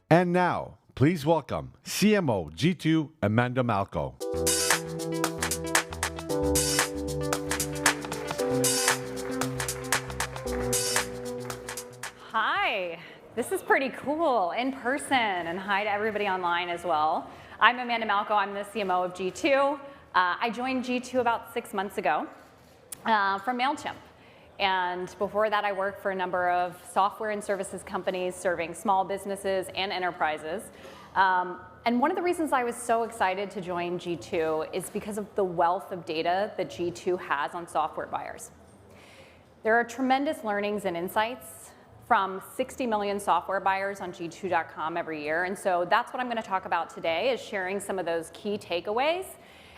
And now, please welcome CMO G2 Amanda Malko. Hi, this is pretty cool in person, and hi to everybody online as well. I'm Amanda Malko, I'm the CMO of G2. I joined G2 about 6 months ago from MailChimp. And before that, I worked for a number of software and services companies serving small businesses and enterprises. And one of the reasons I was so excited to join G2 is because of the wealth of data that G2 has on software buyers. There are tremendous learnings and insights from 60 million software buyers on G2.com every year. And so that's what I'm going to talk about today, is sharing some of those key takeaways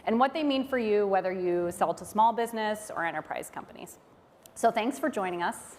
and what they mean for you, whether you sell to small business or enterprise companies. So thanks for joining us.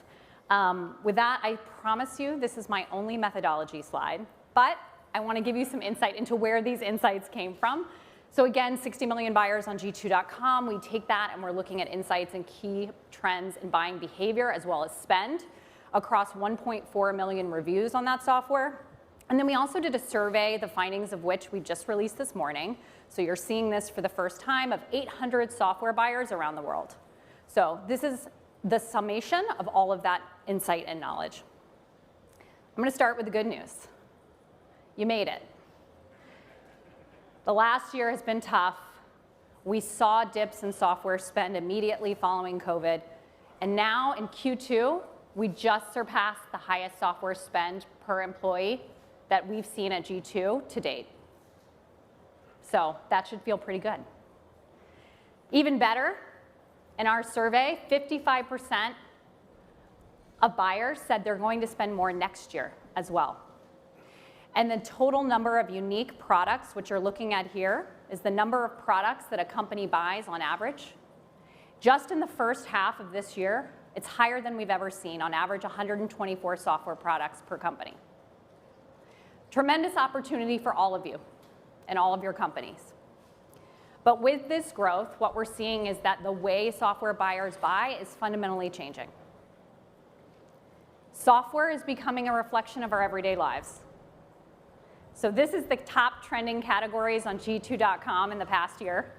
With that, I promise you this is my only methodology slide, but I want to give you some insight into where these insights came from. So again, 60 million buyers on G2.com. We take that and we're looking at insights and key trends in buying behavior as well as spend across 1.4 million reviews on that software. And then we also did a survey, the findings of which we just released this morning. So you're seeing this for the first time, of 800 software buyers around the world. So this is the summation of all of that insight and knowledge. I'm going to start with the good news. You made it. The last year has been tough. We saw dips in software spend immediately following COVID. And now in Q2, we just surpassed the highest software spend per employee that we've seen at G2 to date. So that should feel pretty good. Even better, in our survey, 55% of buyers said they're going to spend more next year as well. And the total number of unique products, which you're looking at here, is the number of products that a company buys on average. Just in the first half of this year, it's higher than we've ever seen, on average 124 software products per company. Tremendous opportunity for all of you and all of your companies. But with this growth, what we're seeing is that the way software buyers buy is fundamentally changing. Software is becoming a reflection of our everyday lives. So this is the top trending categories on G2.com in the past year.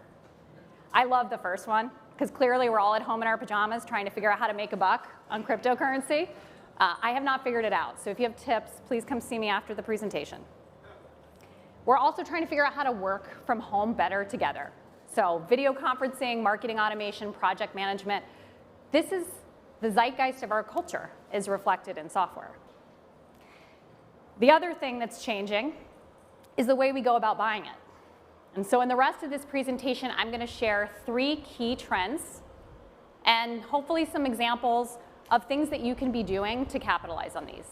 I love the first one, because clearly we're all at home in our pajamas trying to figure out how to make a buck on cryptocurrency. I have not figured it out, so if you have tips, please come see me after the presentation. We're also trying to figure out how to work from home better together. So video conferencing, marketing automation, project management. This is the zeitgeist of our culture, is reflected in software. The other thing that's changing is the way we go about buying it. And so in the rest of this presentation, I'm going to share 3 key trends and hopefully some examples of things that you can be doing to capitalize on these.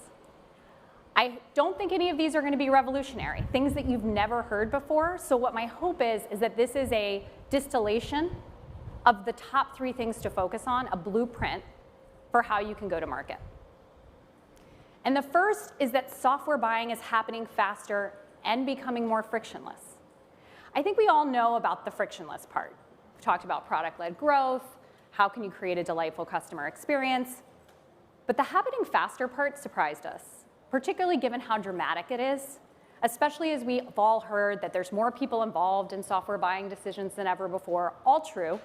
I don't think any of these are going to be revolutionary, things that you've never heard before. So what my hope is that this is a distillation of the top 3 things to focus on, a blueprint for how you can go to market. And the first is that software buying is happening faster and becoming more frictionless. I think we all know about the frictionless part. We've talked about product-led growth, how can you create a delightful customer experience. But the happening faster part surprised us, particularly given how dramatic it is, especially as we've all heard that there's more people involved in software buying decisions than ever before. All true.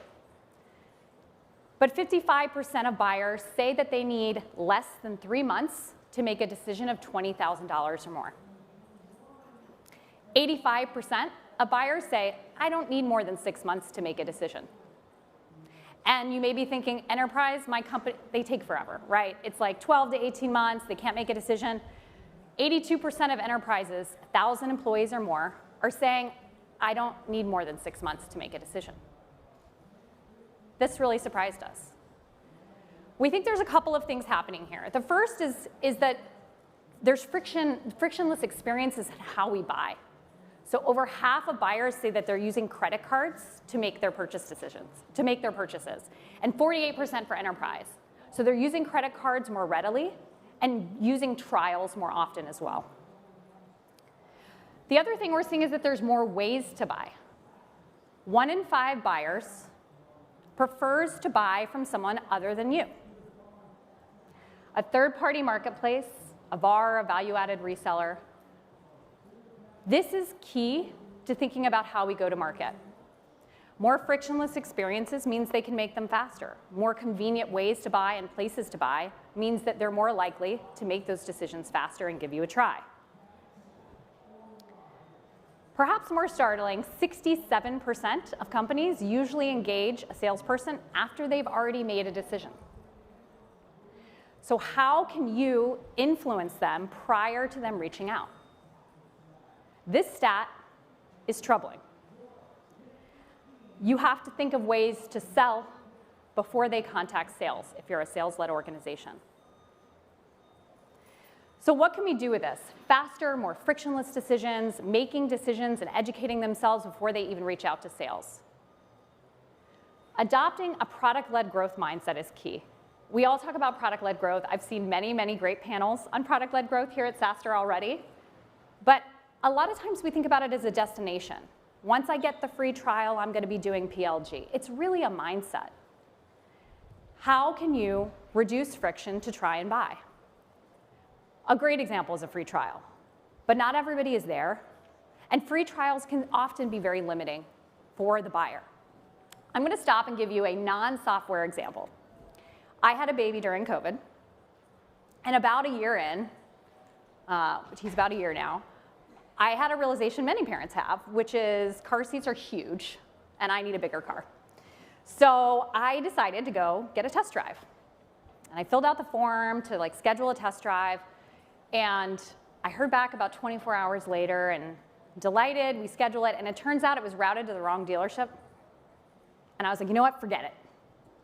But 55% of buyers say that they need less than 3 months to make a decision of $20,000 or more. 85% of buyers say, I don't need more than 6 months to make a decision. And you may be thinking, enterprise, my company, they take forever, right? It's like 12 to 18 months, they can't make a decision. 82% of enterprises, 1,000 employees or more, are saying, I don't need more than 6 months to make a decision. This really surprised us. We think there's a couple of things happening here. The first is that there's frictionless experiences in how we buy. So over half of buyers say that they're using credit cards to make their purchase decisions, to make their purchases, and 48% for enterprise. So they're using credit cards more readily and using trials more often as well. The other thing we're seeing is that there's more ways to buy. 1 in 5 buyers prefers to buy from someone other than you. A third-party marketplace, a VAR, a value-added reseller, This is key to thinking about how we go to market. More frictionless experiences means they can make them faster. More convenient ways to buy and places to buy means that they're more likely to make those decisions faster and give you a try. Perhaps more startling, 67% of companies usually engage a salesperson after they've already made a decision. So how can you influence them prior to them reaching out? This stat is troubling. You have to think of ways to sell before they contact sales if you're a sales-led organization. So what can we do with this? Faster, more frictionless decisions, making decisions and educating themselves before they even reach out to sales. Adopting a product-led growth mindset is key. We all talk about product-led growth. I've seen many, many great panels on product-led growth here at SaaStr already. But a lot of times we think about it as a destination. Once I get the free trial, I'm going to be doing PLG. It's really a mindset. How can you reduce friction to try and buy? A great example is a free trial. But not everybody is there. And free trials can often be very limiting for the buyer. I'm going to stop and give you a non-software example. I had a baby during COVID. And about a year in, he's about a year now, I had a realization many parents have, which is car seats are huge, and I need a bigger car. So I decided to go get a test drive. And I filled out the form to schedule a test drive. And I heard back about 24 hours later, and delighted, we schedule it, and it turns out it was routed to the wrong dealership. And I was like, you know what, forget it.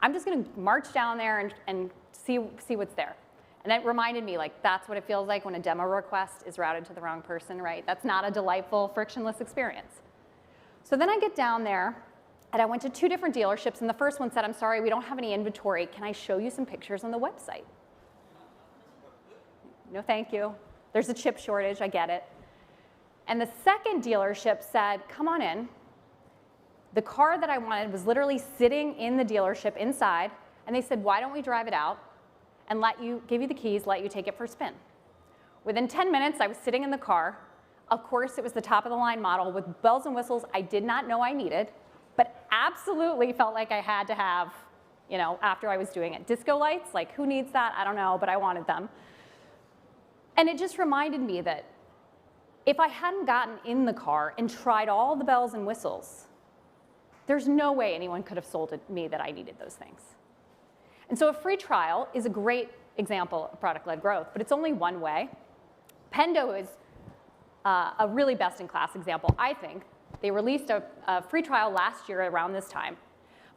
I'm just going to march down there and see what's there. And it reminded me, that's what it feels like when a demo request is routed to the wrong person, right? That's not a delightful, frictionless experience. So then I get down there, and I went to 2 different dealerships, and the first one said, I'm sorry, we don't have any inventory. Can I show you some pictures on the website? No, thank you. There's a chip shortage, I get it. And the second dealership said, come on in. The car that I wanted was literally sitting in the dealership inside, and they said, why don't we drive it out and give you the keys, let you take it for a spin. Within 10 minutes, I was sitting in the car. Of course, it was the top of the line model with bells and whistles I did not know I needed, but absolutely felt like I had to have, after I was doing it. Disco lights, who needs that? I don't know, but I wanted them. And it just reminded me that if I hadn't gotten in the car and tried all the bells and whistles, there's no way anyone could have sold me that I needed those things. And so a free trial is a great example of product-led growth, but it's only one way. Pendo is a really best-in-class example, I think. They released a free trial last year around this time.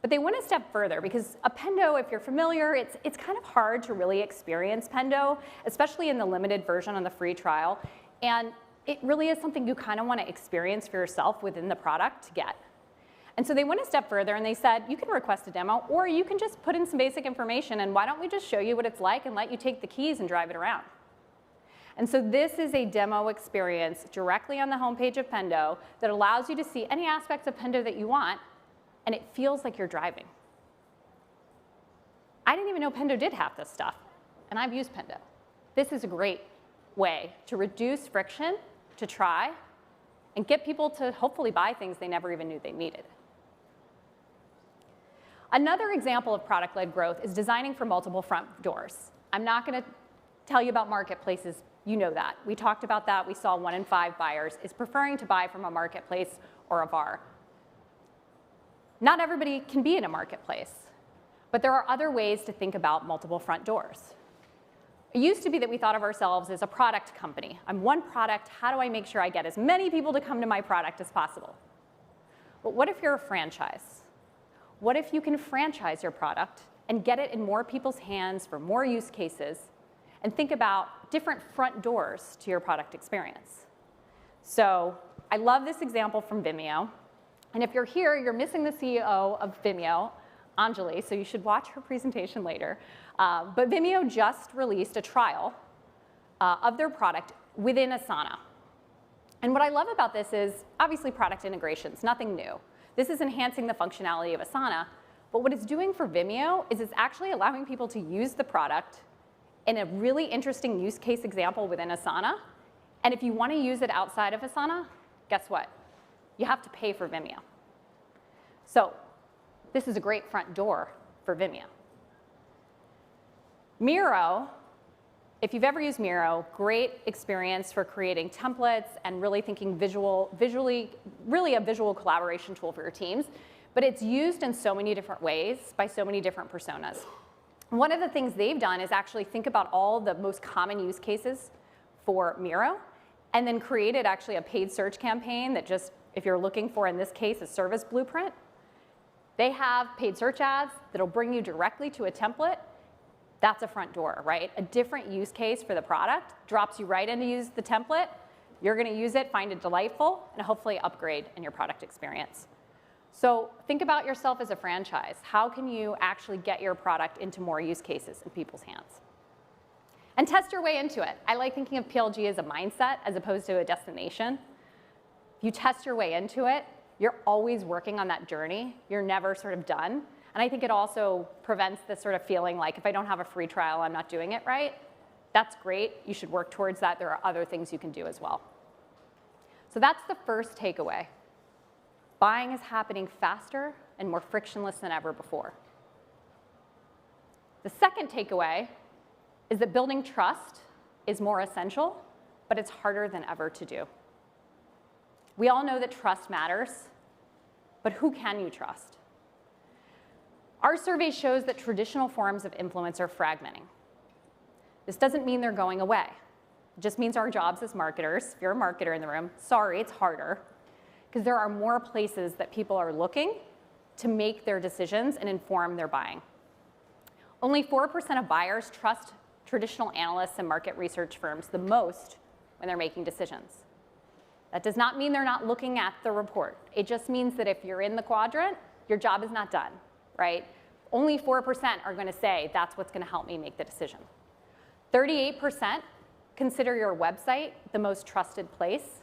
But they went a step further because a Pendo, if you're familiar, it's kind of hard to really experience Pendo, especially in the limited version on the free trial. And it really is something you kind of want to experience for yourself within the product to get. And so they went a step further and they said, you can request a demo, or you can just put in some basic information, and why don't we just show you what it's like and let you take the keys and drive it around. And so this is a demo experience directly on the homepage of Pendo that allows you to see any aspects of Pendo that you want, and it feels like you're driving. I didn't even know Pendo did half this stuff, and I've used Pendo. This is a great way to reduce friction, to try, and get people to hopefully buy things they never even knew they needed. Another example of product-led growth is designing for multiple front doors. I'm not going to tell you about marketplaces. You know that. We talked about that. We saw 1 in 5 buyers is preferring to buy from a marketplace or a VAR. Not everybody can be in a marketplace, but there are other ways to think about multiple front doors. It used to be that we thought of ourselves as a product company. I'm one product. How do I make sure I get as many people to come to my product as possible? But what if you're a franchise? What if you can franchise your product and get it in more people's hands for more use cases, and think about different front doors to your product experience? So I love this example from Vimeo. And if you're here, you're missing the CEO of Vimeo, Anjali, so you should watch her presentation later. But Vimeo just released a trial of their product within Asana. And what I love about this is, obviously, product integrations, nothing new. This is enhancing the functionality of Asana. But what it's doing for Vimeo is it's actually allowing people to use the product in a really interesting use case example within Asana And if you want to use it outside of Asana, guess what? You have to pay for Vimeo. So this is a great front door for Vimeo. Miro, if you've ever used Miro, great experience for creating templates and really thinking visually, really a visual collaboration tool for your teams. But it's used in so many different ways by so many different personas. One of the things they've done is actually think about all the most common use cases for Miro, and then created actually a paid search campaign that just, if you're looking for, in this case, a service blueprint, they have paid search ads that'll bring you directly to a template. That's a front door, right? A different use case for the product drops you right in to use the template. You're going to use it, find it delightful, and hopefully upgrade in your product experience. So think about yourself as a franchise. How can you actually get your product into more use cases in people's hands? And test your way into it. I like thinking of PLG as a mindset as opposed to a destination. If you test your way into it, you're always working on that journey. You're never sort of done. And I think it also prevents this sort of feeling like, if I don't have a free trial, I'm not doing it right. That's great. You should work towards that. There are other things you can do as well. So that's the first takeaway. Buying is happening faster and more frictionless than ever before. The second takeaway is that building trust is more essential, but it's harder than ever to do. We all know that trust matters, but who can you trust? Our survey shows that traditional forms of influence are fragmenting. This doesn't mean they're going away. It just means our jobs as marketers, if you're a marketer in the room, sorry, it's harder, because there are more places that people are looking to make their decisions and inform their buying. Only 4% of buyers trust traditional analysts and market research firms the most when they're making decisions. That does not mean they're not looking at the report. It just means that if you're in the quadrant, your job is not done, right? Only 4% are going to say, that's what's going to help me make the decision. 38% consider your website the most trusted place.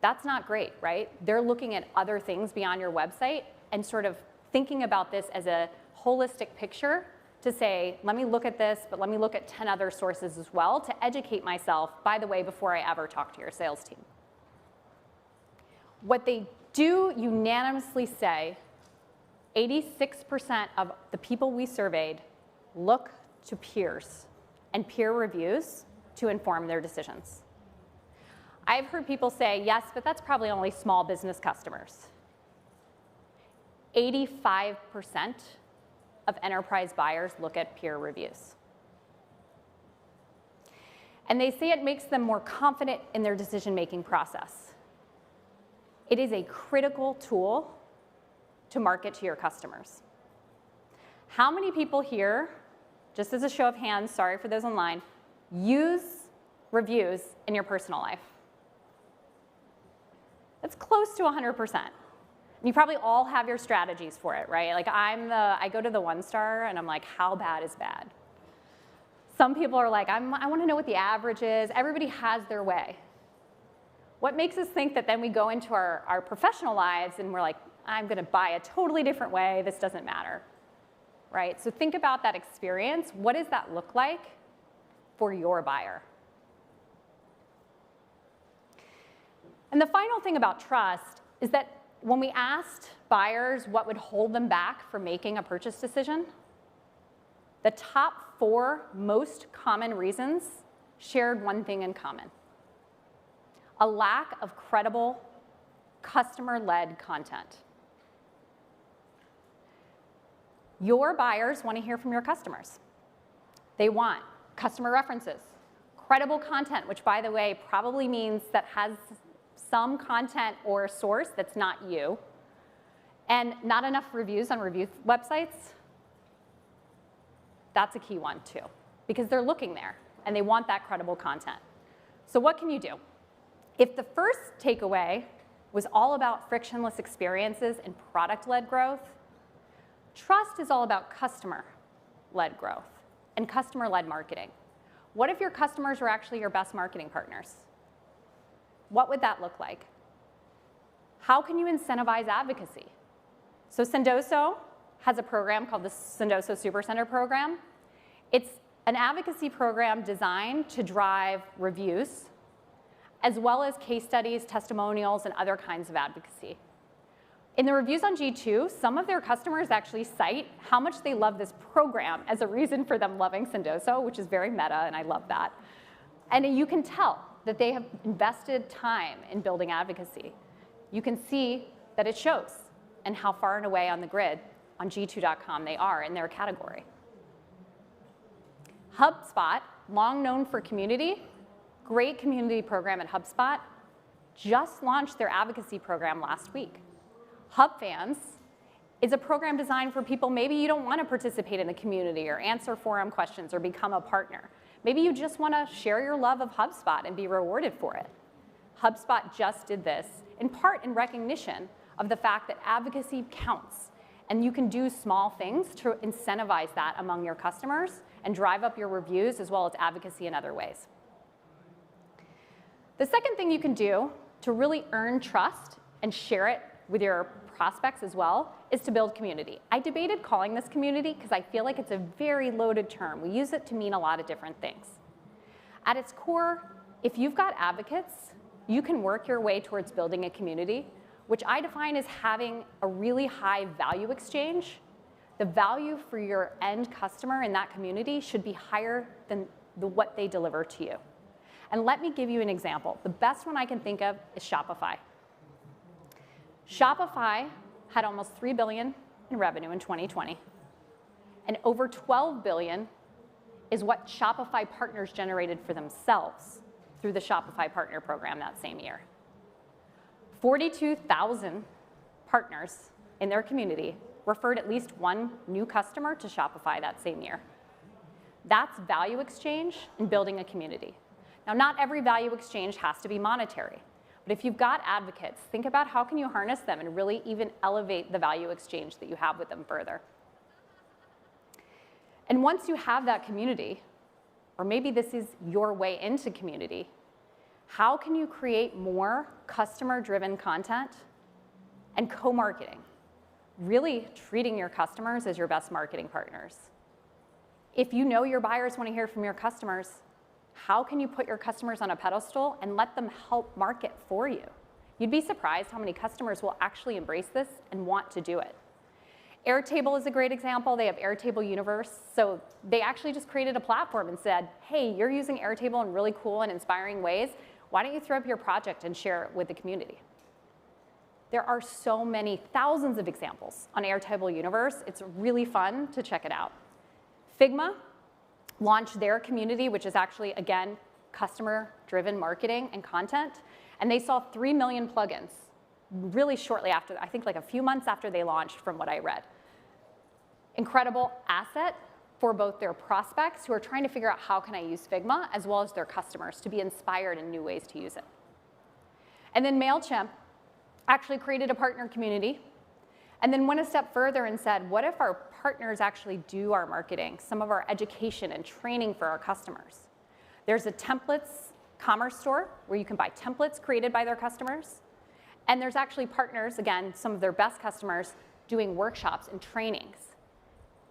That's not great, right? They're looking at other things beyond your website and sort of thinking about this as a holistic picture to say, let me look at this, but let me look at 10 other sources as well to educate myself, by the way, before I ever talk to your sales team. What they do unanimously say, 86% of the people we surveyed look to peers and peer reviews to inform their decisions. I've heard people say, yes, but that's probably only small business customers. 85% of enterprise buyers look at peer reviews. And they say it makes them more confident in their decision-making process. It is a critical tool to market to your customers. How many people here, just as a show of hands, sorry for those online, use reviews in your personal life? It's close to 100%. You probably all have your strategies for it, right? Like I go to the 1-star and I'm like, how bad is bad? Some people are like, I want to know what the average is. Everybody has their way. What makes us think that then we go into our professional lives and we're like, I'm going to buy a totally different way. This doesn't matter, right? So think about that experience. What does that look like for your buyer? And the final thing about trust is that when we asked buyers what would hold them back from making a purchase decision, the top 4 most common reasons shared one thing in common: a lack of credible, customer-led content. Your buyers want to hear from your customers. They want customer references, credible content, which, by the way, probably means that has some content or source that's not you, and not enough reviews on review websites. That's a key one, too, because they're looking there, and they want that credible content. So what can you do? If the first takeaway was all about frictionless experiences and product-led growth, trust is all about customer-led growth and customer-led marketing. What if your customers were actually your best marketing partners? What would that look like? How can you incentivize advocacy? So Sendoso has a program called the Sendoso Supercenter program. It's an advocacy program designed to drive reviews as well as case studies, testimonials, and other kinds of advocacy. In the reviews on G2, some of their customers actually cite how much they love this program as a reason for them loving Sendoso, which is very meta, and I love that. And you can tell that they have invested time in building advocacy. You can see that it shows and how far and away on the grid on G2.com they are in their category. Hubspot, long known for community, great community program at HubSpot, just launched their advocacy program last week. HubFans is a program designed for people maybe you don't want to participate in the community or answer forum questions or become a partner. Maybe you just want to share your love of HubSpot and be rewarded for it. HubSpot just did this, in part in recognition of the fact that advocacy counts, and you can do small things to incentivize that among your customers and drive up your reviews as well as advocacy in other ways. The second thing you can do to really earn trust and share it with your prospects as well is to build community. I debated calling this community because I feel like it's a very loaded term. We use it to mean a lot of different things. At its core, if you've got advocates, you can work your way towards building a community, which I define as having a really high value exchange. The value for your end customer in that community should be higher than what they deliver to you. And let me give you an example. The best one I can think of is Shopify. Shopify had almost $3 billion in revenue in 2020. And over $12 billion is what Shopify partners generated for themselves through the Shopify Partner Program that same year. 42,000 partners in their community referred at least one new customer to Shopify that same year. That's value exchange and building a community. Now, not every value exchange has to be monetary. But if you've got advocates, think about how can you harness them and really even elevate the value exchange that you have with them further. And once you have that community, or maybe this is your way into community, how can you create more customer-driven content and co-marketing, really treating your customers as your best marketing partners? If you know your buyers want to hear from your customers, how can you put your customers on a pedestal and let them help market for you? You'd be surprised how many customers will actually embrace this and want to do it. Airtable is a great example. They have Airtable Universe. So they actually just created a platform and said, hey, you're using Airtable in really cool and inspiring ways. Why don't you throw up your project and share it with the community? There are so many, thousands of examples on Airtable Universe. It's really fun to check it out. Figma launched their community, which is actually, again, customer-driven marketing and content. And they saw 3 million plugins really shortly after, I think like a few months after they launched from what I read. Incredible asset for both their prospects who are trying to figure out how can I use Figma, as well as their customers to be inspired in new ways to use it. And then MailChimp actually created a partner community and then went a step further and said, what if our partners actually do our marketing, some of our education and training for our customers? There's a templates commerce store where you can buy templates created by their customers. And there's actually partners, again, some of their best customers, doing workshops and trainings.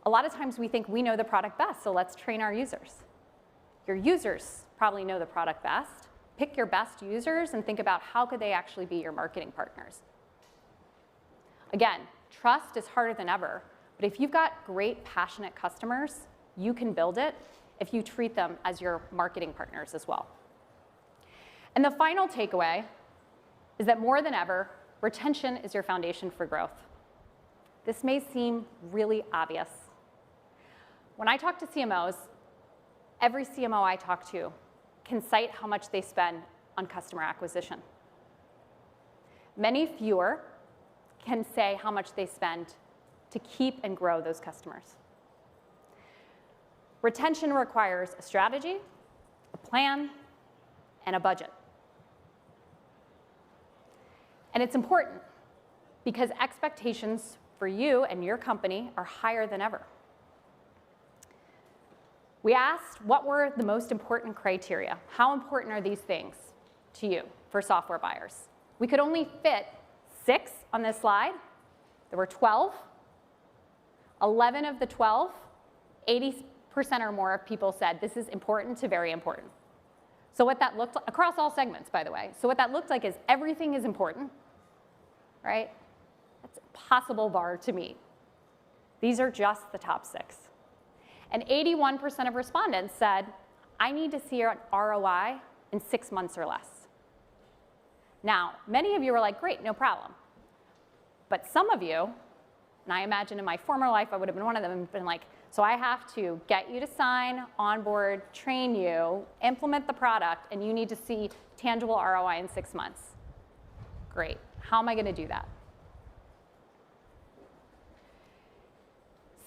A lot of times we think we know the product best, so let's train our users. Your users probably know the product best. Pick your best users and think about how could they actually be your marketing partners. Again, trust is harder than ever, but if you've got great, passionate customers, you can build it if you treat them as your marketing partners as well. And the final takeaway is that more than ever, retention is your foundation for growth. This may seem really obvious. When I talk to CMOs, every CMO I talk to can cite how much they spend on customer acquisition. Many fewer can say how much they spend to keep and grow those customers. Retention requires a strategy, a plan, and a budget. And it's important because expectations for you and your company are higher than ever. We asked what were the most important criteria. How important are these things to you for software buyers? We could only fit 6 on this slide. There were 12. 11 of the 12, 80% or more of people said this is important to very important. So what that looked like, across all segments, by the way. So what that looked like is everything is important, right? That's a possible bar to meet. These are just the top 6. And 81% of respondents said, I need to see an ROI in 6 months or less. Now, many of you are like, great, no problem. But some of you, and I imagine in my former life I would have been one of them, and been like, so I have to get you to sign, onboard, train you, implement the product, and you need to see tangible ROI in 6 months. Great. How am I going to do that?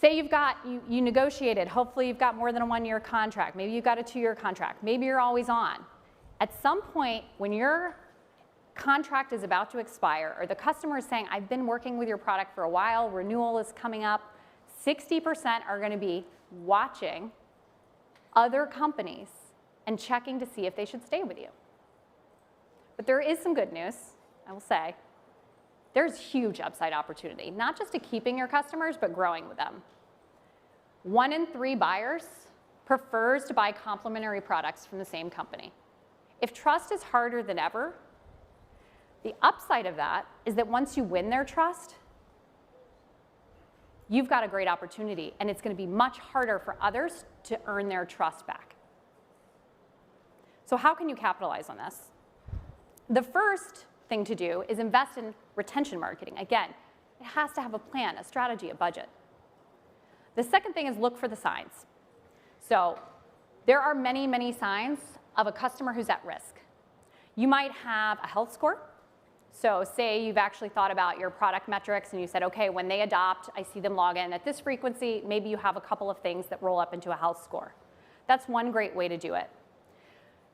Say you negotiated, hopefully you've got more than a 1-year contract. Maybe you've got a 2-year contract. Maybe you're always on. At some point, when your contract is about to expire, or the customer is saying, I've been working with your product for a while, renewal is coming up, 60% are going to be watching other companies and checking to see if they should stay with you. But there is some good news, I will say. There's huge upside opportunity, not just to keeping your customers, but growing with them. 1 in 3 buyers prefers to buy complementary products from the same company. If trust is harder than ever, the upside of that is that once you win their trust, you've got a great opportunity, and it's going to be much harder for others to earn their trust back. So how can you capitalize on this? The first thing to do is invest in retention marketing. Again, it has to have a plan, a strategy, a budget. The second thing is look for the signs. So there are many, many signs of a customer who's at risk. You might have a health score. So say you've actually thought about your product metrics and you said, okay, when they adopt, I see them log in at this frequency. Maybe you have a couple of things that roll up into a health score. That's one great way to do it.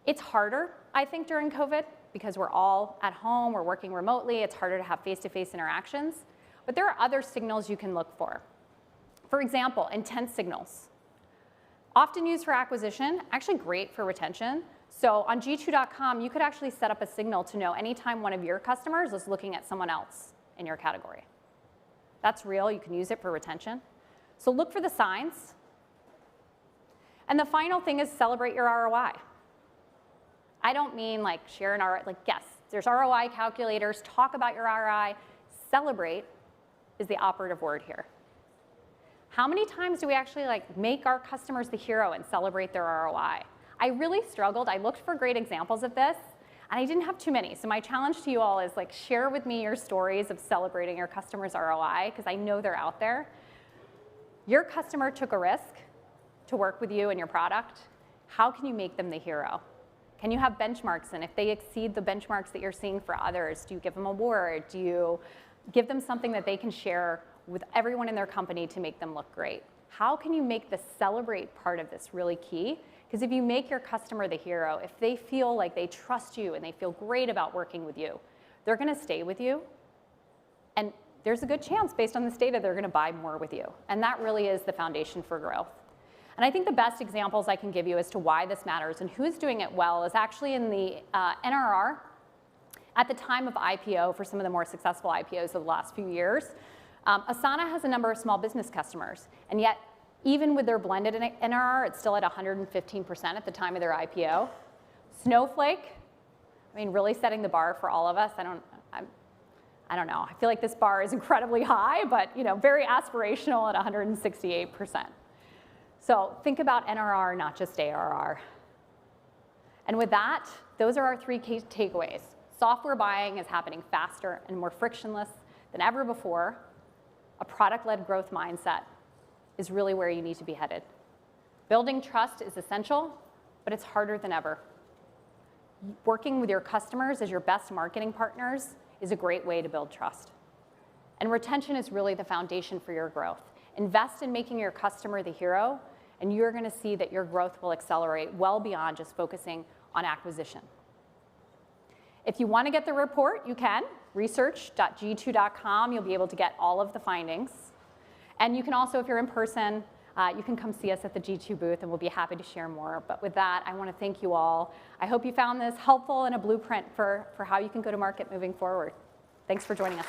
It's harder, I think, during COVID because we're all at home, we're working remotely. It's harder to have face-to-face interactions. But there are other signals you can look for. For example, intent signals. Often used for acquisition, actually great for retention. So on G2.com, you could actually set up a signal to know anytime one of your customers is looking at someone else in your category. That's real. You can use it for retention. So look for the signs. And the final thing is celebrate your ROI. I don't mean like share an ROI, like yes, there's ROI calculators, talk about your ROI. Celebrate is the operative word here. How many times do we actually like make our customers the hero and celebrate their ROI? I really struggled. I looked for great examples of this, and I didn't have too many. So my challenge to you all is like share with me your stories of celebrating your customers' ROI, because I know they're out there. Your customer took a risk to work with you and your product. How can you make them the hero? Can you have benchmarks? And if they exceed the benchmarks that you're seeing for others, do you give them an award? Do you give them something that they can share with everyone in their company to make them look great? How can you make the celebrate part of this really key? Because if you make your customer the hero, if they feel like they trust you and they feel great about working with you, they're going to stay with you. And there's a good chance, based on this data, they're going to buy more with you. And that really is the foundation for growth. And I think the best examples I can give you as to why this matters and who's doing it well is actually in the NRR at the time of IPO for some of the more successful IPOs of the last few years. Asana has a number of small business customers, and yet even with their blended NRR, it's still at 115% at the time of their IPO. Snowflake, I mean, really setting the bar for all of us. I don't know. I feel like this bar is incredibly high, but very aspirational at 168%. So think about NRR, not just ARR. And with that, those are our 3 key takeaways. Software buying is happening faster and more frictionless than ever before. A product-led growth mindset is really where you need to be headed. Building trust is essential, but it's harder than ever. Working with your customers as your best marketing partners is a great way to build trust. And retention is really the foundation for your growth. Invest in making your customer the hero, and you're going to see that your growth will accelerate well beyond just focusing on acquisition. If you want to get the report, you can. Research.g2.com. You'll be able to get all of the findings. And you can also, if you're in person, you can come see us at the G2 booth, and we'll be happy to share more. But with that, I want to thank you all. I hope you found this helpful and a blueprint for how you can go to market moving forward. Thanks for joining us.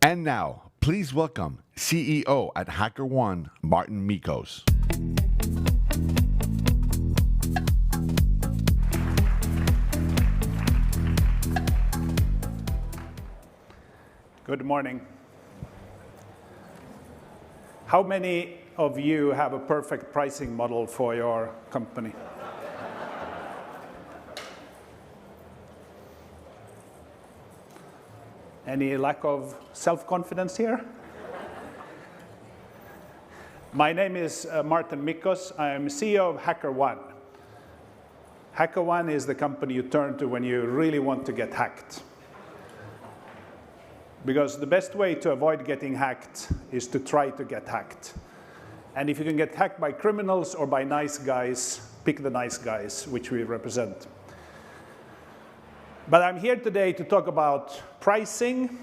And now, please welcome CEO at HackerOne, Marten Mickos. Good morning. How many of you have a perfect pricing model for your company? Any lack of self-confidence here? My name is Marten Mickos. I am CEO of HackerOne. HackerOne is the company you turn to when you really want to get hacked. Because the best way to avoid getting hacked is to try to get hacked. And if you can get hacked by criminals or by nice guys, pick the nice guys, which we represent. But I'm here today to talk about pricing,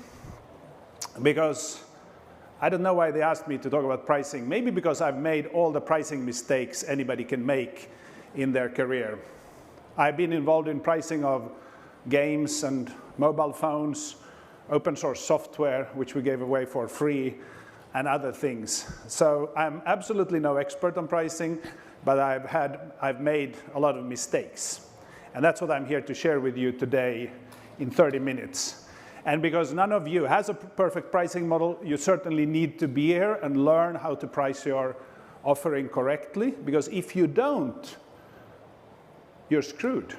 because I don't know why they asked me to talk about pricing. Maybe because I've made all the pricing mistakes anybody can make in their career. I've been involved in pricing of games and mobile phones, open source software, which we gave away for free, and other things. So I'm absolutely no expert on pricing, but I've made a lot of mistakes. And that's what I'm here to share with you today in 30 minutes. And because none of you has a perfect pricing model, you certainly need to be here and learn how to price your offering correctly, because if you don't, you're screwed.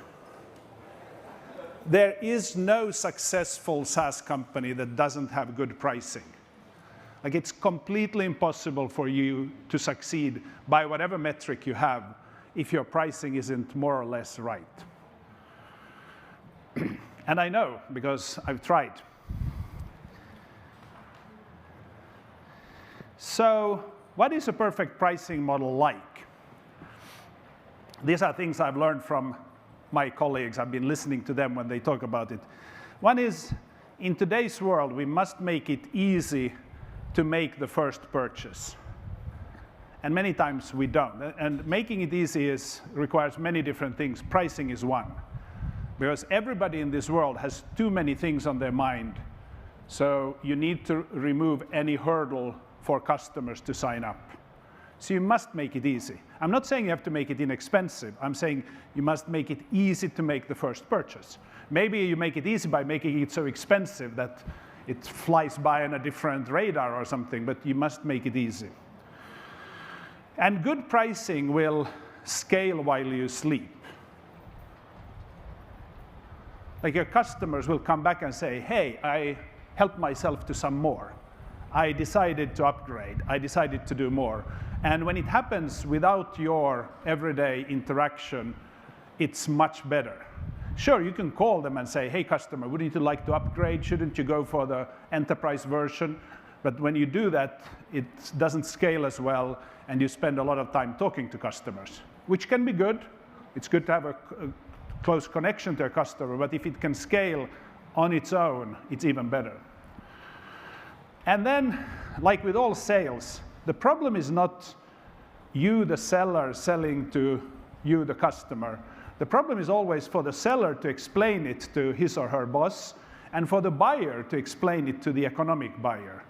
There is no successful SaaS company that doesn't have good pricing. Like, it's completely impossible for you to succeed by whatever metric you have if your pricing isn't more or less right. And I know, because I've tried. So what is a perfect pricing model like? These are things I've learned from my colleagues. I've been listening to them when they talk about it. One is, in today's world, we must make it easy to make the first purchase. And many times we don't. And making it easy requires many different things. Pricing is one. Because everybody in this world has too many things on their mind. So you need to remove any hurdle for customers to sign up. So you must make it easy. I'm not saying you have to make it inexpensive. I'm saying you must make it easy to make the first purchase. Maybe you make it easy by making it so expensive that it flies by on a different radar or something, but you must make it easy. And good pricing will scale while you sleep. Like, your customers will come back and say, hey, I helped myself to some more. I decided to upgrade. I decided to do more. And when it happens without your everyday interaction, it's much better. Sure, you can call them and say, hey, customer, wouldn't you like to upgrade? Shouldn't you go for the enterprise version? But when you do that, it doesn't scale as well, and you spend a lot of time talking to customers, which can be good. It's good to have a close connection to a customer, but if it can scale on its own, it's even better. And then, like with all sales, the problem is not you, the seller, selling to you, the customer. The problem is always for the seller to explain it to his or her boss, and for the buyer to explain it to the economic buyer.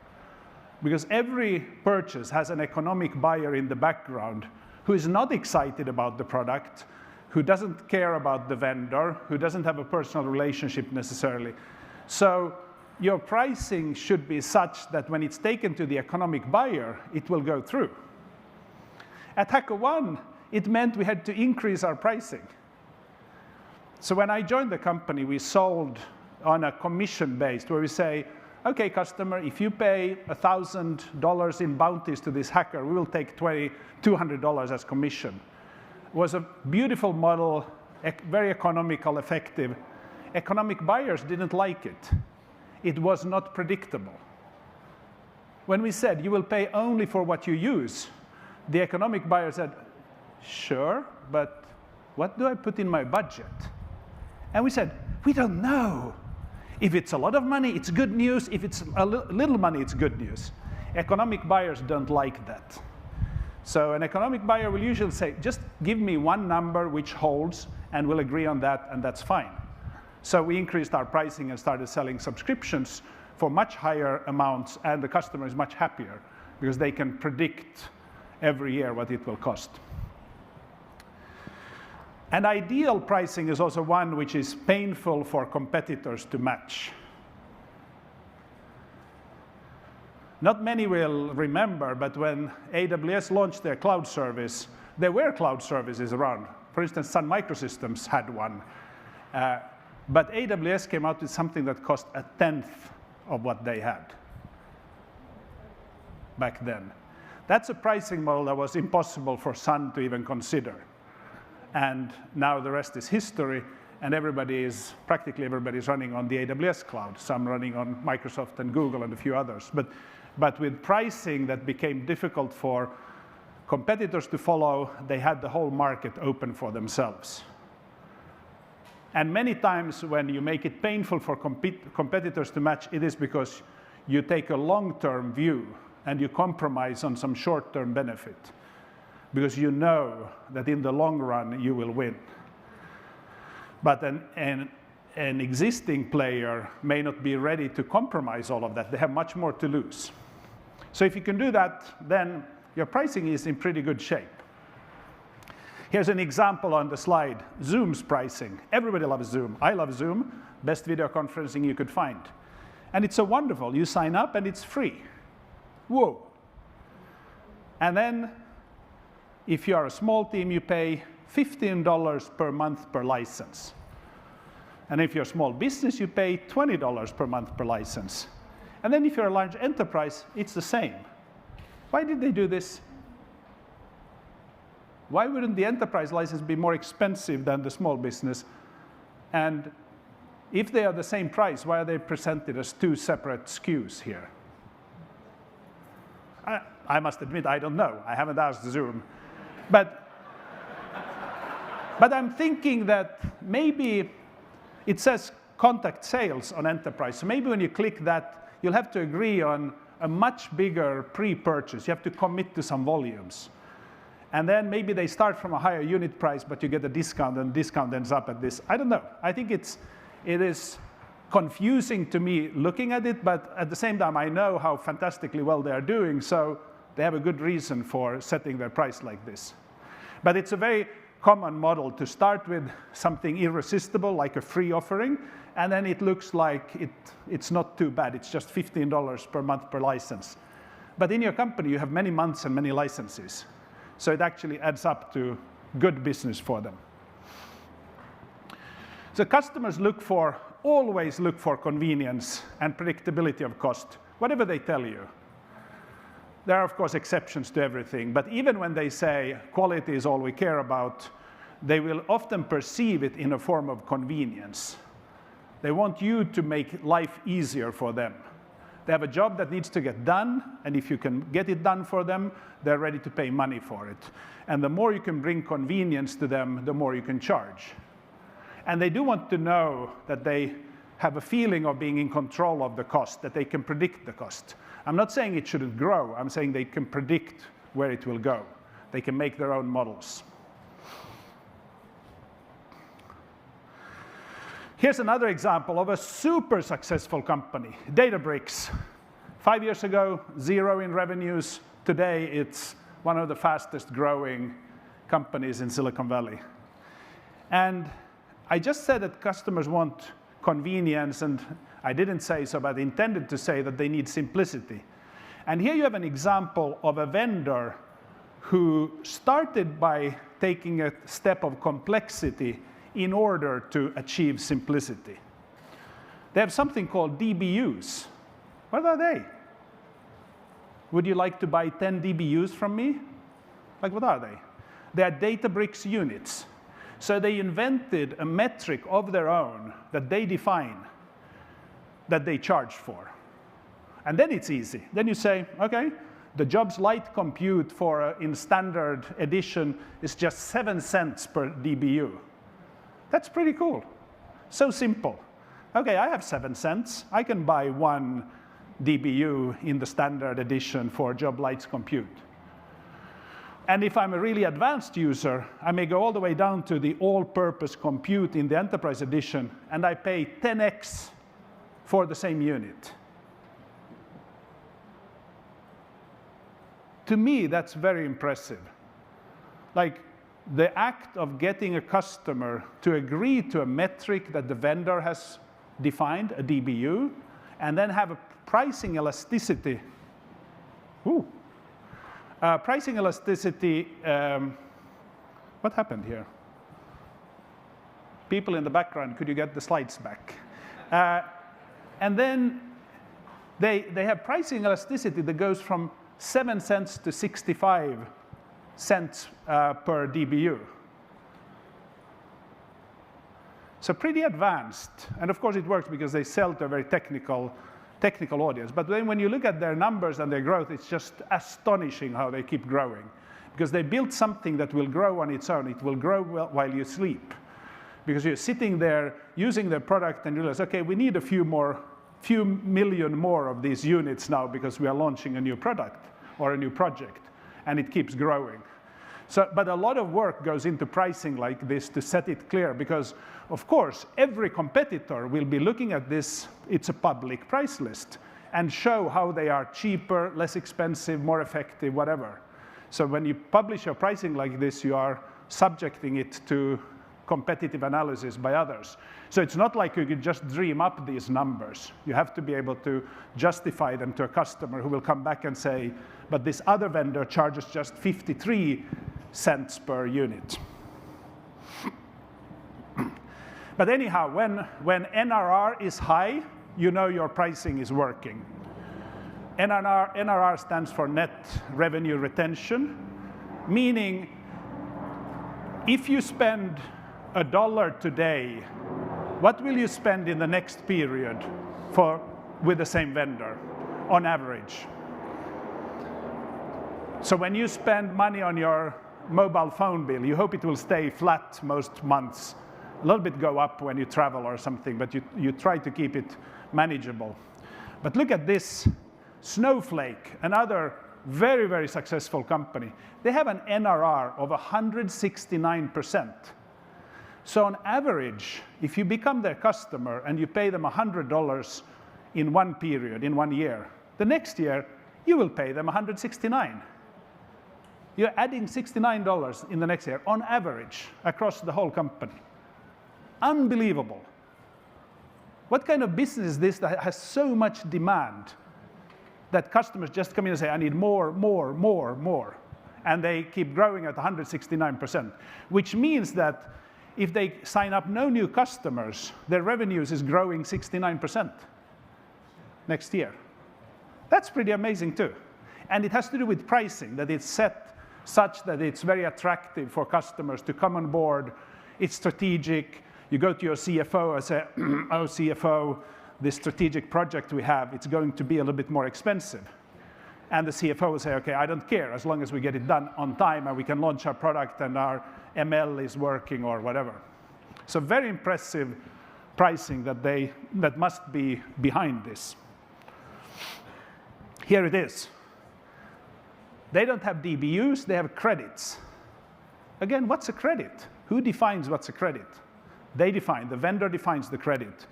Because every purchase has an economic buyer in the background who is not excited about the product, who doesn't care about the vendor, who doesn't have a personal relationship necessarily. So your pricing should be such that when it's taken to the economic buyer, it will go through. At HackerOne, it meant we had to increase our pricing. So when I joined the company, we sold on a commission-based, where we say, okay, customer, if you pay $1,000 in bounties to this hacker, we will take $200 as commission. It was a beautiful model, very economical, effective. Economic buyers didn't like it. It was not predictable. When we said, you will pay only for what you use, the economic buyer said, sure, but what do I put in my budget? And we said, we don't know. If it's a lot of money, it's good news. If it's a little money, it's good news. Economic buyers don't like that. So an economic buyer will usually say, just give me one number which holds, and we'll agree on that, and that's fine. So we increased our pricing and started selling subscriptions for much higher amounts, and the customer is much happier because they can predict every year what it will cost. And ideal pricing is also one which is painful for competitors to match. Not many will remember, but when AWS launched their cloud service, there were cloud services around. For instance, Sun Microsystems had one. But AWS came out with something that cost 1/10 of what they had back then. That's a pricing model that was impossible for Sun to even consider. And now the rest is history, and practically everybody is running on the AWS cloud, some running on Microsoft and Google and a few others. But with pricing that became difficult for competitors to follow, they had the whole market open for themselves. And many times when you make it painful for competitors to match, it is because you take a long-term view and you compromise on some short-term benefit, because you know that in the long run you will win. But an existing player may not be ready to compromise all of that. They have much more to lose. So if you can do that, then your pricing is in pretty good shape. Here's an example on the slide, Zoom's pricing. Everybody loves Zoom. I love Zoom, best video conferencing you could find. And it's so wonderful. You sign up and it's free. Whoa. And then if you are a small team, you pay $15 per month per license. And if you're a small business, you pay $20 per month per license. And then if you're a large enterprise, it's the same. Why did they do this? Why wouldn't the enterprise license be more expensive than the small business? And if they are the same price, why are they presented as two separate SKUs here? I must admit, I don't know. I haven't asked Zoom. But I'm thinking that maybe it says contact sales on enterprise. So maybe when you click that, you'll have to agree on a much bigger pre-purchase. You have to commit to some volumes. And then maybe they start from a higher unit price, but you get a discount, and discount ends up at this. I don't know. I think it is confusing to me looking at it, but at the same time, I know how fantastically well they are doing, so they have a good reason for setting their price like this. But it's a very common model to start with something irresistible, like a free offering, and then it looks like it's not too bad. It's just $15 per month per license. But in your company, you have many months and many licenses. So it actually adds up to good business for them. So customers always look for convenience and predictability of cost, whatever they tell you. There are, of course, exceptions to everything. But even when they say quality is all we care about, they will often perceive it in a form of convenience. They want you to make life easier for them. They have a job that needs to get done, and if you can get it done for them, they're ready to pay money for it. And the more you can bring convenience to them, the more you can charge. And they do want to know that they have a feeling of being in control of the cost, that they can predict the cost. I'm not saying it shouldn't grow. I'm saying they can predict where it will go. They can make their own models. Here's another example of a super successful company, Databricks. 5 years ago, 0 in revenues. Today, it's one of the fastest growing companies in Silicon Valley. And I just said that customers want convenience, and I didn't say so, but intended to say that they need simplicity. And here you have an example of a vendor who started by taking a step of complexity in order to achieve simplicity. They have something called DBUs. What are they? Would you like to buy 10 DBUs from me? Like, what are they? They are Databricks units. So they invented a metric of their own that they define, that they charge for. And then it's easy. Then you say, okay, the jobs light compute in standard edition is just 7 cents per DBU. That's pretty cool. So simple. Okay, I have 7 cents. I can buy 1 DBU in the standard edition for job lights compute. And if I'm a really advanced user, I may go all the way down to the all-purpose compute in the enterprise edition, and I pay 10x for the same unit. to me, that's very impressive. Like, the act of getting a customer to agree to a metric that the vendor has defined, a DBU, and then have a pricing elasticity. Pricing elasticity, what happened here? People in the background, could you get the slides back? And then they have pricing elasticity that goes from 7 cents to 65 cents per DBU. So pretty advanced. And of course it works because they sell to a very technical audience. But then when you look at their numbers and their growth, it's just astonishing how they keep growing. Because they built something that will grow on its own. It will grow while you sleep. Because you're sitting there using their product and you realize, okay, we need a few million more of these units now because we are launching a new product or a new project, and it keeps growing. So, but a lot of work goes into pricing like this to set it clear, because of course every competitor will be looking at this, it's a public price list, and show how they are cheaper, less expensive, more effective, whatever. So when you publish your pricing like this, you are subjecting it to competitive analysis by others. So it's not like you could just dream up these numbers. You have to be able to justify them to a customer who will come back and say, but this other vendor charges just 53 cents per unit. But anyhow, when NRR is high, you know your pricing is working. NRR stands for net revenue retention, meaning if you spend $1 today, what will you spend in the next period with the same vendor on average? So when you spend money on your mobile phone bill, you hope it will stay flat most months. A little bit go up when you travel or something, but you try to keep it manageable. But look at this. Snowflake, another very, very successful company. They have an NRR of 169%. So on average, if you become their customer and you pay them $100 in one period, in 1 year, the next year, you will pay them $169. You're adding $69 in the next year, on average, across the whole company. Unbelievable. What kind of business is this that has so much demand that customers just come in and say, I need more, more, more, more. And they keep growing at 169%, which means that if they sign up no new customers, their revenues is growing 69% next year. That's pretty amazing too. And it has to do with pricing, that it's set such that it's very attractive for customers to come on board. It's strategic. You go to your CFO and say, oh, CFO, this strategic project we have, it's going to be a little bit more expensive. And the CFO will say, okay, I don't care, as long as we get it done on time and we can launch our product and our ML is working or whatever. So very impressive pricing that must be behind this. Here it is. They don't have DBUs, they have credits. Again, what's a credit? Who defines what's a credit? They define, the vendor defines the credit.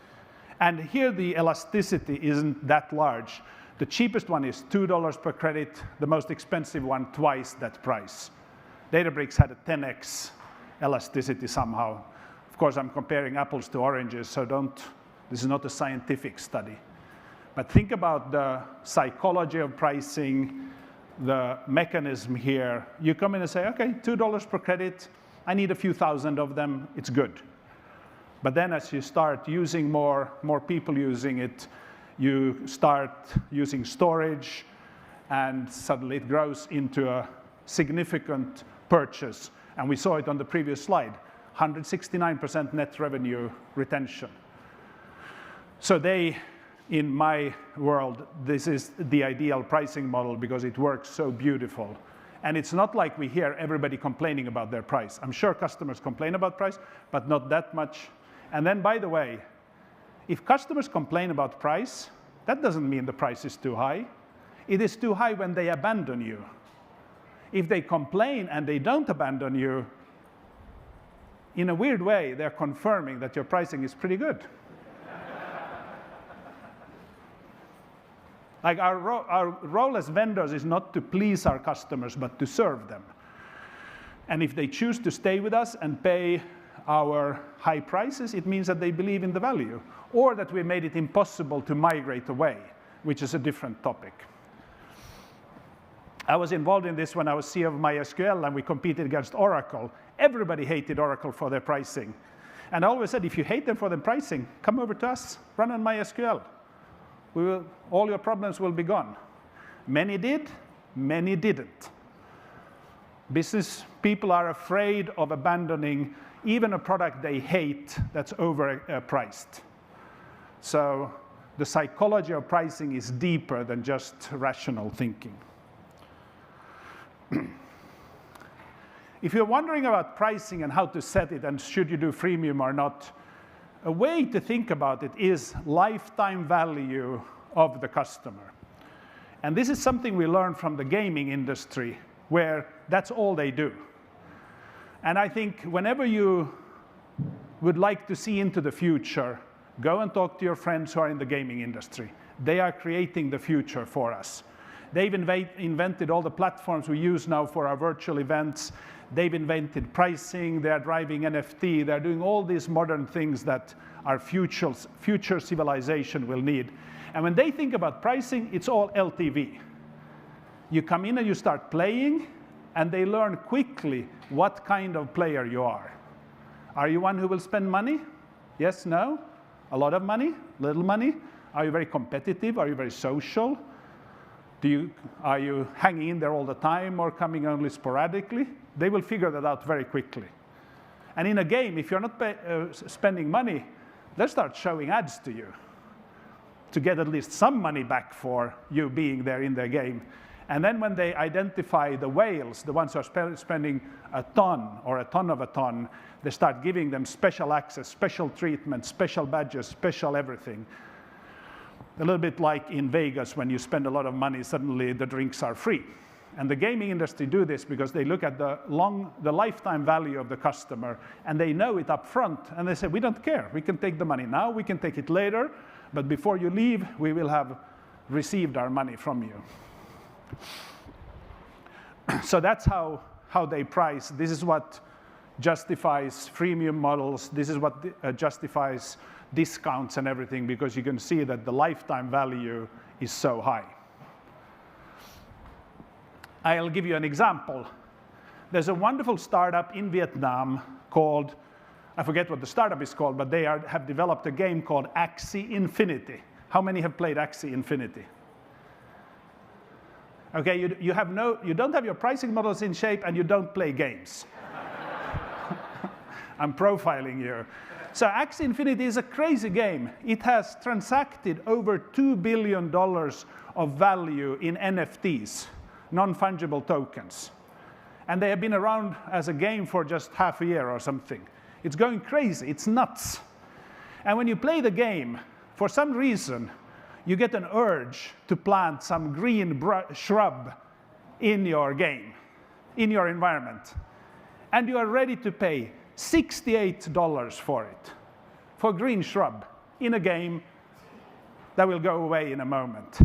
And here the elasticity isn't that large. The cheapest one is $2 per credit, the most expensive one twice that price. Databricks had a 10x elasticity somehow. Of course, I'm comparing apples to oranges, so this is not a scientific study. But think about the psychology of pricing, the mechanism here. You come in and say, okay, $2 per credit, I need a few thousand of them, it's good. But then as you start using more people using it, you start using storage, and suddenly it grows into a significant purchase. And we saw it on the previous slide, 169% net revenue retention. So in my world, this is the ideal pricing model because it works so beautiful. And it's not like we hear everybody complaining about their price. I'm sure customers complain about price, but not that much. And then, by the way, if customers complain about price, that doesn't mean the price is too high. It is too high when they abandon you. If they complain and they don't abandon you, in a weird way, they're confirming that your pricing is pretty good. Like our role as vendors is not to please our customers, but to serve them. And if they choose to stay with us and pay our high prices, it means that they believe in the value, or that we made it impossible to migrate away, which is a different topic. I was involved in this when I was CEO of MySQL, and we competed against Oracle. Everybody hated Oracle for their pricing. And I always said, if you hate them for their pricing, come over to us, run on MySQL. All your problems will be gone. Many did, many didn't. Business people are afraid of abandoning even a product they hate that's overpriced. So the psychology of pricing is deeper than just rational thinking. If you're wondering about pricing and how to set it and should you do freemium or not, a way to think about it is lifetime value of the customer. And this is something we learned from the gaming industry, where that's all they do. And I think whenever you would like to see into the future, go and talk to your friends who are in the gaming industry. They are creating the future for us. They've invented all the platforms we use now for our virtual events. They've invented pricing. They're driving NFT. They're doing all these modern things that our future civilization will need. And when they think about pricing, it's all LTV. You come in and you start playing, and they learn quickly what kind of player you are. Are you one who will spend money? Yes, no? A lot of money? Little money? Are you very competitive? Are you very social? Are you hanging in there all the time or coming only sporadically? They will figure that out very quickly. And in a game, if you're not spending money, they'll start showing ads to you to get at least some money back for you being there in their game. And then when they identify the whales, the ones who are spending a ton or a ton of a ton, they start giving them special access, special treatment, special badges, special everything. A little bit like in Vegas, when you spend a lot of money, suddenly the drinks are free. And the gaming industry do this because they look at the lifetime value of the customer, and they know it up front, and they say, we don't care. We can take the money now, we can take it later, but before you leave, we will have received our money from you. So that's how they price. This is what justifies freemium models. This is what justifies discounts and everything, because you can see that the lifetime value is so high. I'll give you an example. There's a wonderful startup in Vietnam called, I forget what the startup is called, but they have developed a game called Axie Infinity. How many have played Axie Infinity? Okay, you don't have your pricing models in shape, and you don't play games. I'm profiling you. So Axie Infinity is a crazy game. It has transacted over $2 billion of value in NFTs, non-fungible tokens. And they have been around as a game for just half a year or something. It's going crazy. It's nuts. And when you play the game, for some reason, you get an urge to plant some green shrub in your game, in your environment. And you are ready to pay $68 for it, for green shrub, in a game that will go away in a moment.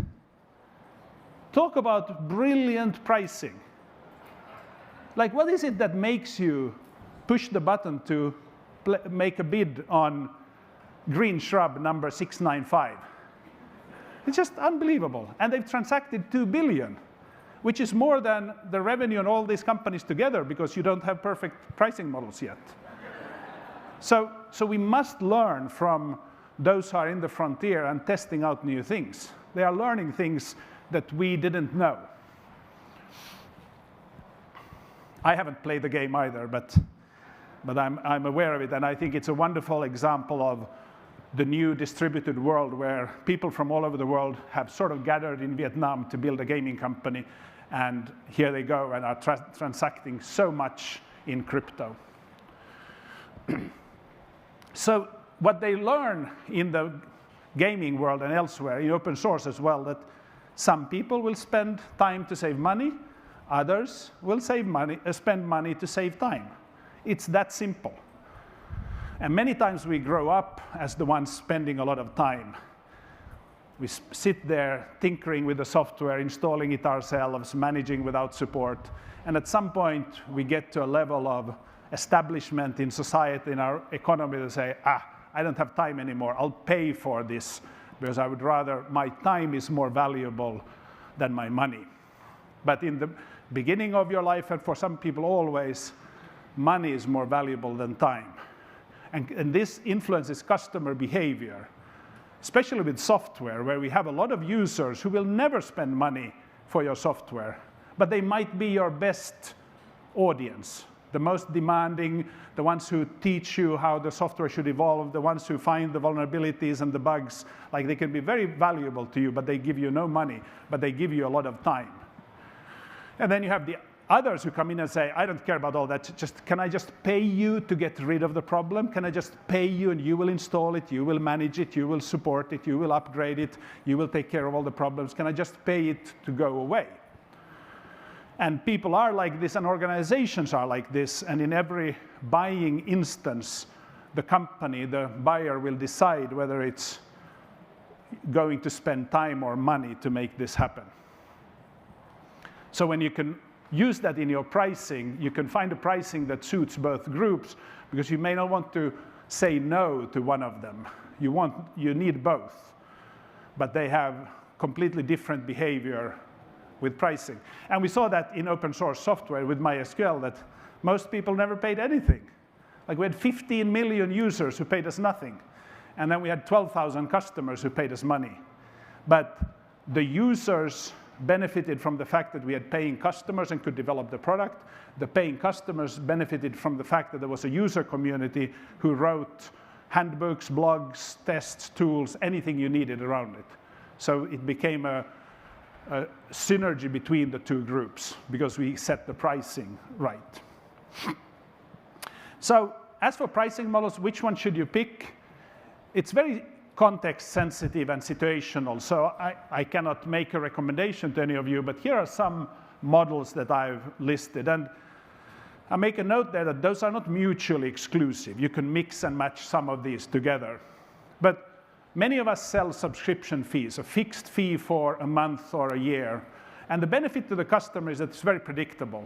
Talk about brilliant pricing. Like, what is it that makes you push the button to make a bid on green shrub number 695? It's just unbelievable. And they've transacted $2 billion, which is more than the revenue on all these companies together, because you don't have perfect pricing models yet. So we must learn from those who are in the frontier and testing out new things. They are learning things that we didn't know. I haven't played the game either, but I'm aware of it, and I think it's a wonderful example of the new distributed world, where people from all over the world have sort of gathered in Vietnam to build a gaming company, and here they go and are transacting so much in crypto. So what they learn in the gaming world and elsewhere, in open source as well, that some people will spend time to save money, others will spend money to save time. It's that simple. And many times we grow up as the ones spending a lot of time. We sit there tinkering with the software, installing it ourselves, managing without support. And at some point, we get to a level of establishment in society, in our economy, to say, I don't have time anymore. I'll pay for this because I would rather, my time is more valuable than my money. But in the beginning of your life, and for some people always, money is more valuable than time. And this influences customer behavior, especially with software, where we have a lot of users who will never spend money for your software, but they might be your best audience, the most demanding, the ones who teach you how the software should evolve, the ones who find the vulnerabilities and the bugs. Like, they can be very valuable to you, but they give you no money, but they give you a lot of time. And then you have the others who come in and say, I don't care about all that. Can I just pay you to get rid of the problem? Can I just pay you and you will install it, you will manage it, you will support it, you will upgrade it, you will take care of all the problems? Can I just pay it to go away? And people are like this, and organizations are like this. And in every buying instance, the company, the buyer, will decide whether it's going to spend time or money to make this happen. So when you can use that in your pricing, you can find a pricing that suits both groups, because you may not want to say no to one of them. You need both, but they have completely different behavior with pricing. And we saw that in open source software with MySQL, that most people never paid anything. Like, we had 15 million users who paid us nothing, and then we had 12,000 customers who paid us money. But the users benefited from the fact that we had paying customers and could develop the product. The paying customers benefited from the fact that there was a user community who wrote handbooks, blogs, tests, tools, anything you needed around it. So it became a synergy between the two groups because we set the pricing right. So as for pricing models, which one should you pick? It's very context sensitive and situational, so I cannot make a recommendation to any of you, but here are some models that I've listed. And I make a note there that those are not mutually exclusive. You can mix and match some of these together. But many of us sell subscription fees, a fixed fee for a month or a year. And the benefit to the customer is that it's very predictable.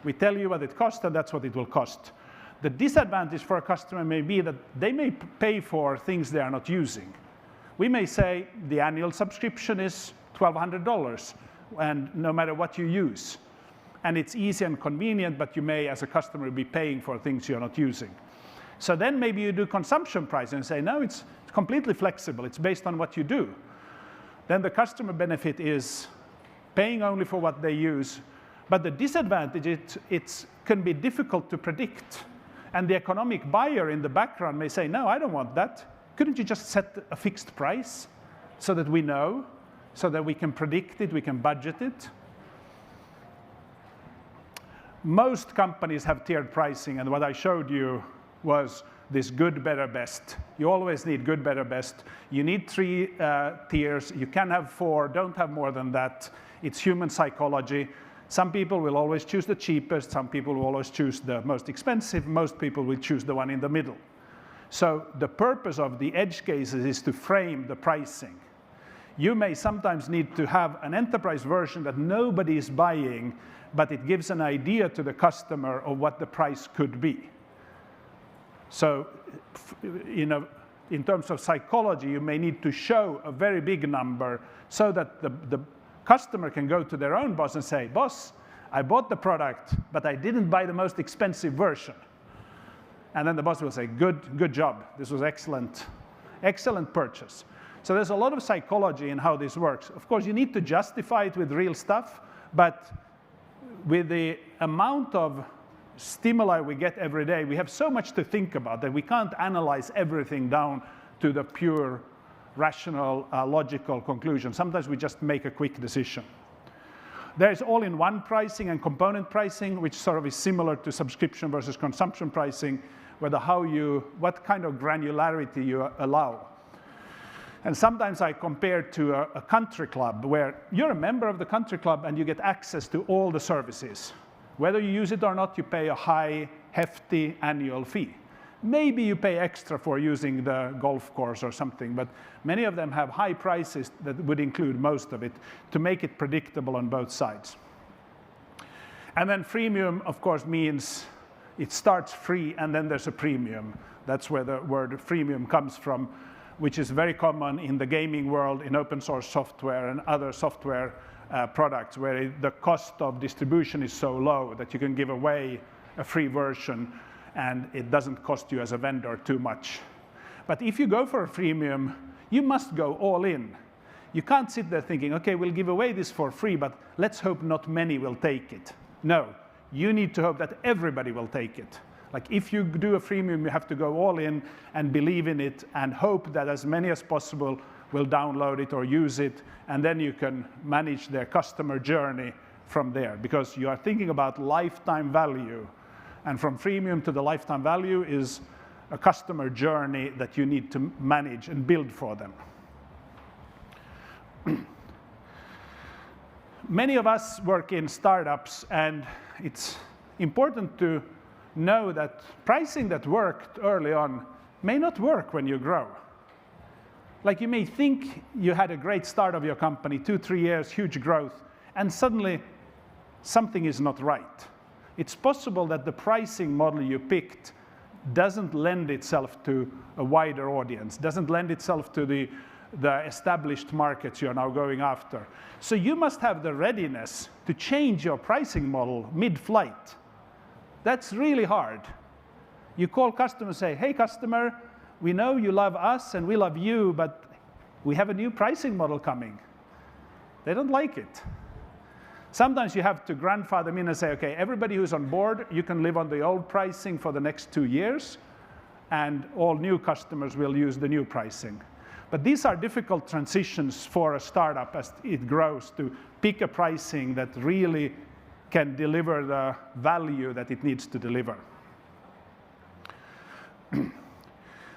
We tell you what it costs, and that's what it will cost. The disadvantage for a customer may be that they may pay for things they are not using. We may say the annual subscription is $1,200, and no matter what you use. And it's easy and convenient, but you may, as a customer, be paying for things you're not using. So then maybe you do consumption pricing and say, no, it's completely flexible. It's based on what you do. Then the customer benefit is paying only for what they use. But the disadvantage, it can be difficult to predict. And the economic buyer in the background may say, no, I don't want that. Couldn't you just set a fixed price so that we know, so that we can predict it, we can budget it? Most companies have tiered pricing, and what I showed you was this good, better, best. You always need good, better, best. You need 3 tiers. You can have 4, don't have more than that. It's human psychology. Some people will always choose the cheapest. Some people will always choose the most expensive. Most people will choose the one in the middle. So the purpose of the edge cases is to frame the pricing. You may sometimes need to have an enterprise version that nobody is buying, but it gives an idea to the customer of what the price could be. So, in terms of psychology, you may need to show a very big number so that the customer can go to their own boss and say, boss, I bought the product, but I didn't buy the most expensive version. And then the boss will say, good job. This was excellent purchase. So there's a lot of psychology in how this works. Of course, you need to justify it with real stuff, but with the amount of stimuli we get every day, we have so much to think about that we can't analyze everything down to the pure rational, logical conclusion. Sometimes we just make a quick decision. There's all-in-one pricing and component pricing, which sort of is similar to subscription versus consumption pricing, what kind of granularity you allow. And sometimes I compare to a country club, where you're a member of the country club and you get access to all the services. Whether you use it or not, you pay a high, hefty annual fee. Maybe you pay extra for using the golf course or something, but many of them have high prices that would include most of it to make it predictable on both sides. And then freemium, of course, means it starts free and then there's a premium. That's where the word freemium comes from, which is very common in the gaming world, in open source software and other software products, where the cost of distribution is so low that you can give away a free version and it doesn't cost you as a vendor too much. But if you go for a freemium, you must go all in. You can't sit there thinking, okay, we'll give away this for free, but let's hope not many will take it. No, you need to hope that everybody will take it. Like if you do a freemium, you have to go all in and believe in it and hope that as many as possible will download it or use it, and then you can manage their customer journey from there, because you are thinking about lifetime value. And from freemium to the lifetime value is a customer journey that you need to manage and build for them. Many of us work in startups, and it's important to know that pricing that worked early on may not work when you grow. Like you may think you had a great start of your company, 2-3 years, huge growth, and suddenly something is not right. It's possible that the pricing model you picked doesn't lend itself to a wider audience, doesn't lend itself to the established markets you're now going after. So you must have the readiness to change your pricing model mid-flight. That's really hard. You call customers and say, hey customer, we know you love us and we love you, but we have a new pricing model coming. They don't like it. Sometimes you have to grandfather them in and say, okay, everybody who's on board, you can live on the old pricing for the next 2 years, and all new customers will use the new pricing. But these are difficult transitions for a startup as it grows, to pick a pricing that really can deliver the value that it needs to deliver.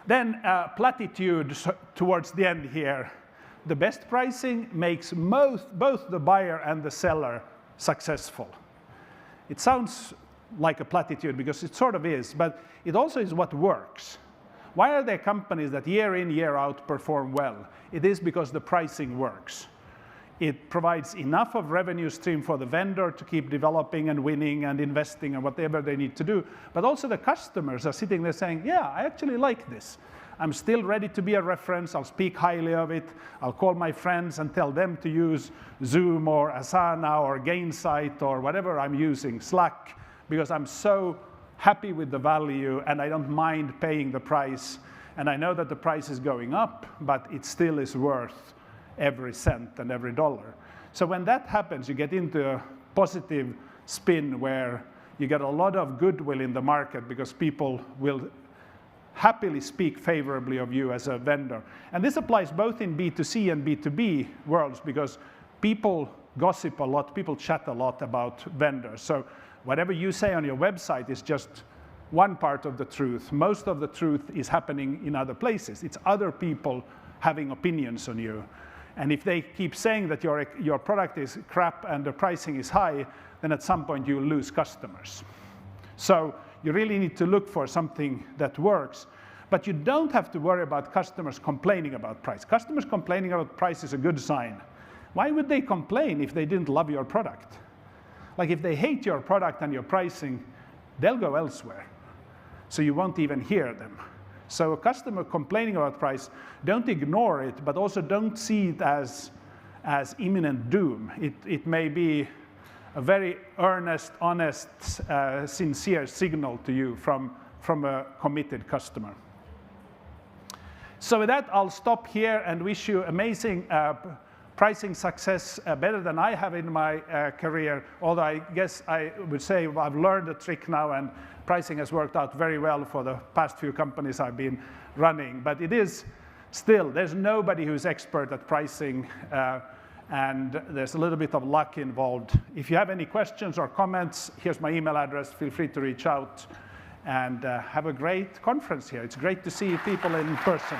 Then platitude towards the end here. The best pricing makes both the buyer and the seller successful. It sounds like a platitude because it sort of is, but it also is what works. Why are there companies that year in, year out perform well? It is because the pricing works. It provides enough of revenue stream for the vendor to keep developing and winning and investing and whatever they need to do. But also the customers are sitting there saying, yeah, I actually like this. I'm still ready to be a reference. I'll speak highly of it. I'll call my friends and tell them to use Zoom or Asana or Gainsight or whatever I'm using, Slack, because I'm so happy with the value and I don't mind paying the price. And I know that the price is going up, but it still is worth every cent and every dollar. So when that happens, you get into a positive spin where you get a lot of goodwill in the market because people will happily speak favorably of you as a vendor. And this applies both in B2C and B2B worlds because people gossip a lot, people chat a lot about vendors. So whatever you say on your website is just one part of the truth. Most of the truth is happening in other places. It's other people having opinions on you. And if they keep saying that your product is crap and the pricing is high, then at some point you'll lose customers. So you really need to look for something that works. But you don't have to worry about customers complaining about price. Customers complaining about price is a good sign. Why would they complain if they didn't love your product? Like if they hate your product and your pricing, they'll go elsewhere. So you won't even hear them. So a customer complaining about price, don't ignore it, but also don't see it as imminent doom. It may be a very earnest, honest, sincere signal to you from a committed customer. So with that, I'll stop here and wish you amazing pricing success, better than I have in my career, although I guess I would say I've learned the trick now and pricing has worked out very well for the past few companies I've been running. But it is still, there's nobody who's expert at pricing, and there's a little bit of luck involved. If you have any questions or comments, here's my email address. Feel free to reach out, and have a great conference here. It's great to see people in person.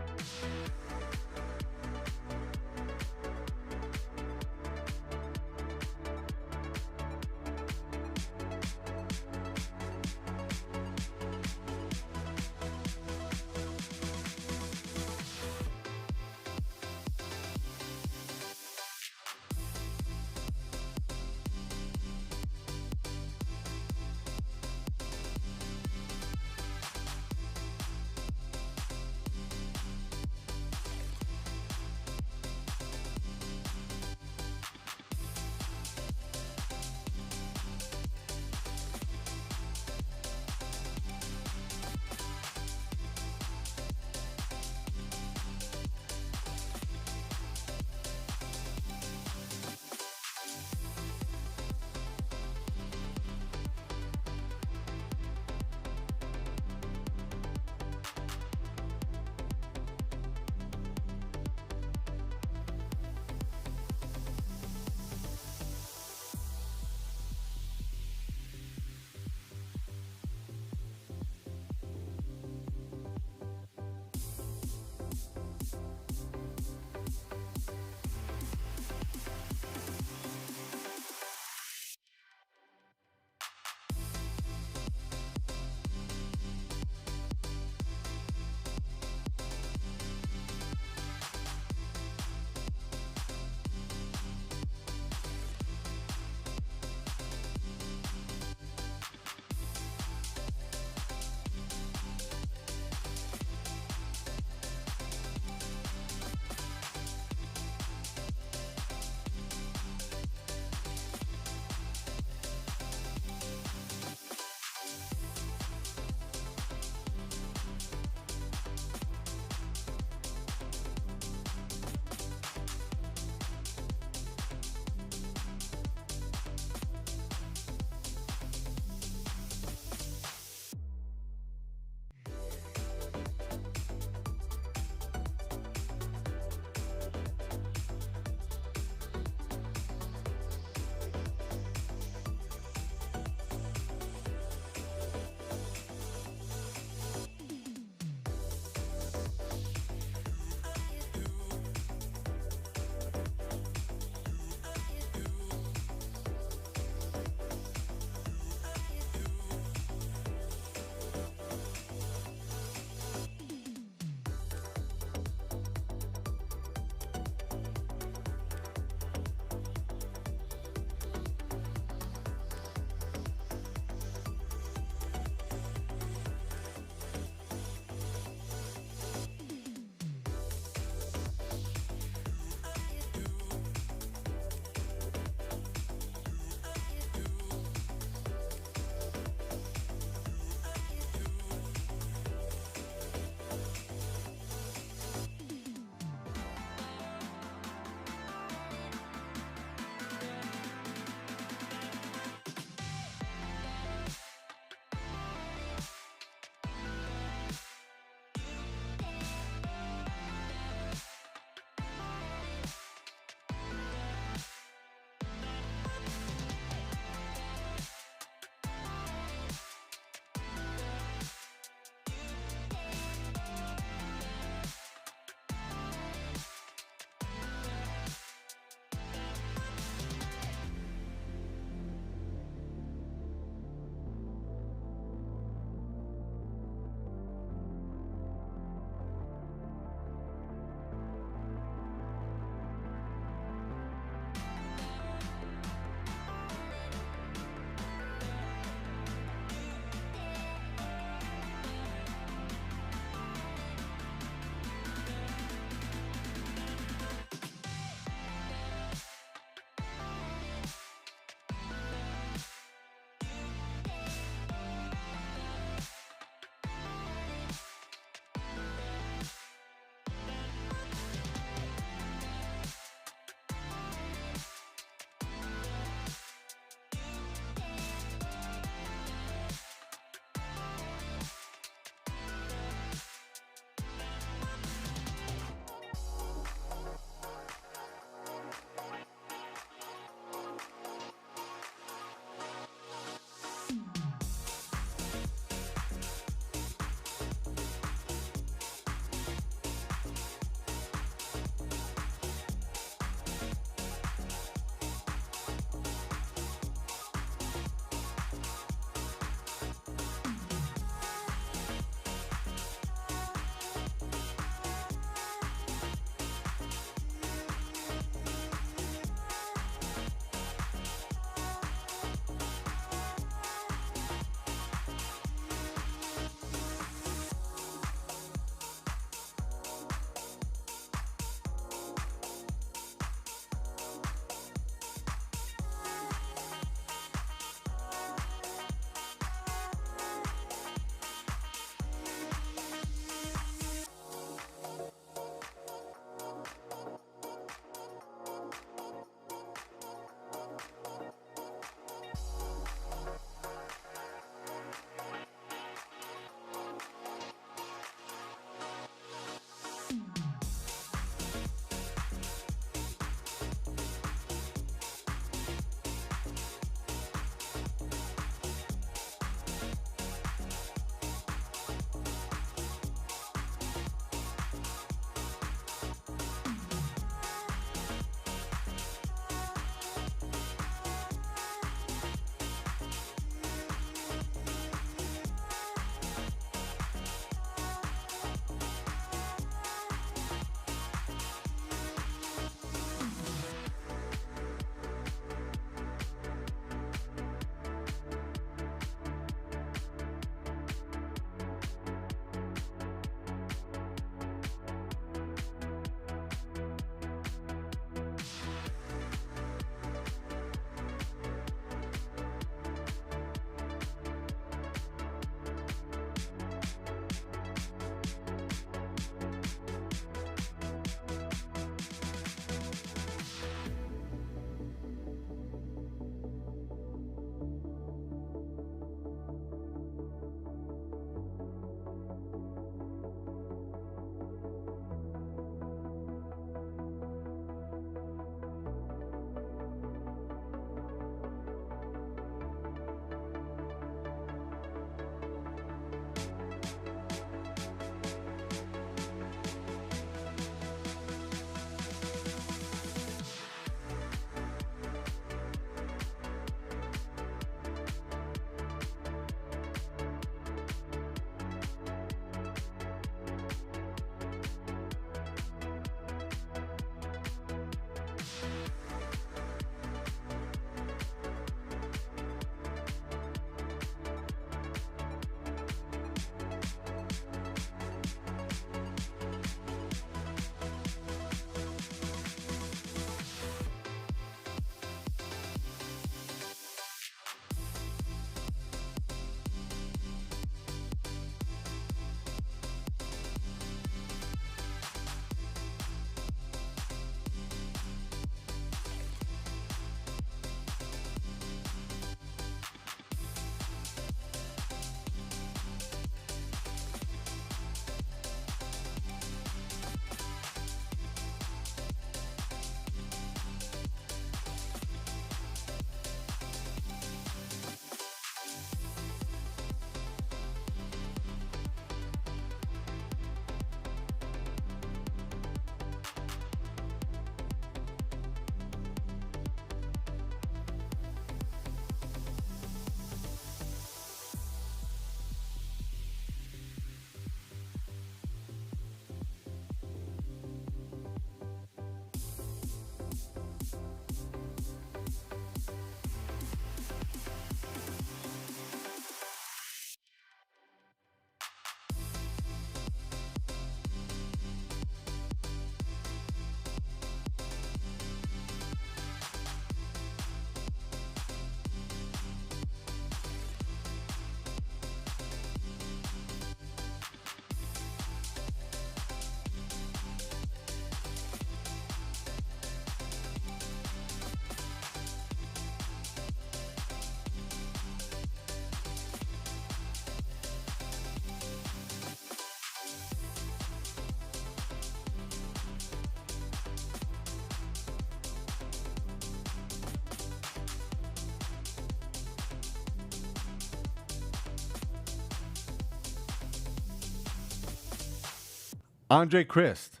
André Christ,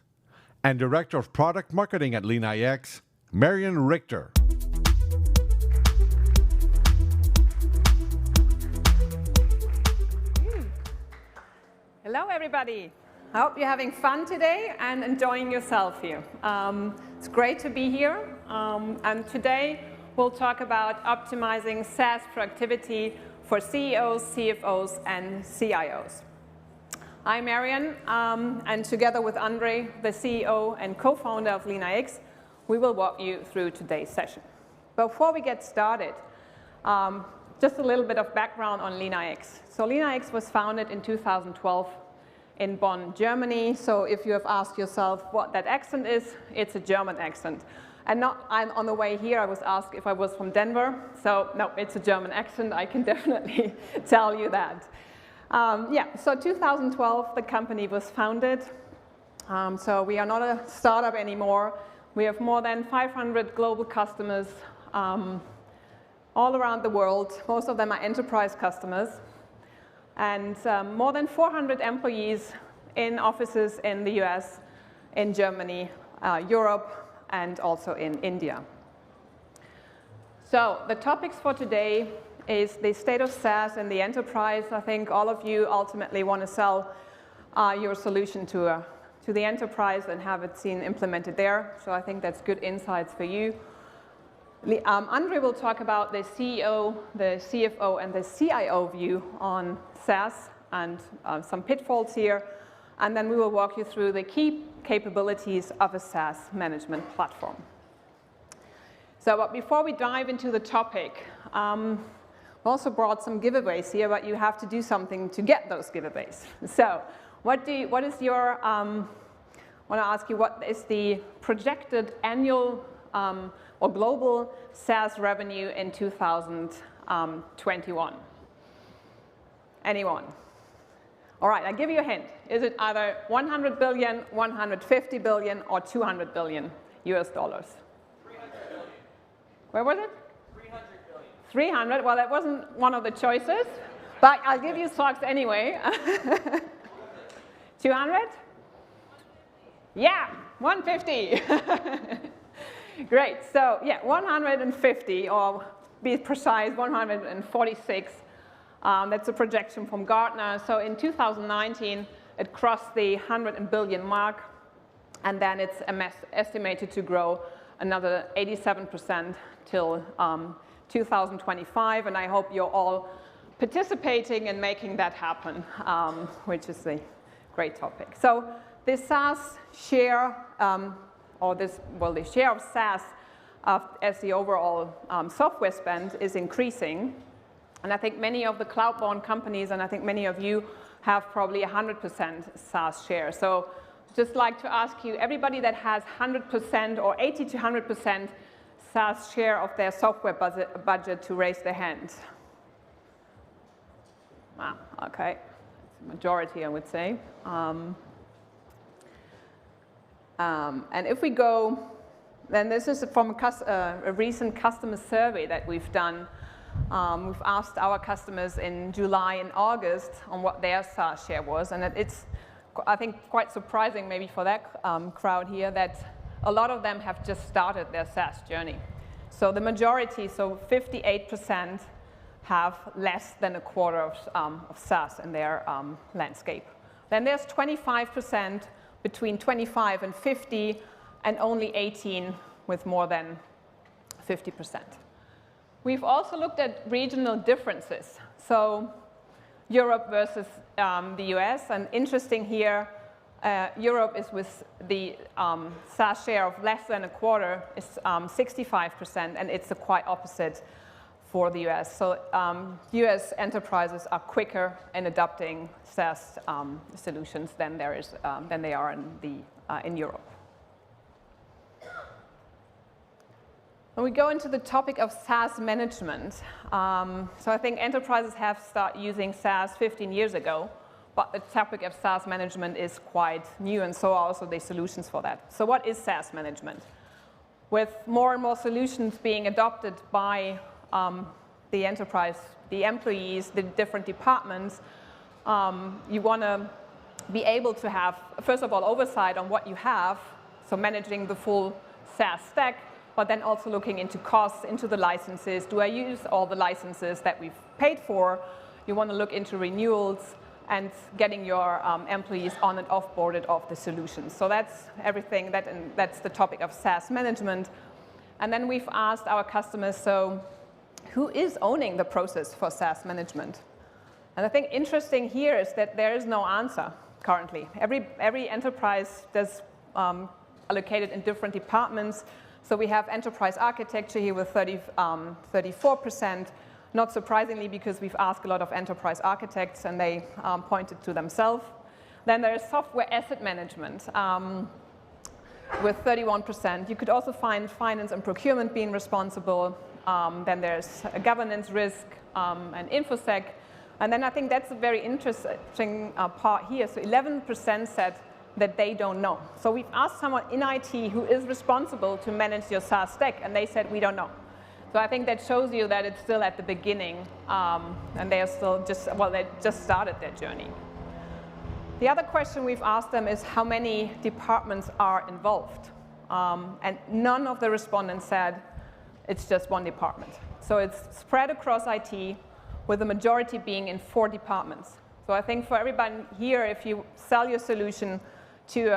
and Director of Product Marketing at LeanIX, Marion Richter. Hello, everybody. I hope you're having fun today and enjoying yourself here. It's great to be here. And today, we'll talk about optimizing SaaS productivity for CEOs, CFOs, and CIOs. I'm Marion, and together with André, the CEO and co-founder of LeanIX, we will walk you through today's session. Before we get started, just a little bit of background on LeanIX. So LeanIX was founded in 2012 in Bonn, Germany. So if you have asked yourself what that accent is, it's a German accent. And on the way here, I was asked if I was from Denver. So no, it's a German accent. I can definitely tell you that. So 2012, the company was founded. So we are not a startup anymore. We have more than 500 global customers all around the world. Most of them are enterprise customers. And more than 400 employees in offices in the US, in Germany, Europe, and also in India. So the topics for today is the state of SaaS in the enterprise. I think all of you ultimately want to sell your solution to the enterprise and have it seen implemented there. So I think that's good insights for you. André will talk about the CEO, the CFO, and the CIO view on SaaS and some pitfalls here. And then we will walk you through the key capabilities of a SaaS management platform. So but before we dive into the topic, we also brought some giveaways here, but you have to do something to get those giveaways. So what is your, I want to ask you, what is the projected annual or global SaaS revenue in 2021? Anyone? All right, I'll give you a hint. Is it either 100 billion, 150 billion, or 200 billion US dollars? 300 billion. Where was it? 300 billion. 300, well, that wasn't one of the choices, but I'll give you socks anyway. 200? Yeah, 150. Great, so yeah, 150, or be precise, 146. That's a projection from Gartner. So in 2019, it crossed the 100 billion mark, and then it's estimated to grow another 87% till 2025, and I hope you're all participating in making that happen, which is a great topic. So the SaaS share, the share of SaaS as the overall software spend is increasing. And I think many of the cloud-born companies, and I think many of you have probably 100% SaaS share. So just like to ask you, everybody that has 100% or 80 to 100% SaaS share of their software budget to raise their hand. Wow, okay. It's a majority, I would say. And if we go, then this is from a recent customer survey that we've done. We've asked our customers in July and August on what their SaaS share was, and it's, I think, quite surprising maybe for that crowd here that a lot of them have just started their SaaS journey. So the majority, so 58%, have less than a quarter of SaaS in their landscape. Then there's 25% between 25 and 50, and only 18 with more than 50%. We've also looked at regional differences. So Europe versus the US, and interesting here, Europe is with the SaaS share of less than a quarter is 65%, and it's the quite opposite for the US. So US enterprises are quicker in adopting SaaS solutions than they are in Europe. When we go into the topic of SaaS management, so I think enterprises have started using SaaS 15 years ago, but the topic of SaaS management is quite new, and so are also the solutions for that. So what is SaaS management? With more and more solutions being adopted by the enterprise, the employees, the different departments, you want to be able to have, first of all, oversight on what you have, so managing the full SaaS stack, but then also looking into costs, into the licenses. Do I use all the licenses that we've paid for? You want to look into renewals and getting your employees on and off-boarded of the solutions. So that's everything, that's the topic of SaaS management. And then we've asked our customers, so who is owning the process for SaaS management? And I think interesting here is that there is no answer currently. Every enterprise is allocated in different departments. So we have enterprise architecture here with 34%, not surprisingly because we've asked a lot of enterprise architects and they pointed to themselves. Then there is software asset management with 31%. You could also find finance and procurement being responsible. Then there's a governance risk and InfoSec. And then I think that's a very interesting part here. So 11% said that they don't know. So we've asked someone in IT who is responsible to manage your SaaS stack, and they said, we don't know. So I think that shows you that it's still at the beginning, and they are still they just started their journey. The other question we've asked them is how many departments are involved. And none of the respondents said it's just one department. So it's spread across IT, with the majority being in 4 departments. So I think for everybody here, if you sell your solution to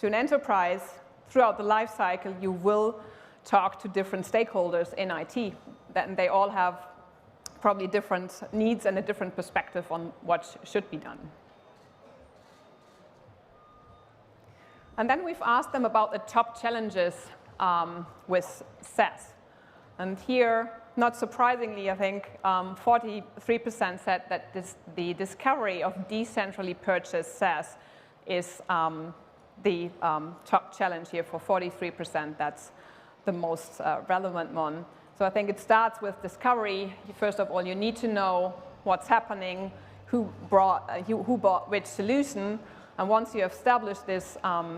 an enterprise throughout the life cycle, you will talk to different stakeholders in IT. And they all have probably different needs and a different perspective on what should be done. And then we've asked them about the top challenges with SaaS. And here, not surprisingly, I think 43% said that the discovery of decentrally purchased SaaS is the top challenge here for 43%. That's the most relevant one. So I think it starts with discovery. First of all, you need to know what's happening, who bought which solution. And once you have established this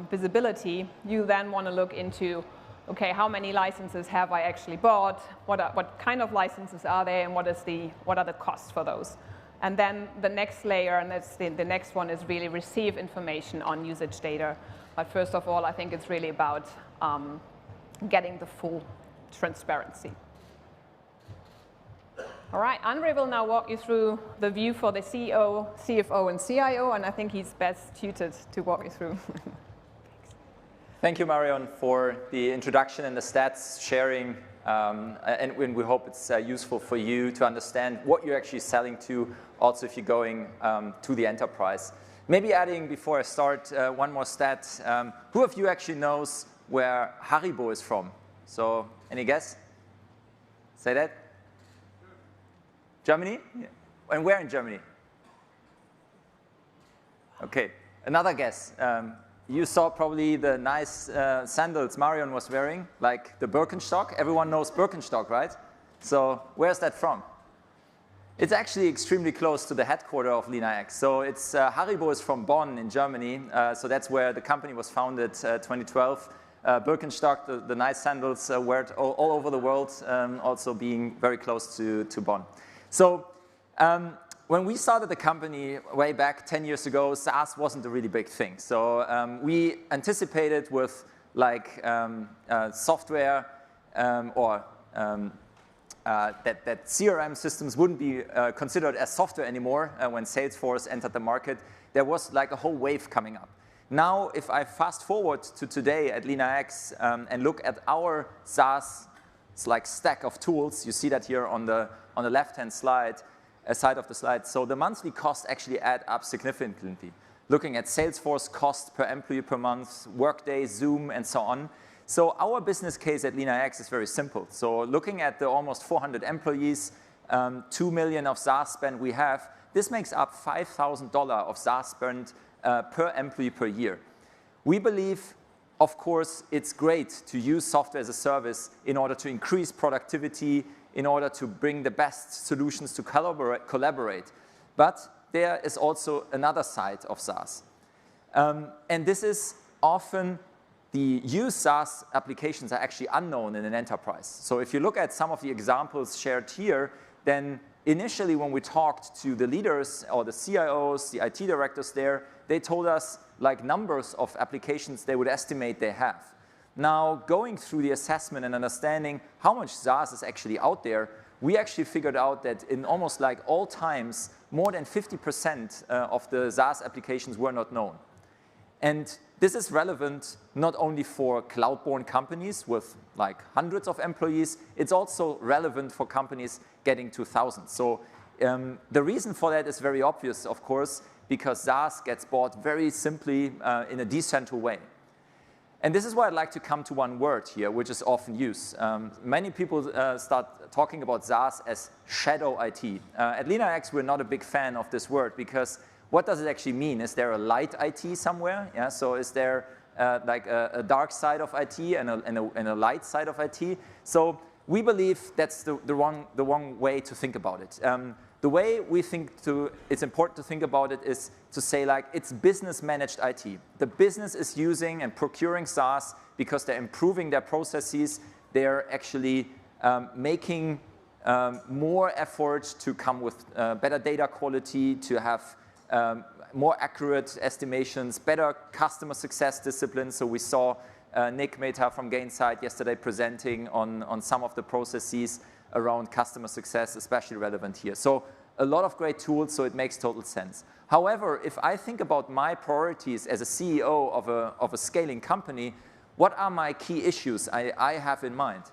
visibility, you then want to look into, okay, how many licenses have I actually bought? What kind of licenses are they, and what are the costs for those? And then the next layer, and that's the next one, is really receive information on usage data. But first of all, I think it's really about getting the full transparency. All right, André will now walk you through the view for the CEO, CFO, and CIO, and I think he's best suited to walk you through. Thank you, Marion, for the introduction and the stats sharing. And we hope it's useful for you to understand what you're actually selling to, also if you're going to the enterprise. Maybe adding, before I start, one more stat. Who of you actually knows where Haribo is from? So, any guess? Say that? Germany? Yeah. And where in Germany? Okay, another guess. You saw probably the nice sandals Marion was wearing, like the Birkenstock. Everyone knows Birkenstock, right? So where's that from? It's actually extremely close to the headquarters of LeanIX. So it's Haribo is from Bonn in Germany. So that's where the company was founded 2012. Birkenstock, the nice sandals, wear it all over the world, also being very close to Bonn. So when we started the company way back 10 years ago, SaaS wasn't a really big thing. So we anticipated with like software that CRM systems wouldn't be considered as software anymore when Salesforce entered the market. There was like a whole wave coming up. Now, if I fast forward to today at LeanIX and look at our SaaS stack of tools, you see that here on the left-hand side of the slide. So the monthly costs actually add up significantly. Looking at Salesforce cost per employee per month, Workday, Zoom, and so on. So our business case at LeanIX is very simple. So looking at the almost 400 employees, 2 million of SaaS spend we have, this makes up $5,000 of SaaS spend per employee per year. We believe, of course, it's great to use software as a service in order to increase productivity, in order to bring the best solutions to collaborate. But there is also another side of SaaS. And this is often the used SaaS applications are actually unknown in an enterprise. So if you look at some of the examples shared here, then initially when we talked to the leaders or the CIOs, the IT directors there, they told us like numbers of applications they would estimate they have. Now, going through the assessment and understanding how much SaaS is actually out there, we actually figured out that in almost like all times, more than 50% of the SaaS applications were not known. And this is relevant not only for cloud-born companies with like hundreds of employees, it's also relevant for companies getting to thousands. So the reason for that is very obvious, of course, because SaaS gets bought very simply in a decentral way. And this is why I'd like to come to one word here, which is often used. Many people start talking about SaaS as shadow IT. At LeanIX, we're not a big fan of this word because what does it actually mean? Is there a light IT somewhere? Yeah, so is there like a dark side of IT and a light side of IT? So we believe that's the wrong way to think about it. The way we think it's important to think about it is to say like it's business managed IT. The business is using and procuring SaaS because they're improving their processes. They're actually making more effort to come with better data quality, to have more accurate estimations, better customer success discipline. So we saw Nick Mehta from Gainsight yesterday presenting on some of the processes around customer success, especially relevant here. So a lot of great tools, so it makes total sense. However, if I think about my priorities as a CEO of a scaling company, what are my key issues I have in mind?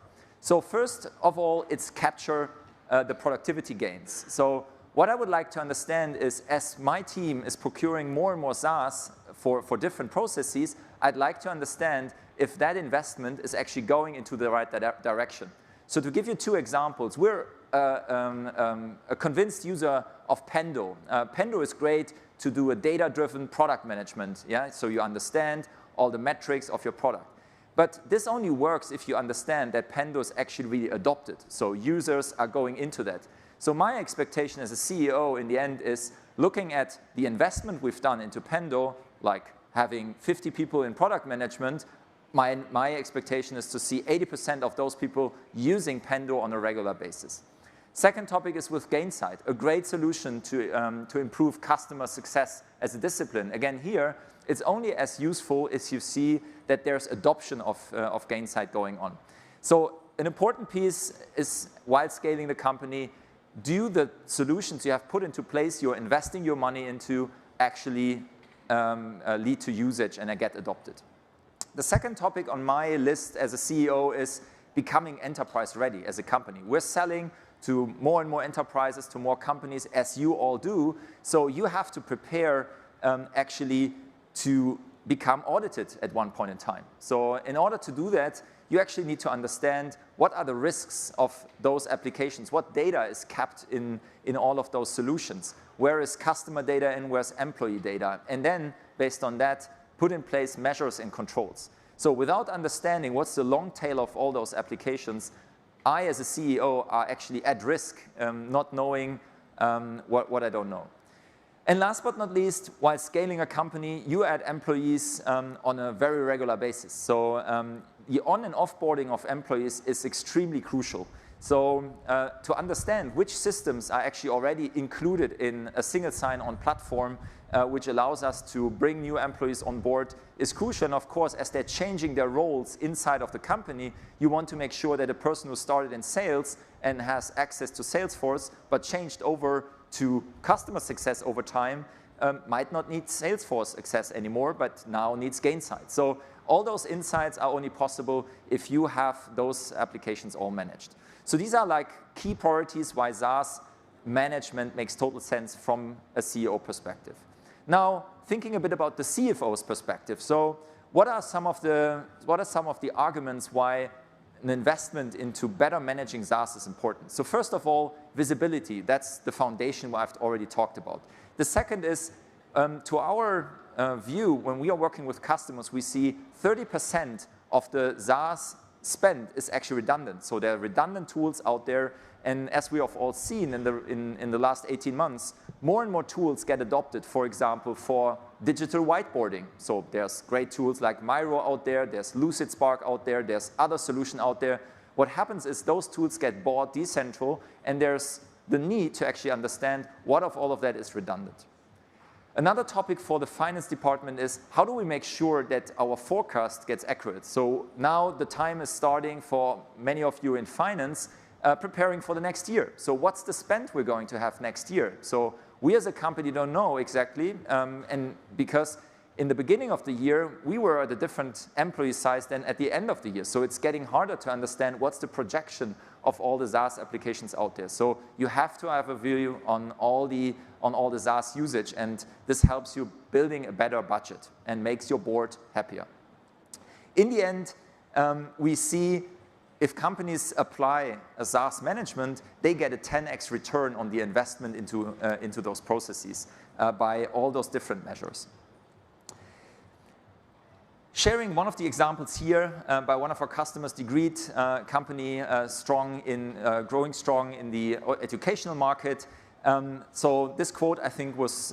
So first of all, it's capture the productivity gains. So what I would like to understand is as my team is procuring more and more SaaS for different processes, I'd like to understand if that investment is actually going into the right direction. So to give you two examples, we're a convinced user of Pendo. Pendo is great to do a data-driven product management, yeah? So you understand all the metrics of your product. But this only works if you understand that Pendo is actually really adopted. So users are going into that. So my expectation as a CEO in the end is looking at the investment we've done into Pendo, like having 50 people in product management, my expectation is to see 80% of those people using Pendo on a regular basis. Second topic is with Gainsight, a great solution to improve customer success as a discipline. Again, here, it's only as useful as you see that there's adoption of Gainsight going on. So an important piece is, while scaling the company, do the solutions you have put into place, you're investing your money into, actually lead to usage and get adopted. The second topic on my list as a CEO is becoming enterprise ready as a company. We're selling to more and more enterprises, to more companies, as you all do. So you have to prepare actually to become audited at one point in time. So in order to do that, you actually need to understand what are the risks of those applications, what data is kept in all of those solutions, where is customer data and where's employee data, and then based on that, put in place measures and controls. So without understanding what's the long tail of all those applications, I as a CEO are actually at risk not knowing what I don't know. And last but not least, while scaling a company, you add employees on a very regular basis. So the on and offboarding of employees is extremely crucial. So to understand which systems are actually already included in a single sign-on platform, which allows us to bring new employees on board, is crucial. And of course, as they're changing their roles inside of the company, you want to make sure that a person who started in sales and has access to Salesforce, but changed over to customer success over time, might not need Salesforce access anymore, but now needs Gainsight. So all those insights are only possible if you have those applications all managed. So these are like key priorities why SaaS management makes total sense from a CEO perspective. Now, thinking a bit about the CFO's perspective. So what are some of the arguments why an investment into better managing SaaS is important? So first of all, visibility. That's the foundation what I've already talked about. The second is, to our view, when we are working with customers, we see 30% of the SaaS spend is actually redundant. So there are redundant tools out there. And as we have all seen in the last 18 months, more and more tools get adopted, for example, for digital whiteboarding. So there's great tools like Miro out there, there's LucidSpark out there, there's other solutions out there. What happens is those tools get bought decentral, and there's the need to actually understand what of all of that is redundant. Another topic for the finance department is how do we make sure that our forecast gets accurate? So now the time is starting for many of you in finance preparing for the next year. So what's the spend we're going to have next year? So we as a company don't know exactly, and because in the beginning of the year, we were at a different employee size than at the end of the year. So it's getting harder to understand what's the projection of all the SaaS applications out there. So you have to have a view on all the SaaS usage, and this helps you building a better budget and makes your board happier. In the end, we see if companies apply a SaaS management, they get a 10x return on the investment into those processes by all those different measures. Sharing one of the examples here by one of our customers, Degreed company, growing strong in the educational market. So this quote, I think, was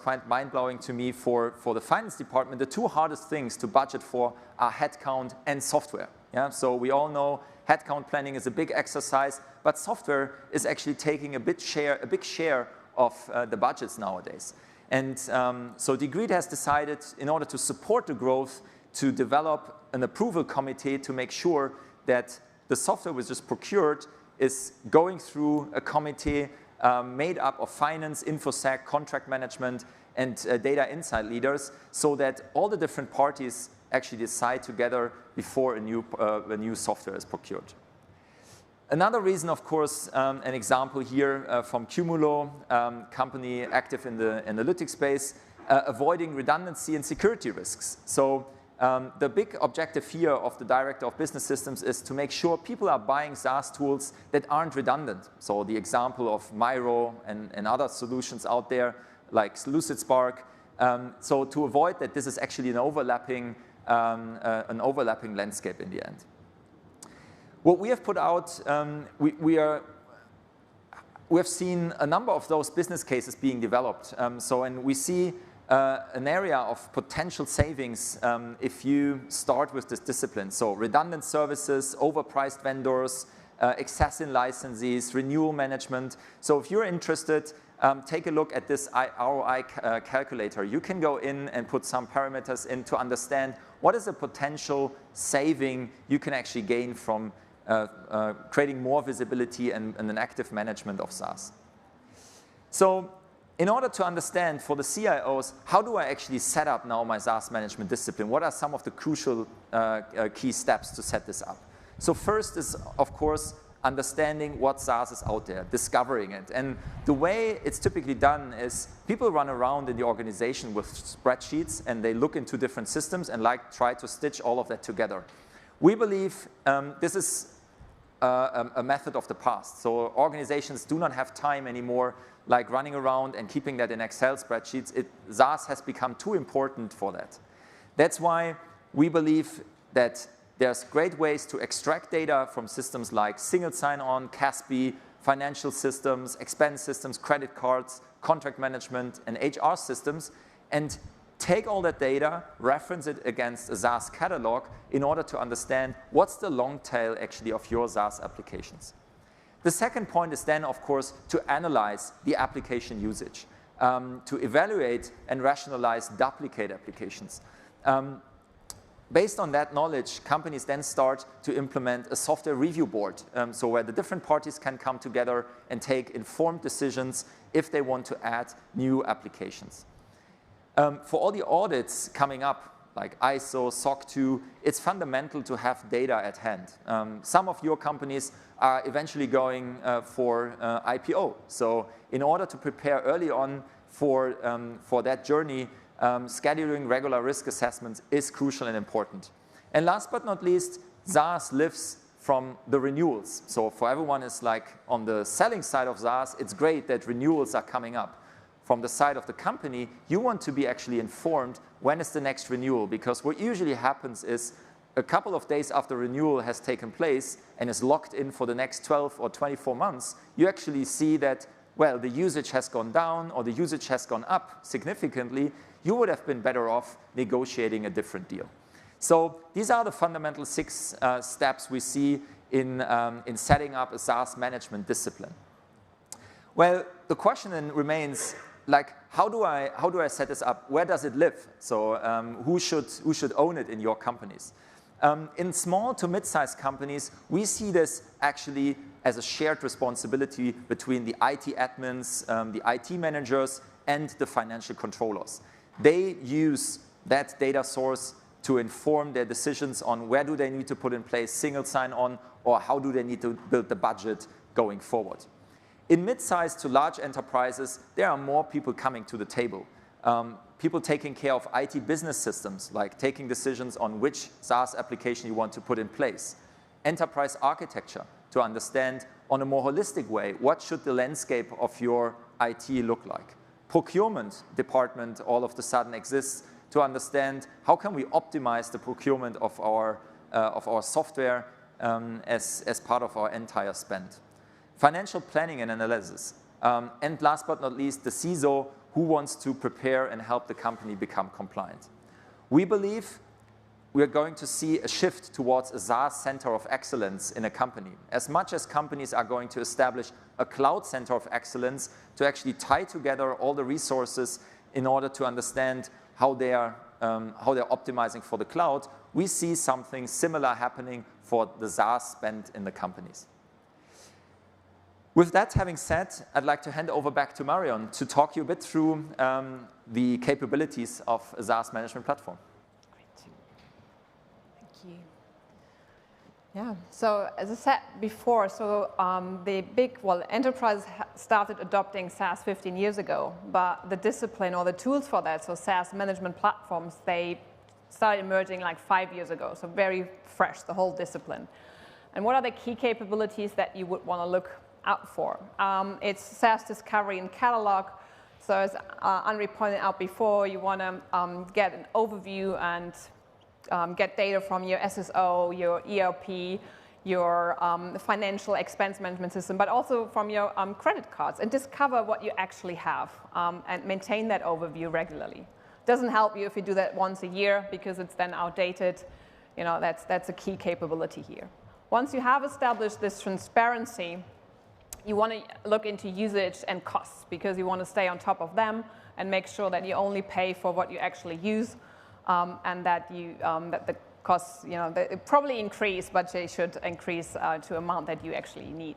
quite mind-blowing to me for the finance department. The two hardest things to budget for are headcount and software. Yeah? So we all know headcount planning is a big exercise, but software is actually taking a big share of the budgets nowadays. And so Degreed has decided, in order to support the growth, to develop an approval committee to make sure that the software which is procured is going through a committee made up of finance, InfoSec, contract management, and data insight leaders, so that all the different parties actually decide together before a new software is procured. Another reason, of course, an example here from Cumulo, company active in the analytics space, avoiding redundancy and security risks. So the big objective here of the Director of Business Systems is to make sure people are buying SaaS tools that aren't redundant. So the example of Miro and other solutions out there, like LucidSpark. So to avoid that, this is actually an overlapping landscape in the end. What we have put out, we have seen a number of those business cases being developed. And we see an area of potential savings if you start with this discipline. So redundant services, overpriced vendors, excess in licenses, renewal management. So if you're interested, take a look at this ROI calculator. You can go in and put some parameters in to understand what is a potential saving you can actually gain from creating more visibility and an active management of SaaS. So in order to understand for the CIOs, how do I actually set up now my SaaS management discipline? What are some of the crucial key steps to set this up? So first is, of course, understanding what SaaS is out there, discovering it. And the way it's typically done is people run around in the organization with spreadsheets and they look into different systems and try to stitch all of that together. We believe this is a method of the past. So organizations do not have time anymore like running around and keeping that in Excel spreadsheets. SaaS has become too important for that. That's why we believe that there's great ways to extract data from systems like single sign-on, CASB, financial systems, expense systems, credit cards, contract management, and HR systems, and take all that data, reference it against a SaaS catalog in order to understand what's the long tail actually of your SaaS applications. The second point is then, of course, to analyze the application usage, to evaluate and rationalize duplicate applications. Based on that knowledge, companies then start to implement a software review board, so where the different parties can come together and take informed decisions if they want to add new applications. For all the audits coming up, like ISO, SOC 2, it's fundamental to have data at hand. Some of your companies are eventually going for IPO. So in order to prepare early on for that journey, scheduling regular risk assessments is crucial and important. And last but not least, SaaS lives from the renewals. So for everyone is like on the selling side of SaaS, it's great that renewals are coming up. From the side of the company, you want to be actually informed when is the next renewal, because what usually happens is a couple of days after renewal has taken place and is locked in for the next 12 or 24 months, you actually see that, well, the usage has gone down or the usage has gone up significantly. You would have been better off negotiating a different deal. So these are the fundamental 6 steps we see in setting up a SaaS management discipline. Well, the question then remains, like, how do I set this up? Where does it live? So who should own it in your companies? In small to mid-sized companies, we see this actually as a shared responsibility between the IT admins, the IT managers, and the financial controllers. They use that data source to inform their decisions on where do they need to put in place single sign-on, or how do they need to build the budget going forward. In mid-sized to large enterprises, there are more people coming to the table. People taking care of IT business systems, like taking decisions on which SaaS application you want to put in place. Enterprise architecture, to understand on a more holistic way, what should the landscape of your IT look like. Procurement department all of a sudden exists to understand how can we optimize the procurement of our software as part of our entire spend. Financial planning and analysis. And last but not least, the CISO, who wants to prepare and help the company become compliant. We believe we are going to see a shift towards a SaaS center of excellence in a company. As much as companies are going to establish a cloud center of excellence to actually tie together all the resources in order to understand how they're optimizing for the cloud, we see something similar happening for the SaaS spend in the companies. With that having said, I'd like to hand over back to Marion to talk you a bit through the capabilities of a SaaS management platform. Great. Thank you. Yeah, so as I said before, so enterprise started adopting SaaS 15 years ago, but the discipline or the tools for that, so SaaS management platforms, they started emerging like 5 years ago, so very fresh, the whole discipline. And what are the key capabilities that you would want to look out for? It's SaaS discovery and catalog. So as André pointed out before, you want to get an overview and get data from your SSO, your ERP, your financial expense management system, but also from your credit cards, and discover what you actually have and maintain that overview regularly. Doesn't help you if you do that once a year because it's then outdated. You know, that's a key capability here. Once you have established this transparency, you want to look into usage and costs because you want to stay on top of them and make sure that you only pay for what you actually use, and that that the costs, they probably increase, but they should increase to amount that you actually need.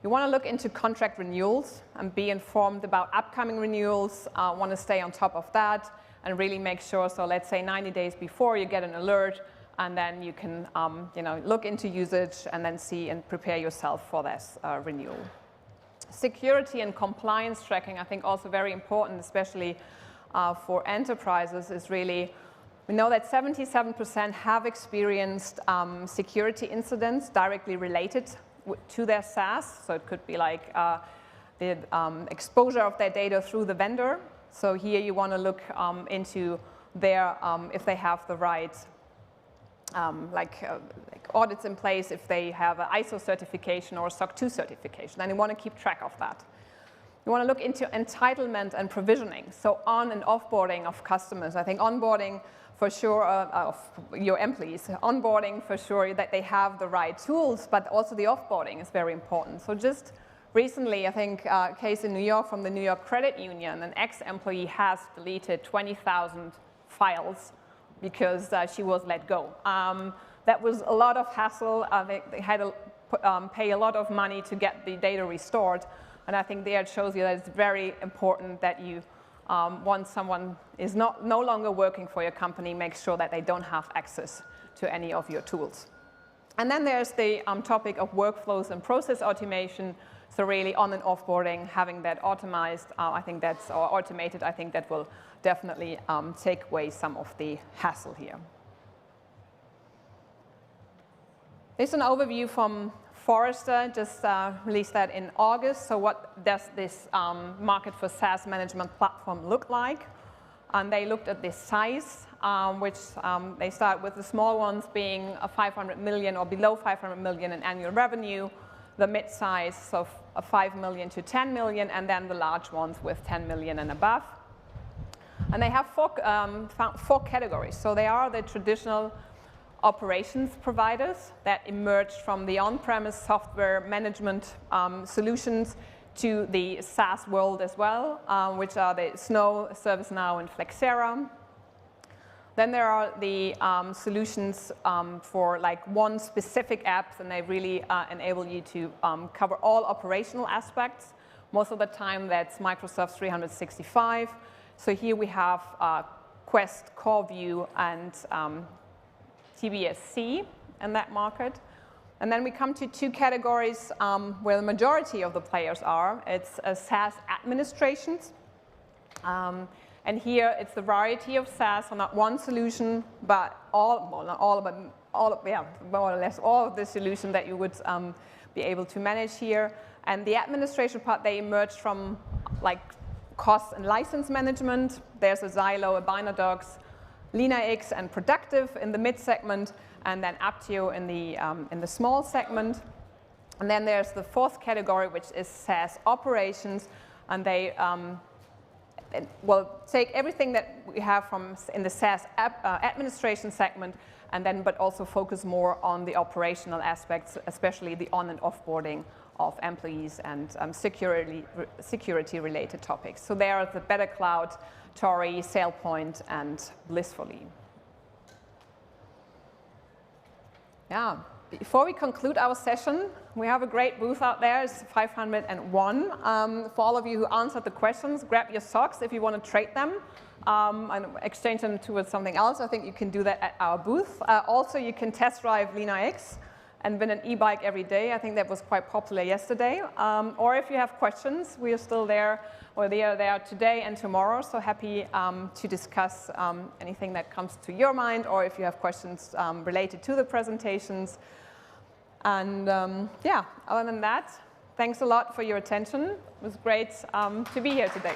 You want to look into contract renewals and be informed about upcoming renewals. Want to stay on top of that and really make sure. So let's say 90 days before you get an alert, and then you can look into usage and then see and prepare yourself for this renewal. Security and compliance tracking, I think also very important, especially for enterprises, is really, we know that 77% have experienced security incidents directly related to their SaaS. So it could be like the exposure of their data through the vendor. So here you want to look into their, if they have the right like audits in place, if they have an ISO certification or a SOC 2 certification, and you want to keep track of that. You want to look into entitlement and provisioning, so on and offboarding of customers. I think onboarding for sure of your employees, onboarding for sure that they have the right tools, but also the offboarding is very important. So just recently, I think a case in New York from the New York Credit Union, an ex-employee has deleted 20,000 files because she was let go. That was a lot of hassle. They had to pay a lot of money to get the data restored. And I think there it shows you that it's very important that you, once someone is no longer working for your company, make sure that they don't have access to any of your tools. And then there's the topic of workflows and process automation. So really on and offboarding, having that automated, I think that will definitely take away some of the hassle here. There's an overview from Forrester, just released that in August. So what does this market for SaaS management platform look like? And they looked at the size, which they start with the small ones being 500 million or below 500 million in annual revenue, the mid-size of 5 million to 10 million, and then the large ones with 10 million and above. And they have four categories. So they are the traditional operations providers that emerged from the on-premise software management solutions to the SaaS world as well, which are the Snow, ServiceNow, and Flexera. Then there are the solutions for like one specific app, and they really enable you to cover all operational aspects. Most of the time, that's Microsoft 365. So here we have Quest, CoreView, and TBSC in that market. And then we come to two categories where the majority of the players are. It's SaaS administrations. And here it's the variety of SaaS, so not one solution, but not all, but more or less all of the solution that you would be able to manage here. And the administration part, they emerge from like cost and license management. There's a Xylo, a Binadox, LeanIX, and Productive in the mid segment, and then Aptio in the small segment. And then there's the fourth category, which is SaaS operations, and they will take everything that we have from in the SaaS administration segment, and then but also focus more on the operational aspects, especially the on and offboarding of employees and security-related topics. So there are the Better Cloud, Tori, SailPoint, and Blissfully. Yeah. Before we conclude our session, we have a great booth out there. It's 501. For all of you who answered the questions, grab your socks if you want to trade them and exchange them towards something else. I think you can do that at our booth. Also, you can test drive LeanIX and win an e-bike every day. I think that was quite popular yesterday. Or if you have questions, we are still there, or they are there today and tomorrow. So happy to discuss anything that comes to your mind, or if you have questions related to the presentations. And yeah, other than that, thanks a lot for your attention. It was great to be here today.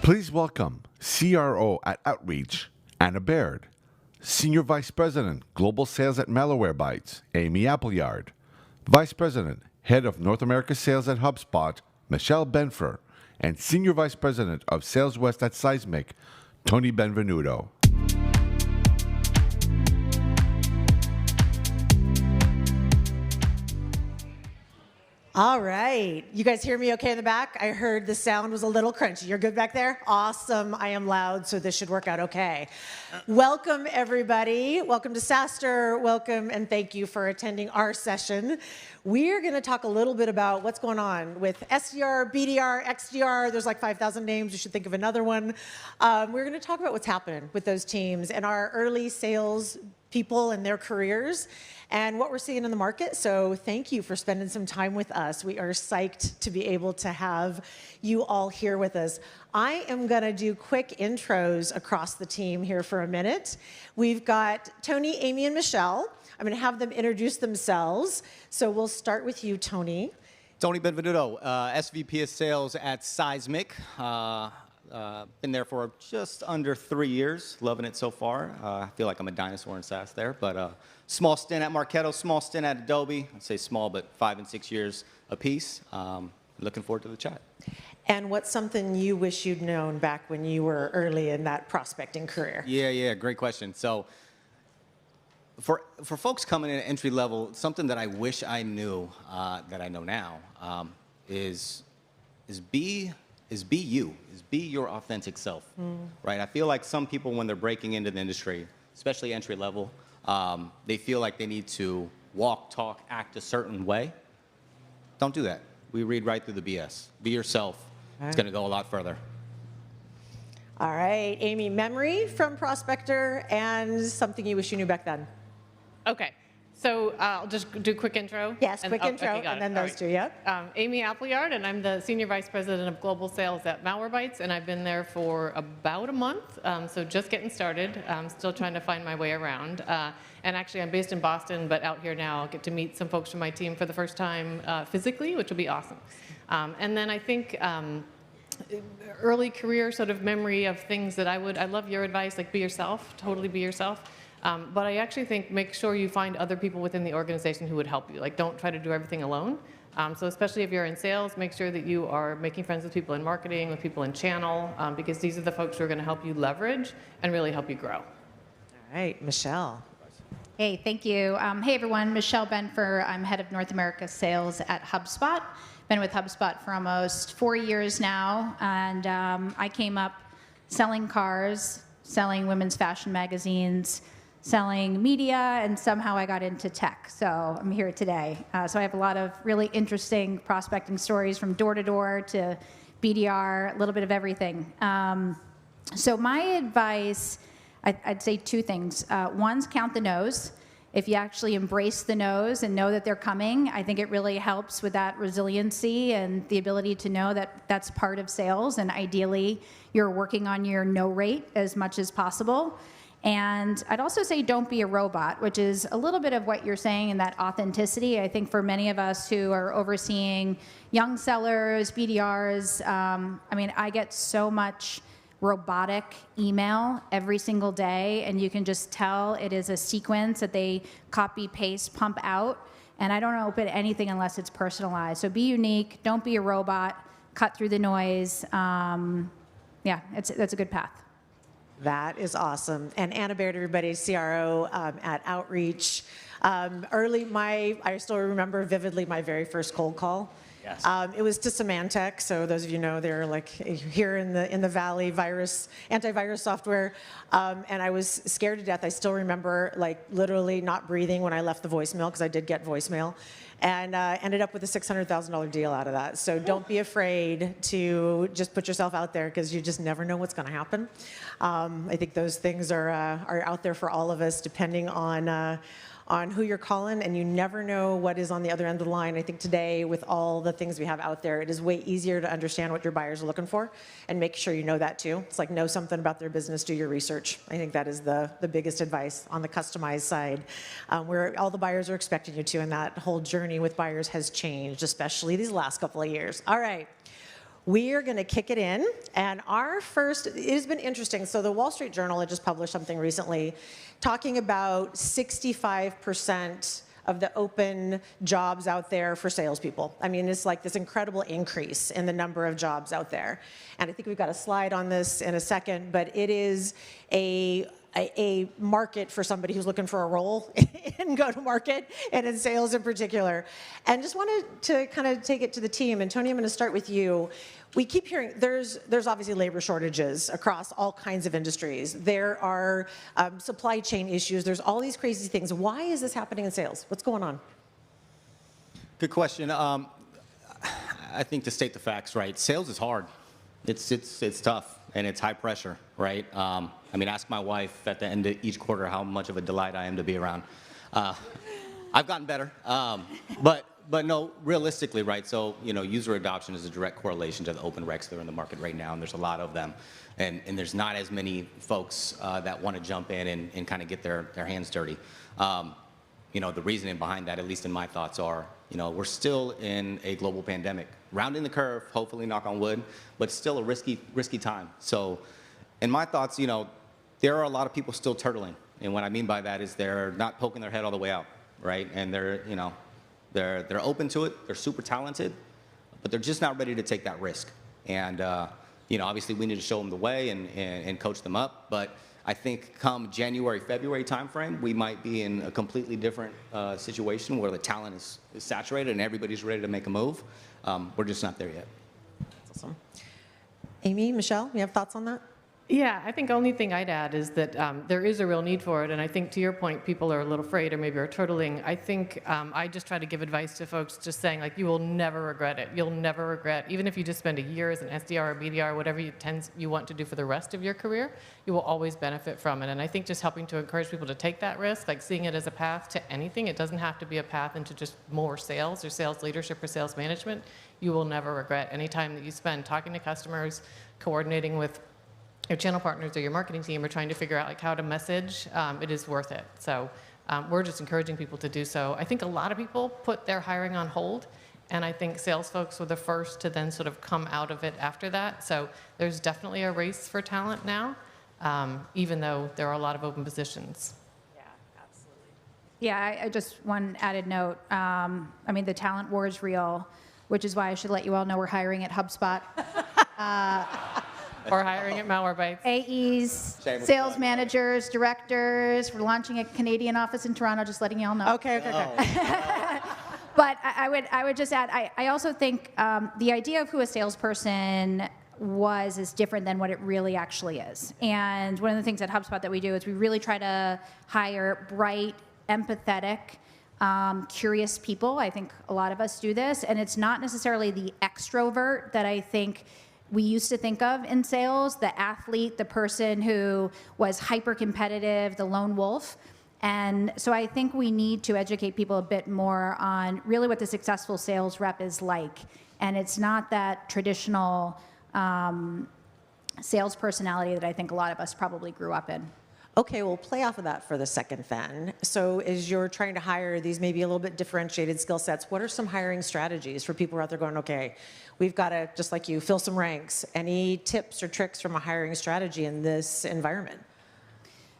Please welcome CRO at Outreach, Anna Baird. Senior Vice President, Global Sales at Malwarebytes, Amy Appleyard. Vice President, Head of North America Sales at Hubspot, Michelle Benfer. And Senior Vice President of Sales West at Seismic, Tony Bevenuto. All right. You guys hear me okay in the back? I heard the sound was a little crunchy. You're good back there? Awesome. I am loud, so this should work out okay. Welcome, everybody. Welcome to SaaStr. Welcome, and thank you for attending our session. We're going to talk a little bit about what's going on with SDR, BDR, XDR. There's like 5,000 names. You should think of another one. We're going to talk about what's happening with those teams and our early sales people and their careers and what we're seeing in the market. So thank you for spending some time with us. We are psyched to be able to have you all here with us. I am going to do quick intros across the team here for a minute. We've got Tony, Amy, and Michelle. I'm going to have them introduce themselves. So we'll start with you, Tony. Tony Bevenuto, SVP of Sales at Seismic. Been there for just under 3 years, loving it so far. I feel like I'm a dinosaur in SaaS there, but small stint at Marketo, small stint at Adobe. I'd say small, but 5 and 6 years apiece. Looking forward to the chat. And what's something you wish you'd known back when you were early in that prospecting career? Yeah, great question. So for folks coming in at entry level, something that I wish I knew that I know now is be you, be your authentic self, right? I feel like some people, when they're breaking into the industry, especially entry level, they feel like they need to walk, talk, act a certain way. Don't do that. We read right through the BS. Be yourself. Right. It's going to go a lot further. All right, Amy, memory from Prospector and something you wish you knew back then. Okay. So I'll just do a quick intro. Yes, quick intro, okay, and then All those right. two, yeah. Amy Appleyard, and I'm the Senior Vice President of Global Sales at Malwarebytes, and I've been there for about a month, so just getting started. I'm still trying to find my way around. And actually, I'm based in Boston, but out here now. I'll get to meet some folks from my team for the first time physically, which will be awesome. And then I think early career sort of memory of things that I love your advice, like be yourself, totally be yourself. But I actually think make sure you find other people within the organization who would help you. Like, don't try to do everything alone. So especially if you're in sales, make sure that you are making friends with people in marketing, with people in channel, because these are the folks who are going to help you leverage and really help you grow. All right, Michelle. Hey, thank you. Hey, everyone. Michelle Benfer. I'm head of North America sales at Hubspot. Been with Hubspot for almost 4 years now, and I came up selling cars, selling women's fashion magazines, selling media, and somehow I got into tech. So I'm here today. So I have a lot of really interesting prospecting stories from door to door to BDR, a little bit of everything. So my advice, I'd say two things. One's count the no's. If you actually embrace the no's and know that they're coming, I think it really helps with that resiliency and the ability to know that that's part of sales, and ideally you're working on your no rate as much as possible. And I'd also say don't be a robot, which is a little bit of what you're saying in that authenticity. I think for many of us who are overseeing young sellers, BDRs, I mean, I get so much robotic email every single day, and you can just tell it is a sequence that they copy, paste, pump out, and I don't open anything unless it's personalized. So be unique, don't be a robot, cut through the noise. Yeah, that's a good path. That is awesome. And Anna Baird, everybody, CRO at Outreach. I still remember vividly my very first cold call. Yes. It was to Symantec, so those of you know they're like here in the valley, antivirus software, and I was scared to death. I still remember like literally not breathing when I left the voicemail, because I did get voicemail, and ended up with a $600,000 deal out of that. So don't be afraid to just put yourself out there, because you just never know what's going to happen. I think those things are out there for all of us, depending on who you're calling, and you never know what is on the other end of the line. I think today, with all the things we have out there, it is way easier to understand what your buyers are looking for and make sure you know that too. It's like, know something about their business, do your research. I think that is the biggest advice on the customized side, where all the buyers are expecting you to, and that whole journey with buyers has changed, especially these last couple of years. All right. We are going to kick it in, and our first, it has been interesting. So the Wall Street Journal had just published something recently talking about 65% of the open jobs out there for salespeople. I mean, it's like this incredible increase in the number of jobs out there. And I think we've got a slide on this in a second, but it is a market for somebody who's looking for a role in go-to-market and in sales in particular. And just wanted to kind of take it to the team. And Tony, I'm going to start with you. We keep hearing there's obviously labor shortages across all kinds of industries. There are supply chain issues. There's all these crazy things. Why is this happening in sales? What's going on? Good question. I think to state the facts, right? Sales is hard. It's tough and it's high pressure, right? I mean, ask my wife at the end of each quarter how much of a delight I am to be around. I've gotten better, but no, realistically, right? So, user adoption is a direct correlation to the open recs that are in the market right now, and there's a lot of them. And there's not as many folks that want to jump in and kind of get their hands dirty. The reasoning behind that, at least in my thoughts, are, we're still in a global pandemic. Rounding the curve, hopefully, knock on wood, but still a risky time. So, in my thoughts, there are a lot of people still turtling. And what I mean by that is they're not poking their head all the way out, right? And they're open to it, they're super talented, but they're just not ready to take that risk. And, obviously we need to show them the way and coach them up, but I think come January, February timeframe, we might be in a completely different situation where the talent is saturated and everybody's ready to make a move. We're just not there yet. That's awesome. Amy, Michelle, you have thoughts on that? Yeah, I think only thing I'd add is that there is a real need for it, and I think to your point, people are a little afraid or maybe are turtling. I think I just try to give advice to folks just saying, like, you will never regret it. You'll never regret, even if you just spend a year as an SDR or BDR, whatever you want to do for the rest of your career, you will always benefit from it. And I think just helping to encourage people to take that risk, like seeing it as a path to anything, it doesn't have to be a path into just more sales or sales leadership or sales management. You will never regret any time that you spend talking to customers, coordinating with your channel partners or your marketing team are trying to figure out like how to message, it is worth it. So we're just encouraging people to do so. I think a lot of people put their hiring on hold, and I think sales folks were the first to then sort of come out of it after that. So there's definitely a race for talent now, even though there are a lot of open positions. Yeah, absolutely. Yeah, I just one added note. I mean, the talent war is real, which is why I should let you all know we're hiring at HubSpot. Or hiring at Malwarebytes. AEs, sales managers, directors. We're launching a Canadian office in Toronto, just letting you all know. Okay. But I would just add, I also think the idea of who a salesperson is different than what it really actually is. And one of the things at HubSpot that we do is we really try to hire bright, empathetic, curious people. I think a lot of us do this, and it's not necessarily the extrovert that I think we used to think of in sales, the athlete, the person who was hyper-competitive, the lone wolf. And so I think we need to educate people a bit more on really what the successful sales rep is like. And it's not that traditional sales personality that I think a lot of us probably grew up in. Okay, we'll play off of that for the second then. So as you're trying to hire these maybe a little bit differentiated skill sets, what are some hiring strategies for people who are out there going, okay, we've got to, just like you, fill some ranks. Any tips or tricks from a hiring strategy in this environment?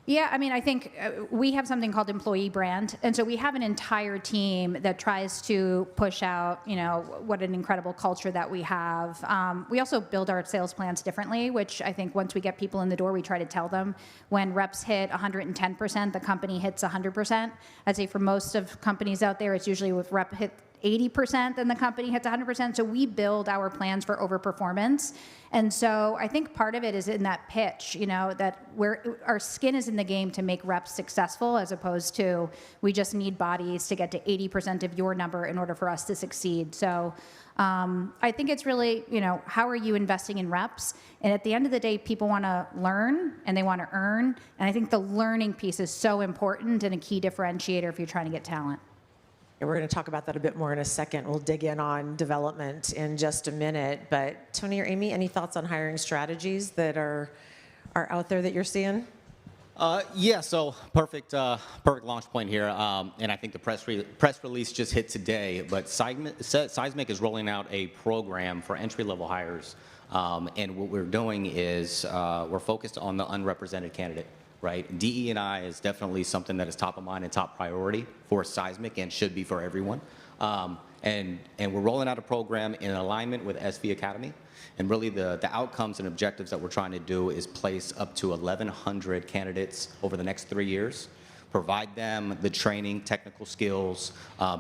Yeah, I mean, I think we have something called employee brand. And so we have an entire team that tries to push out, what an incredible culture that we have. We also build our sales plans differently, which I think once we get people in the door, we try to tell them when reps hit 110%, the company hits 100%. I'd say for most of companies out there, it's usually with rep hit 80%, then the company hits 100%. So we build our plans for overperformance. And so I think part of it is in that pitch, that our skin is in the game to make reps successful, as opposed to we just need bodies to get to 80% of your number in order for us to succeed. So I think it's really, how are you investing in reps? And at the end of the day, people want to learn and they want to earn. And I think the learning piece is so important and a key differentiator if you're trying to get talent. And we're going to talk about that a bit more in a second. We'll dig in on development in just a minute. But Tony or Amy, any thoughts on hiring strategies that are out there that you're seeing? Yeah, so perfect launch point here, and I think the press release just hit today. But Seismic is rolling out a program for entry-level hires, and what we're doing is we're focused on the unrepresented candidate, right? DE&I is definitely something that is top of mind and top priority for Seismic and should be for everyone. And we're rolling out a program in alignment with SV Academy. And really the outcomes and objectives that we're trying to do is place up to 1,100 candidates over the next 3 years, provide them the training, technical skills,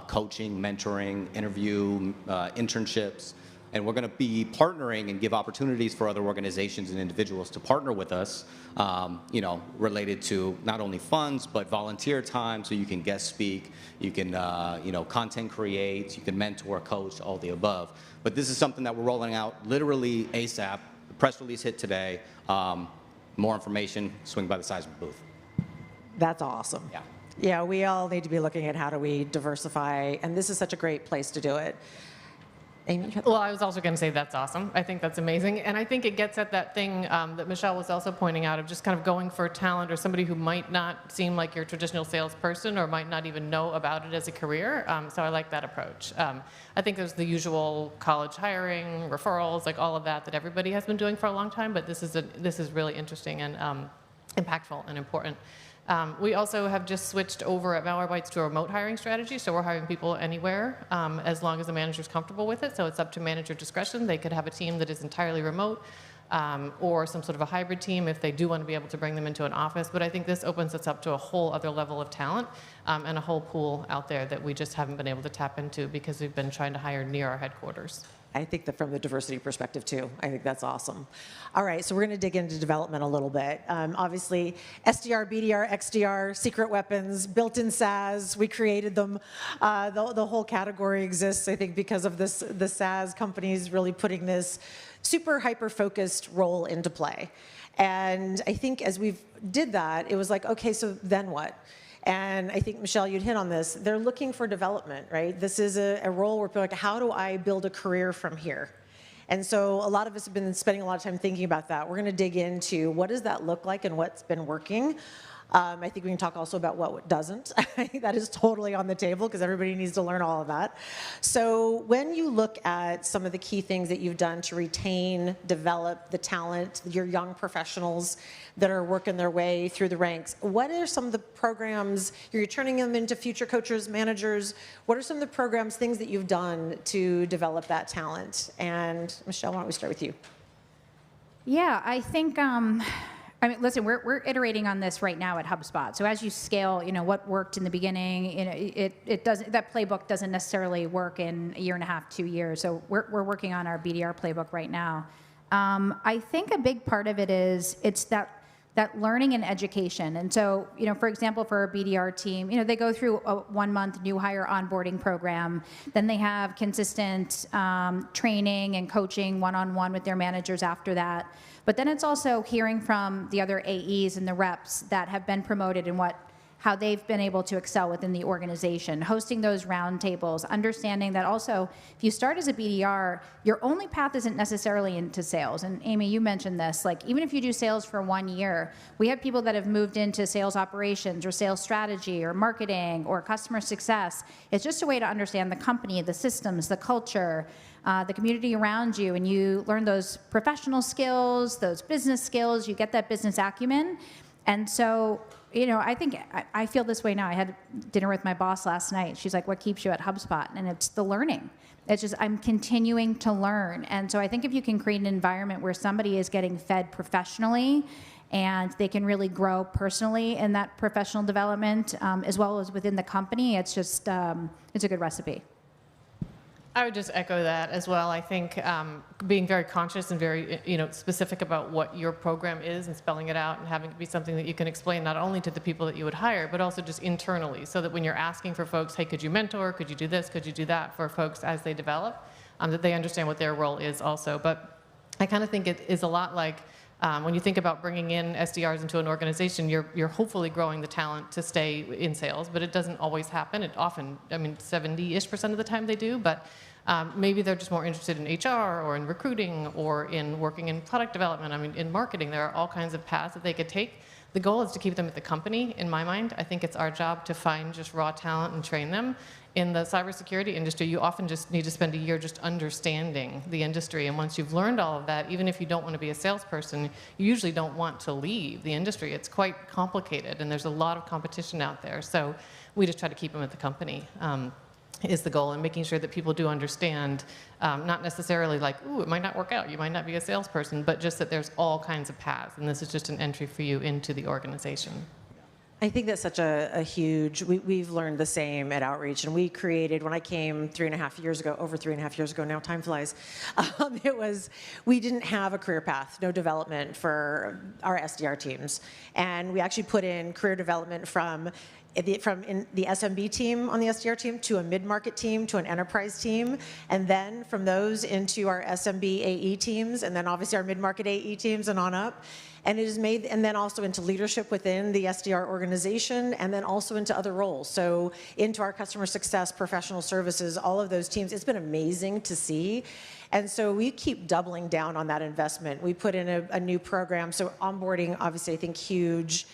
coaching, mentoring, interview, internships. And we're going to be partnering and give opportunities for other organizations and individuals to partner with us, related to not only funds, but volunteer time, so you can guest speak, you can, content create, you can mentor, coach, all the above. But this is something that we're rolling out literally ASAP. The press release hit today. More information, swing by the Seismic booth. That's awesome. Yeah. Yeah, we all need to be looking at how do we diversify, and this is such a great place to do it. Amy? Well, I was also going to say that's awesome. I think that's amazing. And I think it gets at that thing that Michelle was also pointing out of just kind of going for talent or somebody who might not seem like your traditional salesperson or might not even know about it as a career. So I like that approach. I think there's the usual college hiring, referrals, like all of that everybody has been doing for a long time. But this is really interesting and impactful and important. We also have just switched over at Malwarebytes to a remote hiring strategy, so we're hiring people anywhere as long as the manager's comfortable with it. So it's up to manager discretion. They could have a team that is entirely remote or some sort of a hybrid team if they do want to be able to bring them into an office. But I think this opens us up to a whole other level of talent and a whole pool out there that we just haven't been able to tap into because we've been trying to hire near our headquarters. I think that from the diversity perspective too, I think that's awesome. All right, so we're going to dig into development a little bit. Obviously, SDR, BDR, XDR, secret weapons, built-in SaaS, we created them. The whole category exists, I think, because of this, the SaaS companies really putting this super hyper-focused role into play. And I think as we did that, it was like, okay, so then what? And I think, Michelle, you'd hit on this. They're looking for development, right? This is a role where people are like, how do I build a career from here? And so a lot of us have been spending a lot of time thinking about that. We're going to dig into what does that look like and what's been working. I think we can talk also about what doesn't. I think that is totally on the table because everybody needs to learn all of that. So when you look at some of the key things that you've done to retain, develop the talent, your young professionals that are working their way through the ranks, what are some of the programs, you're turning them into future coaches, managers, what are some of the programs, things that you've done to develop that talent? And Michelle, why don't we start with you? Yeah, I think, I mean, listen, we're iterating on this right now at HubSpot. So as you scale, what worked in the beginning, it doesn't, that playbook doesn't necessarily work in a year and a half, 2 years. So we're working on our BDR playbook right now. I think a big part of it is it's that learning and education. And so, for example, for a BDR team, they go through a 1-month new hire onboarding program. Then they have consistent training and coaching one-on-one with their managers after that. But then it's also hearing from the other AEs and the reps that have been promoted and how they've been able to excel within the organization, hosting those roundtables, understanding that also if you start as a BDR, your only path isn't necessarily into sales. And Amy, you mentioned this, like even if you do sales for 1 year, we have people that have moved into sales operations or sales strategy or marketing or customer success. It's just a way to understand the company, the systems, the culture, the community around you, and you learn those professional skills, those business skills, you get that business acumen. And so, I think I feel this way now. I had dinner with my boss last night. She's like, what keeps you at HubSpot? And it's the learning. It's just, I'm continuing to learn. And so I think if you can create an environment where somebody is getting fed professionally and they can really grow personally in that professional development, as well as within the company, it's just, it's a good recipe. I would just echo that as well. I think being very conscious and very specific about what your program is and spelling it out and having it be something that you can explain not only to the people that you would hire, but also just internally, so that when you're asking for folks, hey, could you mentor, could you do this, could you do that for folks as they develop, that they understand what their role is also. But I kind of think it is a lot like when you think about bringing in SDRs into an organization, you're hopefully growing the talent to stay in sales, but it doesn't always happen. It often, 70-ish% of the time they do, but maybe they're just more interested in HR or in recruiting or in working in product development. In marketing, there are all kinds of paths that they could take The goal is to keep them at the company, in my mind. I think it's our job to find just raw talent and train them. In the cybersecurity industry, you often just need to spend a year just understanding the industry. And once you've learned all of that, even if you don't want to be a salesperson, you usually don't want to leave the industry. It's quite complicated, and there's a lot of competition out there. So we just try to keep them at the company. Is the goal, and making sure that people do understand, not necessarily like, ooh, it might not work out, you might not be a salesperson, but just that there's all kinds of paths, and this is just an entry for you into the organization. I think that's such a huge, we've learned the same at Outreach, and we created, when I came 3.5 years ago, over 3.5 years ago now, time flies, we didn't have a career path, no development for our SDR teams. And we actually put in career development from the SMB team on the SDR team to a mid-market team to an enterprise team, and then from those into our SMB AE teams, and then obviously our mid-market AE teams and on up. And it is made, and then also into leadership within the SDR organization, and then also into other roles. So into our customer success, professional services, all of those teams. It's been amazing to see. And so we keep doubling down on that investment. We put in a new program. So onboarding, obviously, I think huge.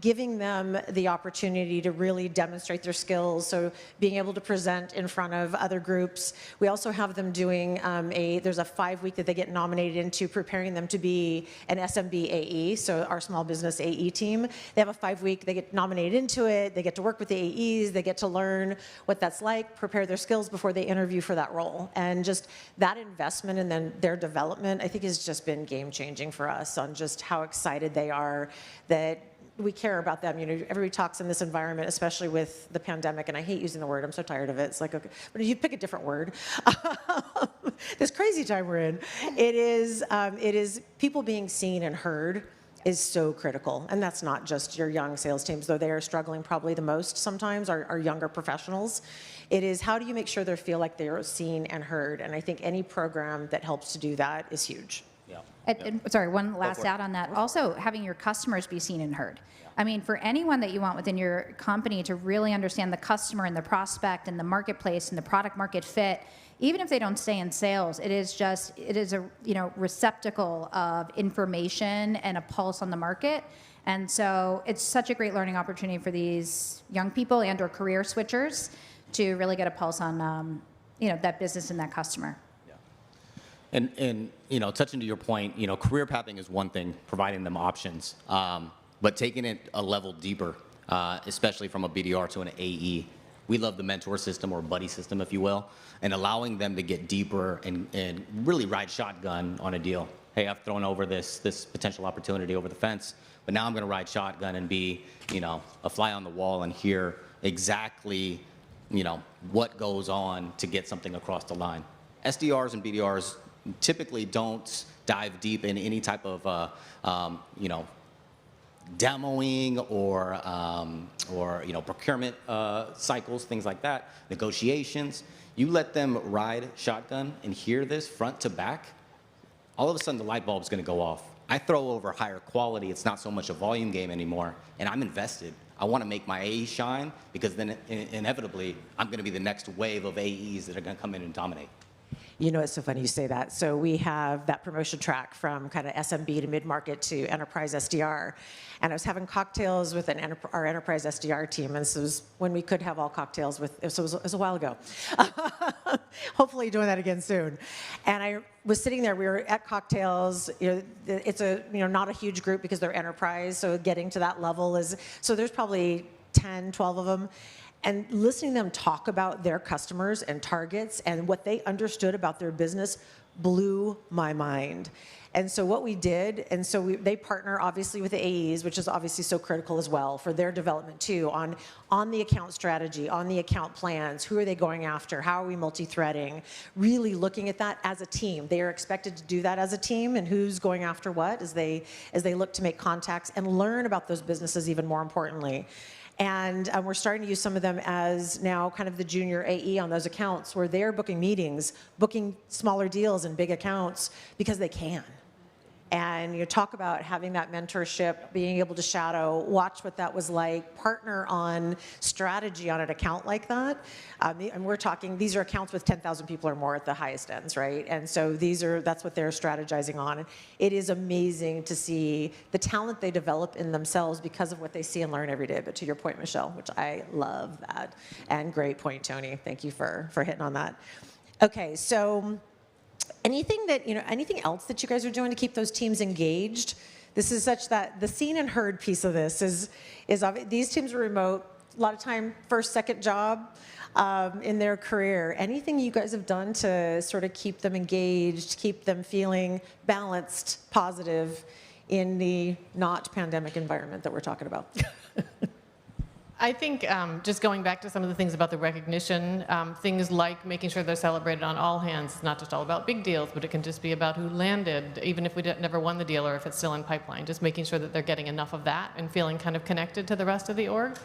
Giving them the opportunity to really demonstrate their skills, so being able to present in front of other groups. We also have them doing there's a 5-week that they get nominated into, preparing them to be an SMB AE, so our small business AE team. They have a 5-week, they get nominated into it, they get to work with the AEs, they get to learn what that's like, prepare their skills before they interview for that role. And just that investment and then their development, I think has just been game-changing for us on just how excited they are that we care about them. You know, everybody talks in this environment, especially with the pandemic, and I hate using the word, I'm so tired of it. It's like, okay, but you pick a different word. This crazy time we're in, it is people being seen and heard is so critical. And that's not just your young sales teams, though they are struggling probably the most sometimes, our younger professionals. It is, how do you make sure they feel like they're seen and heard? And I think any program that helps to do that is huge. Sorry, one last add on that. Also, having your customers be seen and heard. I mean, for anyone that you want within your company to really understand the customer and the prospect and the marketplace and the product market fit, even if they don't stay in sales, it is a receptacle of information and a pulse on the market. And so it's such a great learning opportunity for these young people and or career switchers to really get a pulse on that business and that customer. And touching to your point, career pathing is one thing, providing them options, but taking it a level deeper, especially from a BDR to an AE. We love the mentor system or buddy system, if you will, and allowing them to get deeper and really ride shotgun on a deal. Hey, I've thrown over this potential opportunity over the fence, but now I'm going to ride shotgun and be, a fly on the wall and hear exactly, what goes on to get something across the line. SDRs and BDRs typically don't dive deep in any type of, demoing or procurement cycles, things like that, negotiations. You let them ride shotgun and hear this front to back, all of a sudden the light bulb's going to go off. I throw over higher quality. It's not so much a volume game anymore, and I'm invested. I want to make my AE shine because then inevitably I'm going to be the next wave of AEs that are going to come in and dominate. You know, it's so funny you say that. So we have that promotion track from kind of SMB to mid-market to enterprise SDR. And I was having cocktails with our enterprise SDR team. And this was when we could have all cocktails with, so it was a while ago. Hopefully doing that again soon. And I was sitting there, we were at cocktails. It's not a huge group because they're enterprise. So getting to that level so there's probably 10, 12 of them. And listening to them talk about their customers and targets and what they understood about their business blew my mind. And so what we did, they partner obviously with the AEs, which is obviously so critical as well for their development too, on the account strategy, on the account plans, who are they going after, how are we multi-threading, really looking at that as a team. They are expected to do that as a team and who's going after what as they look to make contacts and learn about those businesses even more importantly. And we're starting to use some of them as now kind of the junior AE on those accounts where they're booking meetings, booking smaller deals and big accounts because they can. And you talk about having that mentorship, being able to shadow, watch what that was like, partner on strategy on an account like that. And we're talking, these are accounts with 10,000 people or more at the highest ends, right? And so that's what they're strategizing on. And it is amazing to see the talent they develop in themselves because of what they see and learn every day. But to your point, Michelle, which I love that. And great point, Tony. Thank you for hitting on that. Okay, so anything else that you guys are doing to keep those teams engaged? This is such that the seen and heard piece of this is these teams are remote, a lot of time, first, second job in their career. Anything you guys have done to sort of keep them engaged, keep them feeling balanced, positive in the not pandemic environment that we're talking about? I think just going back to some of the things about the recognition, things like making sure they're celebrated on all hands. It's not just all about big deals, but it can just be about who landed, even if we never won the deal or if it's still in pipeline. Just making sure that they're getting enough of that and feeling kind of connected to the rest of the org.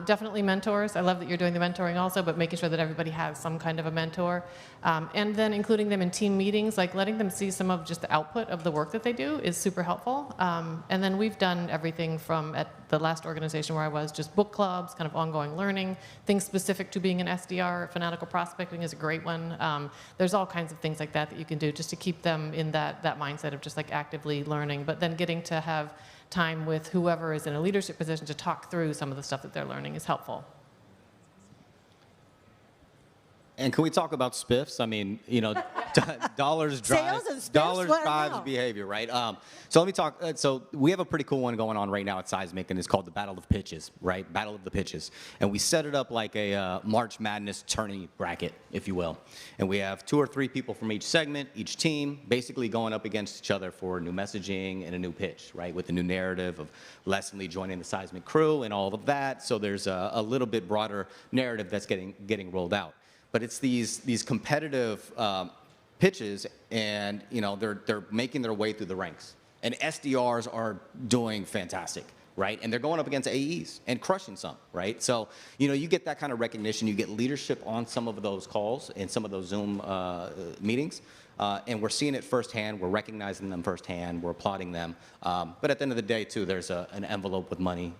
Definitely mentors. I love that you're doing the mentoring also, but making sure that everybody has some kind of a mentor. And then including them in team meetings, like letting them see some of just the output of the work that they do is super helpful. And then we've done everything from, at the last organization where I was, just book clubs, kind of ongoing learning, things specific to being an SDR. Fanatical prospecting is a great one. There's all kinds of things like that that you can do just to keep them in that mindset of just like actively learning, but then getting to have time with whoever is in a leadership position to talk through some of the stuff that they're learning is helpful. And can we talk about spiffs? I mean, dollars drive behavior, right? So let me talk. So we have a pretty cool one going on right now at Seismic, and it's called the Battle of Pitches, right? Battle of the Pitches. And we set it up like a March Madness tourney bracket, if you will. And we have 2 or 3 people from each segment, each team, basically going up against each other for new messaging and a new pitch, right? With the new narrative of Leslie joining the Seismic crew and all of that. So there's a little bit broader narrative that's getting rolled out. But it's these competitive pitches, and they're making their way through the ranks. And SDRs are doing fantastic, right? And they're going up against AEs and crushing some, right? So you get that kind of recognition. You get leadership on some of those calls and some of those Zoom meetings. And we're seeing it firsthand. We're recognizing them firsthand. We're applauding them. But at the end of the day, too, there's an envelope with money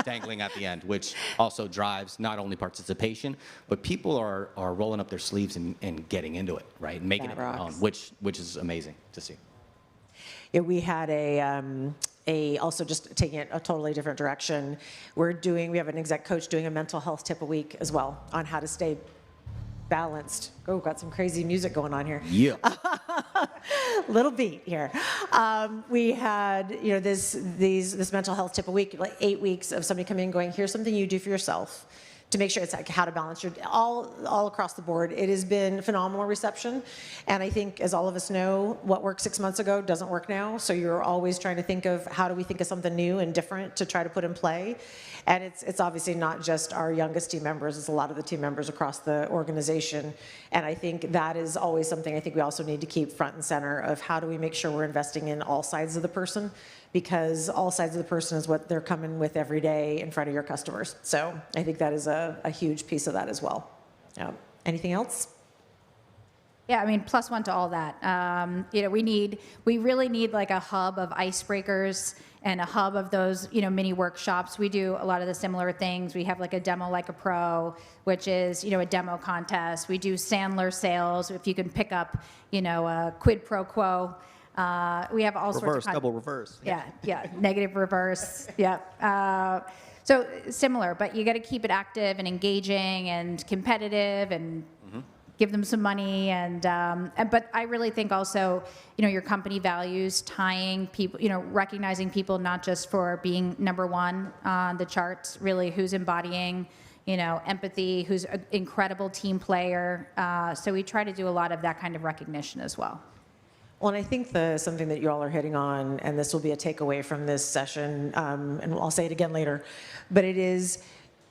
dangling at the end, which also drives not only participation, but people are rolling up their sleeves and getting into it, right? And making it their own, which is amazing to see. Yeah, we had also just taking it a totally different direction. We have an exec coach doing a mental health tip a week as well on how to stay balanced. Oh, got some crazy music going on here. Yeah. Little beat here. We had this mental health tip a week, like 8 weeks of somebody coming in going, here's something you do for yourself to make sure it's like how to balance your all across the board. It has been phenomenal reception, and I think, as all of us know, what worked 6 months ago doesn't work now. So you're always trying to think of how do we think of something new and different to try to put in play. And it's obviously not just our youngest team members; it's a lot of the team members across the organization. And I think that is always something I think we also need to keep front and center of how do we make sure we're investing in all sides of the person, because all sides of the person is what they're coming with every day in front of your customers. So I think that is a huge piece of that as well. Anything else? Yeah, I mean, +1 to all that. We really need like a hub of icebreakers and a hub of those, mini workshops. We do a lot of the similar things. We have like a demo like a pro, which is, a demo contest. We do Sandler sales. If you can pick up, a quid pro quo. We have all sorts of double reverse. Yeah, negative reverse. Yeah. So similar, but you got to keep it active and engaging and competitive and give them some money. But I really think also, your company values tying people, recognizing people not just for being number one on the charts, really who's embodying, empathy, who's an incredible team player. So we try to do a lot of that kind of recognition as well. Well, and I think something that you all are hitting on, and this will be a takeaway from this session, and I'll say it again later, but it is,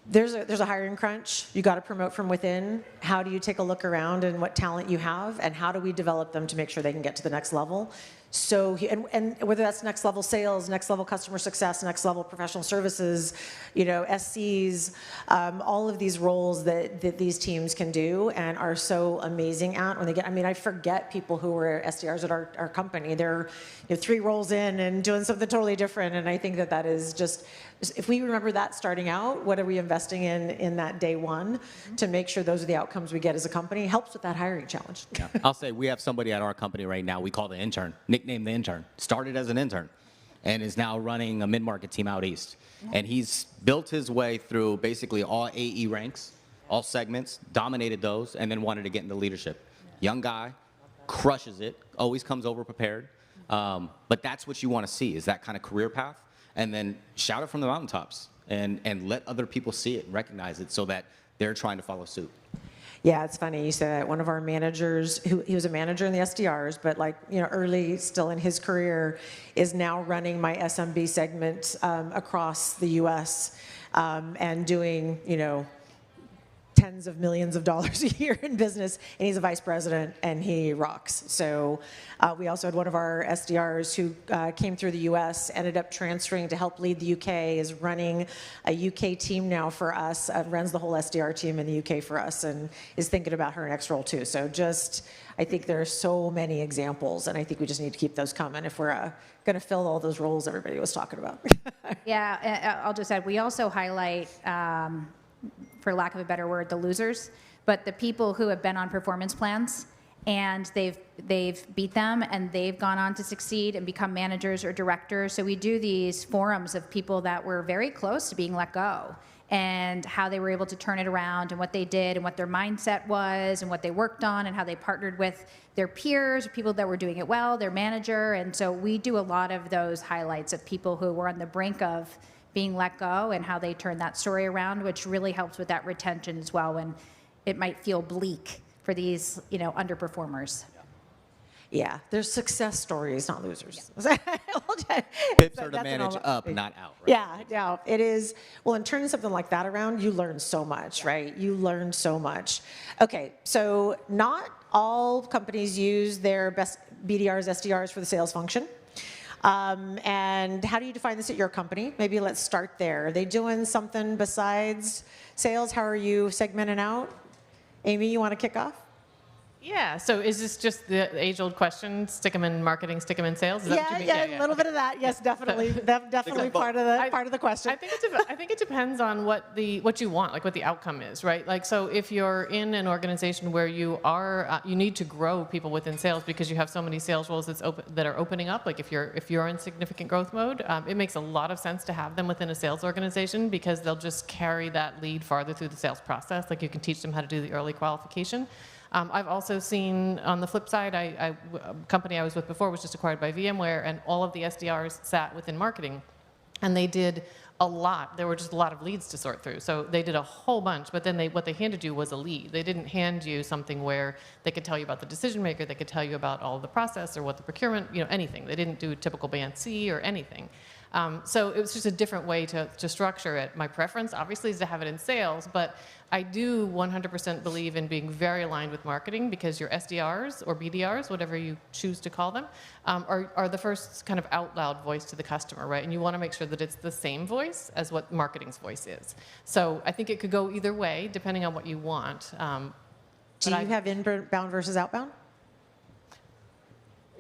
there's a hiring crunch. You got to promote from within. How do you take a look around and what talent you have, and how do we develop them to make sure they can get to the next level? so, and whether that's next level sales, next level customer success, next level professional services, SCs, all of these roles that these teams can do and are so amazing at when they get, I forget people who were SDRs at our company. They're 3 roles in and doing something totally different. And I think that is just, if we remember that starting out, what are we investing in that day one to make sure those are the outcomes we get as a company, helps with that hiring challenge. Yeah. I'll say we have somebody at our company right now we call the intern, nicknamed the intern. Started as an intern and is now running a mid-market team out east. And he's built his way through basically all AE ranks, all segments, dominated those, and then wanted to get into leadership. Young guy, crushes it, always comes over prepared. But that's what you want to see, is that kind of career path. And then shout it from the mountaintops and let other people see it and recognize it so that they're trying to follow suit. Yeah, it's funny. You said that one of our managers, he was a manager in the SDRs, but early still in his career, is now running my SMB segment across the U.S. And doing, tens of millions of dollars a year in business, and he's a vice president, and he rocks. So we also had one of our SDRs who came through the US, ended up transferring to help lead the UK, is running a UK team now for us, runs the whole SDR team in the UK for us, and is thinking about her next role too. So I think there are so many examples, and I think we just need to keep those coming if we're going to fill all those roles everybody was talking about. Yeah, I'll just add, we also highlight, for lack of a better word, the losers, but the people who have been on performance plans and they've beat them and they've gone on to succeed and become managers or directors. So we do these forums of people that were very close to being let go and how they were able to turn it around and what they did and what their mindset was and what they worked on and how they partnered with their peers, people that were doing it well, their manager. And so we do a lot of those highlights of people who were on the brink of being let go and how they turned that story around, which really helps with that retention as well when it might feel bleak for these, underperformers. Yeah, there's success stories, not losers. Pips are to manage up, not out. Right? Yeah, it is. Well, and turning something like that around, you learn so much, right? You learn so much. Okay, so not all companies use their best BDRs, SDRs for the sales function. And how do you define this at your company? Maybe let's start there. Are they doing something besides sales? How are you segmenting out? Amy, you want to kick off? Yeah, so is this just the age-old question, stick them in marketing, stick them in sales? Is that what you mean? Yeah, a little bit of that. Yes, definitely. Definitely part of the question. I think it depends on what you want, like what the outcome is, right? Like, so if you're in an organization where you need to grow people within sales because you have so many sales roles that are opening up, like if you're in significant growth mode, it makes a lot of sense to have them within a sales organization because they'll just carry that lead farther through the sales process. Like you can teach them how to do the early qualification. I've also seen, on the flip side, a company I was with before was just acquired by VMware, and all of the SDRs sat within marketing, and they did a lot. There were just a lot of leads to sort through. So they did a whole bunch, but then what they handed you was a lead. They didn't hand you something where they could tell you about the decision maker, they could tell you about all of the process or what the procurement, anything. They didn't do typical band C or anything. So it was just a different way to structure it. My preference, obviously, is to have it in sales, but I do 100% believe in being very aligned with marketing because your SDRs or BDRs, whatever you choose to call them, are the first kind of out loud voice to the customer, right? And you want to make sure that it's the same voice as what marketing's voice is. So I think it could go either way, depending on what you want. Do you have inbound versus outbound?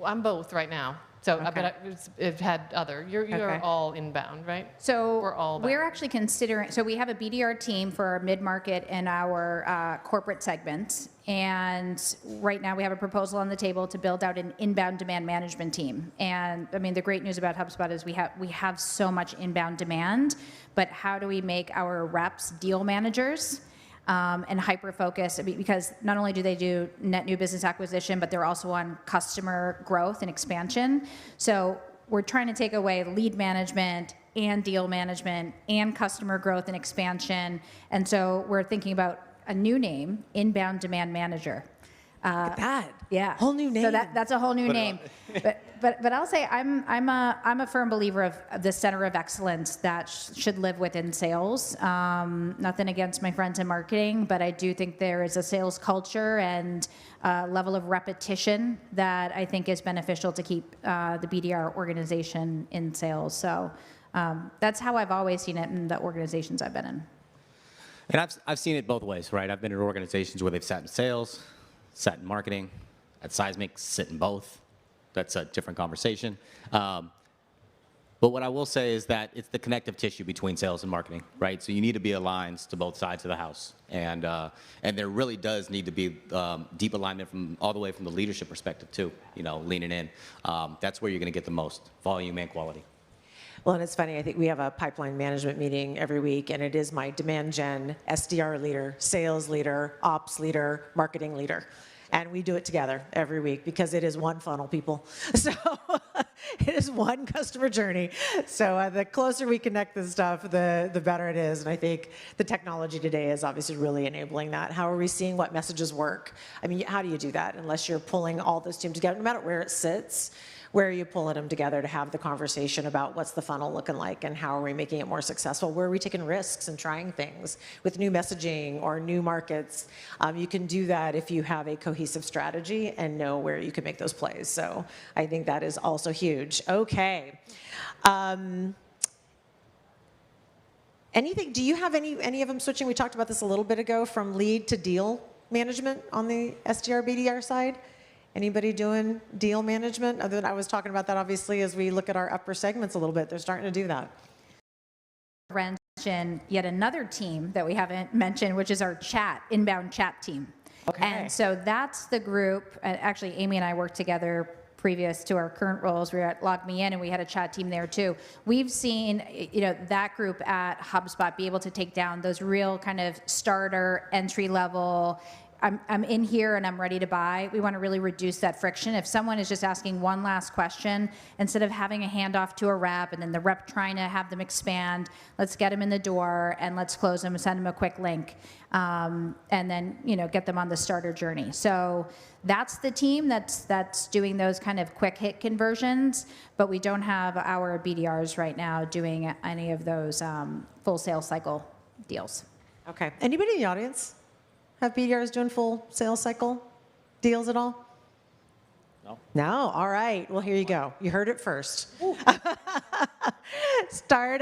I'm both right now. So, Okay. but I've had other. You're Okay. all inbound, right? So We're actually considering, so we have a BDR team for our mid-market and our corporate segments. And right now we have a proposal on the table to build out an inbound demand management team. And I mean, the great news about HubSpot is we have so much inbound demand, but how do we make our reps deal managers? And hyper-focus, because not only do they do net new business acquisition, but they're also on customer growth and expansion. So we're trying to take away lead management and deal management and customer growth and expansion. And so we're thinking about a new name, Inbound Demand Manager. Look at that. Yeah. Whole new name. So that's a whole new name. but I'll say I'm a firm believer of the center of excellence that should live within sales. Nothing against my friends in marketing, but I do think there is a sales culture and level of repetition that I think is beneficial to keep the BDR organization in sales. So that's how I've always seen it in the organizations I've been in. And I've seen it both ways, right? I've been in organizations where they've sat in sales, sat in marketing. At Seismic, sit in both. That's a different conversation. But what I will say is that it's the connective tissue between sales and marketing, right? So you need to be aligned to both sides of the house. And there really does need to be deep alignment from all the way from the leadership perspective too, leaning in. That's where you're going to get the most volume and quality. Well, and it's funny, I think we have a pipeline management meeting every week, and it is my demand gen, SDR leader, sales leader, ops leader, marketing leader. And we do it together every week because it is one funnel, people. So it is one customer journey. So the closer we connect this stuff, the better it is. And I think the technology today is obviously really enabling that. How are we seeing what messages work? I mean, how do you do that unless you're pulling all those teams together, no matter where it sits? Where are you pulling them together to have the conversation about what's the funnel looking like and how are we making it more successful? Where are we taking risks and trying things with new messaging or new markets? You can do that if you have a cohesive strategy and know where you can make those plays. So I think that is also huge. Okay. Anything? Do you have any of them switching? We talked about this a little bit ago, from lead to deal management on the SDR BDR side. Anybody doing deal management? Other than I was talking about that, obviously, as we look at our upper segments a little bit, they're starting to do that. Mention yet another team that we haven't mentioned, which is our inbound chat team. Okay. And so that's the group. Actually, Amy and I worked together previous to our current roles. We were at Log Me In, and we had a chat team there too. We've seen, that group at HubSpot be able to take down those real kind of starter, entry level. I'm in here and I'm ready to buy. We want to really reduce that friction. If someone is just asking one last question, instead of having a handoff to a rep and then the rep trying to have them expand, let's get them in the door and let's close them and send them a quick link, and then get them on the starter journey. So that's the team that's doing those kind of quick hit conversions, but we don't have our BDRs right now doing any of those full sales cycle deals. Okay. Anybody in the audience have BDRs doing full sales cycle deals at all? No. No? All right. Well, here you go. You heard it first. Start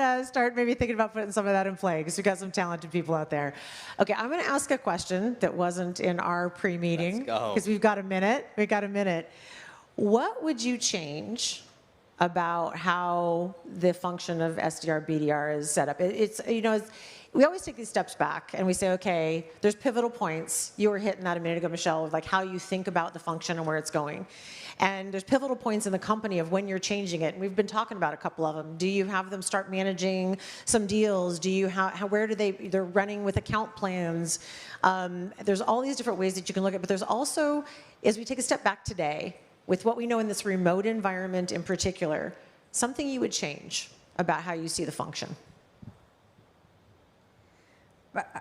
maybe thinking about putting some of that in play because we've got some talented people out there. Okay, I'm going to ask a question that wasn't in our pre-meeting because we've got a minute. What would you change about how the function of SDR BDR is set up? We always take these steps back and we say, okay, there's pivotal points. You were hitting that a minute ago, Michelle, of like how you think about the function and where it's going. And there's pivotal points in the company of when you're changing it. And we've been talking about a couple of them. Do you have them start managing some deals? Do you where do they're running with account plans? There's all these different ways that you can look at, but there's also, as we take a step back today, with what we know in this remote environment in particular, something you would change about how you see the function.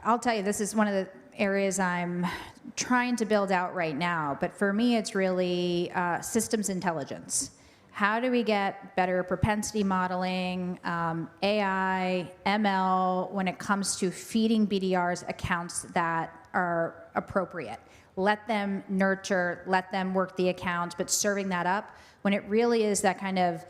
I'll tell you, this is one of the areas I'm trying to build out right now. But for me, it's really systems intelligence. How do we get better propensity modeling, AI, ML, when it comes to feeding BDRs accounts that are appropriate? Let them nurture, let them work the account, but serving that up when it really is that kind of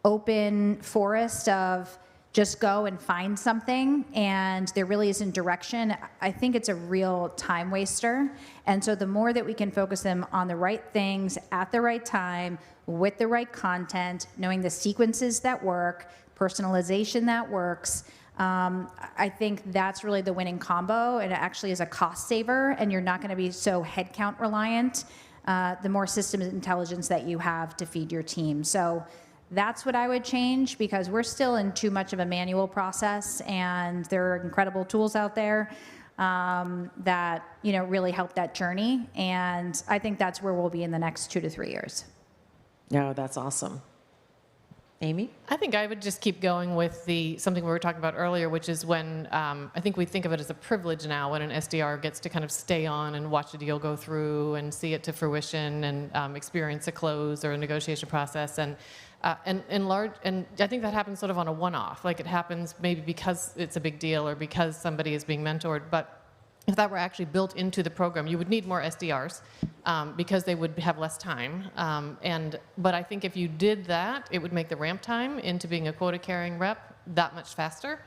open forest of just go and find something and there really isn't direction. I think it's a real time waster. And so the more that we can focus them on the right things at the right time with the right content, knowing the sequences that work, personalization that works, I think that's really the winning combo, and it actually is a cost saver, and you're not going to be so headcount reliant, the more systems intelligence that you have to feed your team. So that's what I would change, because we're still in too much of a manual process, and there are incredible tools out there that really help that journey, and I think that's where we'll be in the next 2 to 3 years. No, that's awesome. Amy? I think I would just keep going with something we were talking about earlier, which is when I think we think of it as a privilege now when an SDR gets to kind of stay on and watch a deal go through and see it to fruition and experience a close or a negotiation process. And I think that happens sort of on a one-off. Like it happens maybe because it's a big deal or because somebody is being mentored. But if that were actually built into the program, you would need more SDRs because they would have less time. But I think if you did that, it would make the ramp time into being a quota-carrying rep that much faster.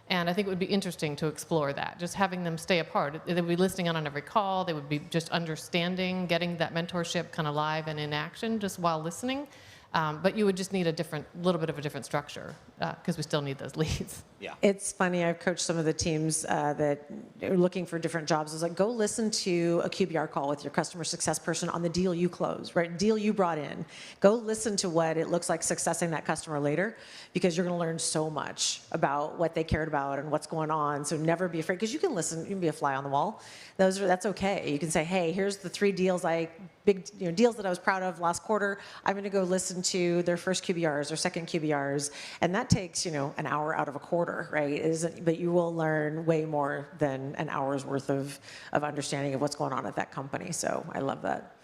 And I think it would be interesting to explore that, just having them stay apart. They would be listening in on every call. They would be just understanding, getting that mentorship kind of live and in action just while listening. But you would just need a little bit of a different structure because we still need those leads. Yeah. It's funny, I've coached some of the teams that are looking for different jobs. It's like, go listen to a QBR call with your customer success person on the deal you closed, right? Deal you brought in. Go listen to what it looks like successing that customer later, because you're going to learn so much about what they cared about and what's going on. So never be afraid, because you can listen, you can be a fly on the wall. That's okay. You can say, hey, here's the 3 deals deals that I was proud of last quarter. I'm going to go listen to their first QBRs or second QBRs, and that takes an hour out of a quarter, right? But you will learn way more than an hour's worth of understanding of what's going on at that company. So I love that.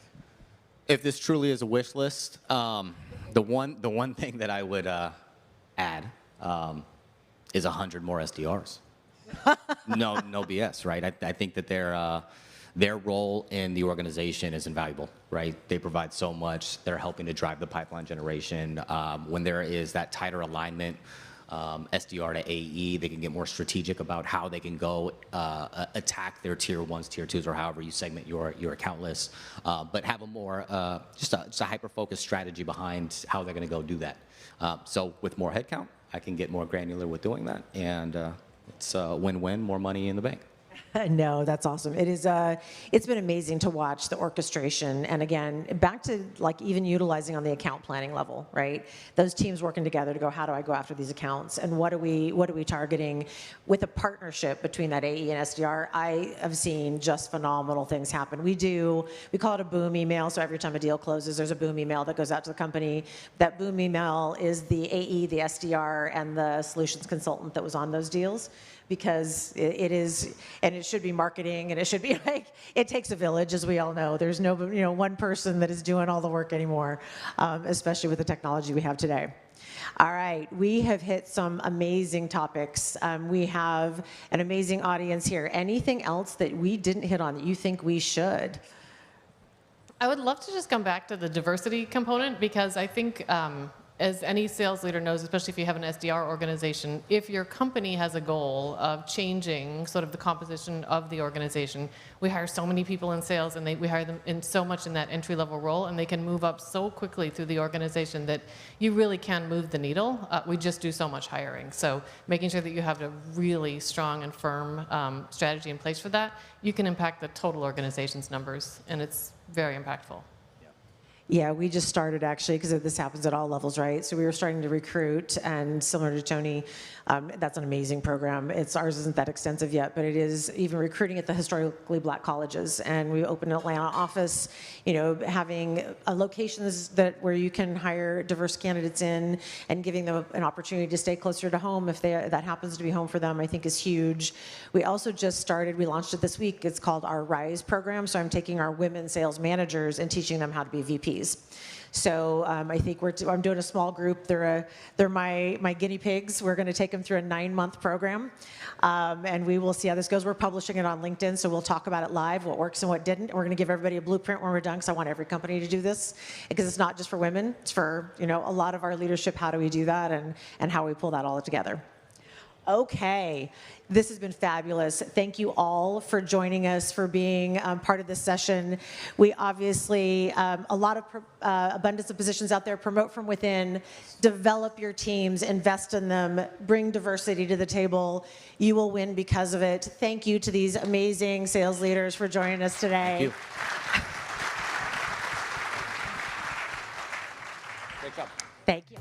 If this truly is a wish list, the one thing that I would add is 100 more SDRs. No BS, right? I think that their role in the organization is invaluable, right? They provide so much. They're helping to drive the pipeline generation. When there is that tighter alignment, SDR to AE, they can get more strategic about how they can go attack their tier 1s, tier 2s, or however you segment your account list, but have a more, just a hyper-focused strategy behind how they're going to go do that. So with more headcount, I can get more granular with doing that, and it's a win-win, more money in the bank. No, that's awesome. It's been amazing to watch the orchestration, and again, back to like even utilizing on the account planning level, right? Those teams working together to go, how do I go after these accounts, and what are we targeting with a partnership between that AE and SDR? I have seen just phenomenal things happen. We call it a boom email. So every time a deal closes, there's a boom email that goes out to the company. That boom email is the AE, the SDR, and the solutions consultant that was on those deals. Because it is, and it should be marketing, and it should be like, it takes a village, as we all know. There's no, one person that is doing all the work anymore, especially with the technology we have today. All right, we have hit some amazing topics. We have an amazing audience here. Anything else that we didn't hit on that you think we should? I would love to just come back to the diversity component, because I think, as any sales leader knows, especially if you have an SDR organization, if your company has a goal of changing sort of the composition of the organization, we hire so many people in sales, and we hire them in so much in that entry-level role, and they can move up so quickly through the organization that you really can move the needle. We just do so much hiring. So making sure that you have a really strong and firm strategy in place for that, you can impact the total organization's numbers, and it's very impactful. Yeah, we just started actually, because this happens at all levels, right? So we were starting to recruit, and similar to Tony, that's an amazing program. Ours isn't that extensive yet, but it is even recruiting at the historically black colleges. And we opened an Atlanta office, having locations where you can hire diverse candidates in, and giving them an opportunity to stay closer to home if that happens to be home for them, I think is huge. We also just started, we launched it this week, it's called our RISE program. So I'm taking our women sales managers and teaching them how to be VPs. So I think I'm doing a small group. They're my guinea pigs. We're going to take them through a 9-month program, and we will see how this goes. We're publishing it on LinkedIn, so we'll talk about it live, what works and what didn't. We're going to give everybody a blueprint when we're done, because I want every company to do this, because it's not just for women. It's for a lot of our leadership. How do we do that, and how we pull that all together? Okay, this has been fabulous. Thank you all for joining us, for being part of this session. We obviously, a lot of abundance of positions out there. Promote from within, develop your teams, invest in them, bring diversity to the table. You will win because of it. Thank you to these amazing sales leaders for joining us today. Thank you. Great job. Thank you.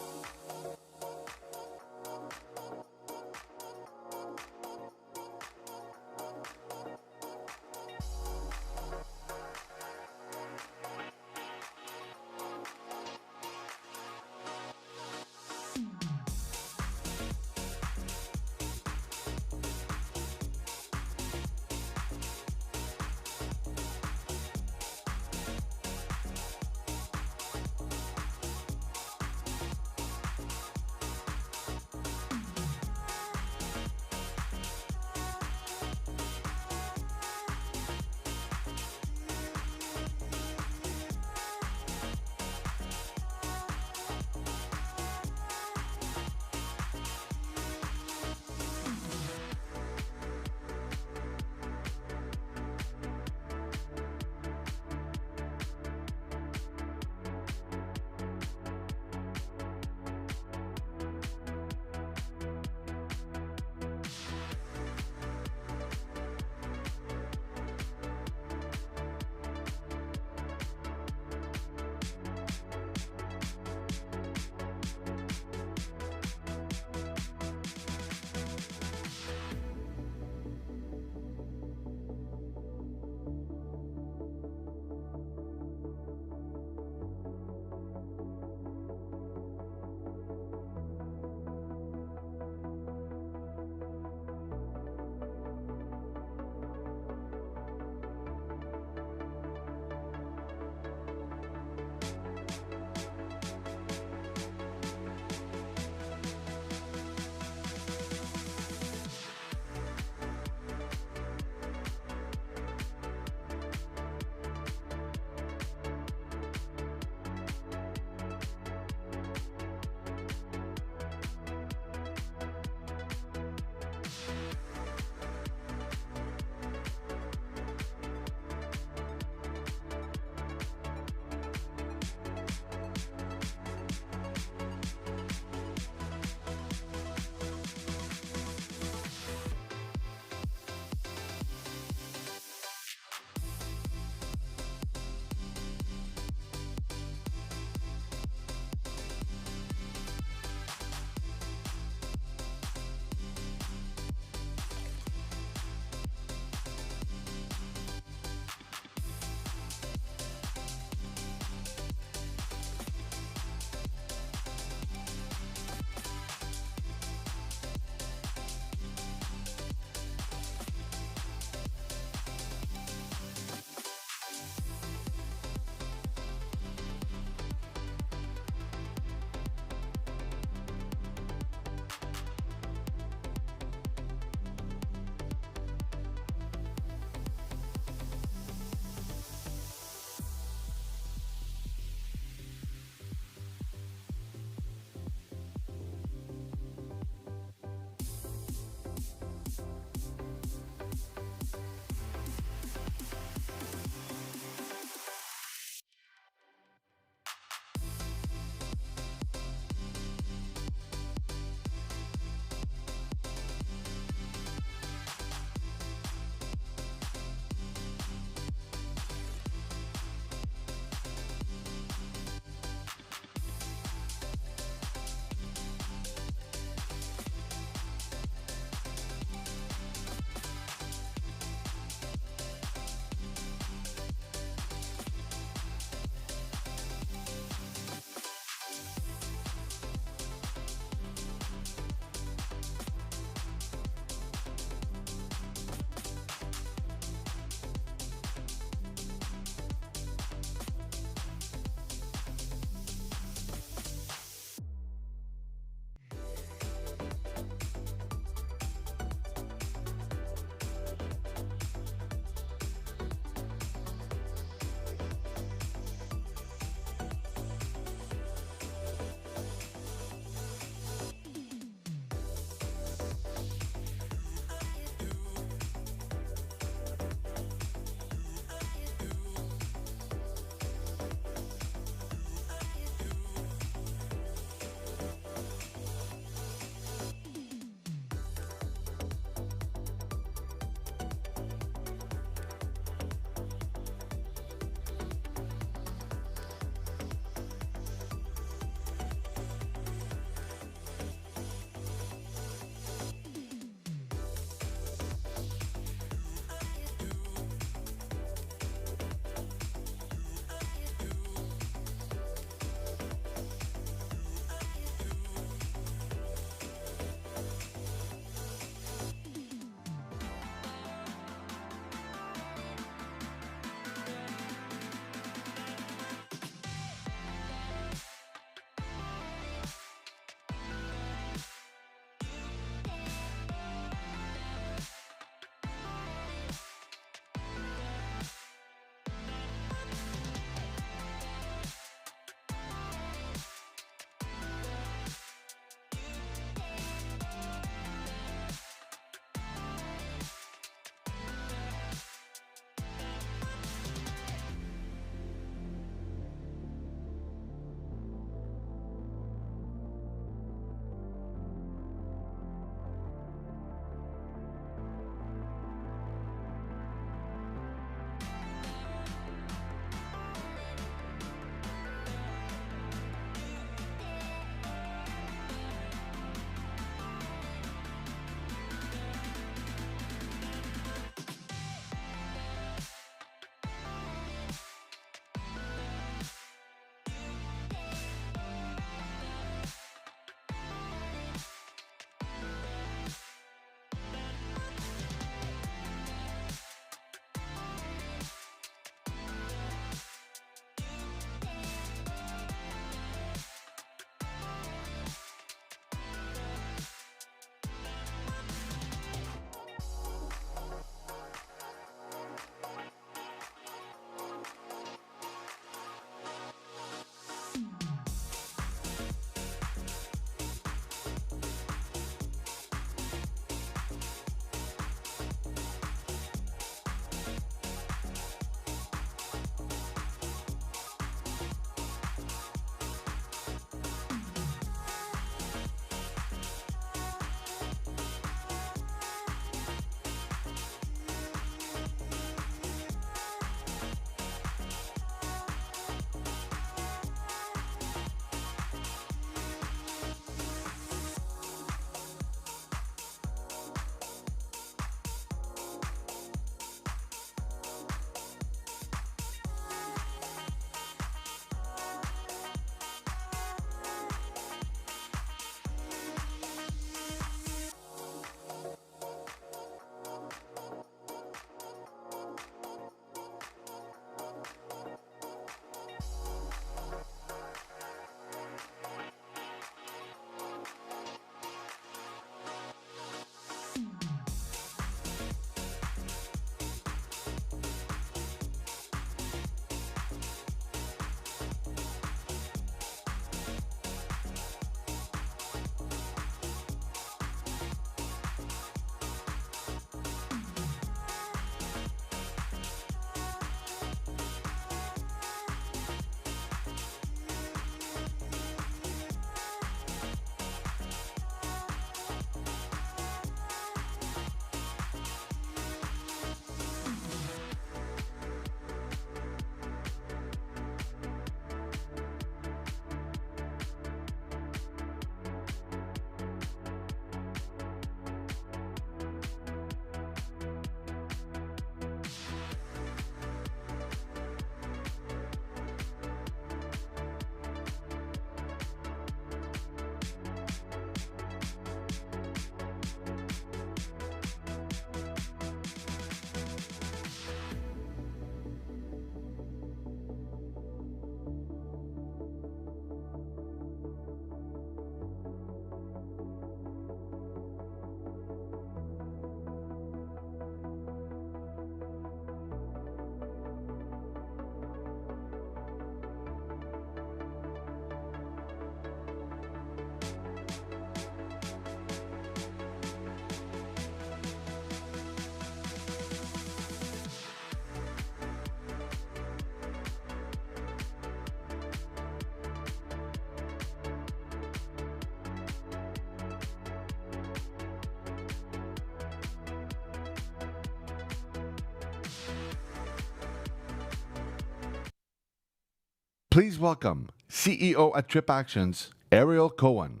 Please welcome CEO at TripActions, Ariel Cohen.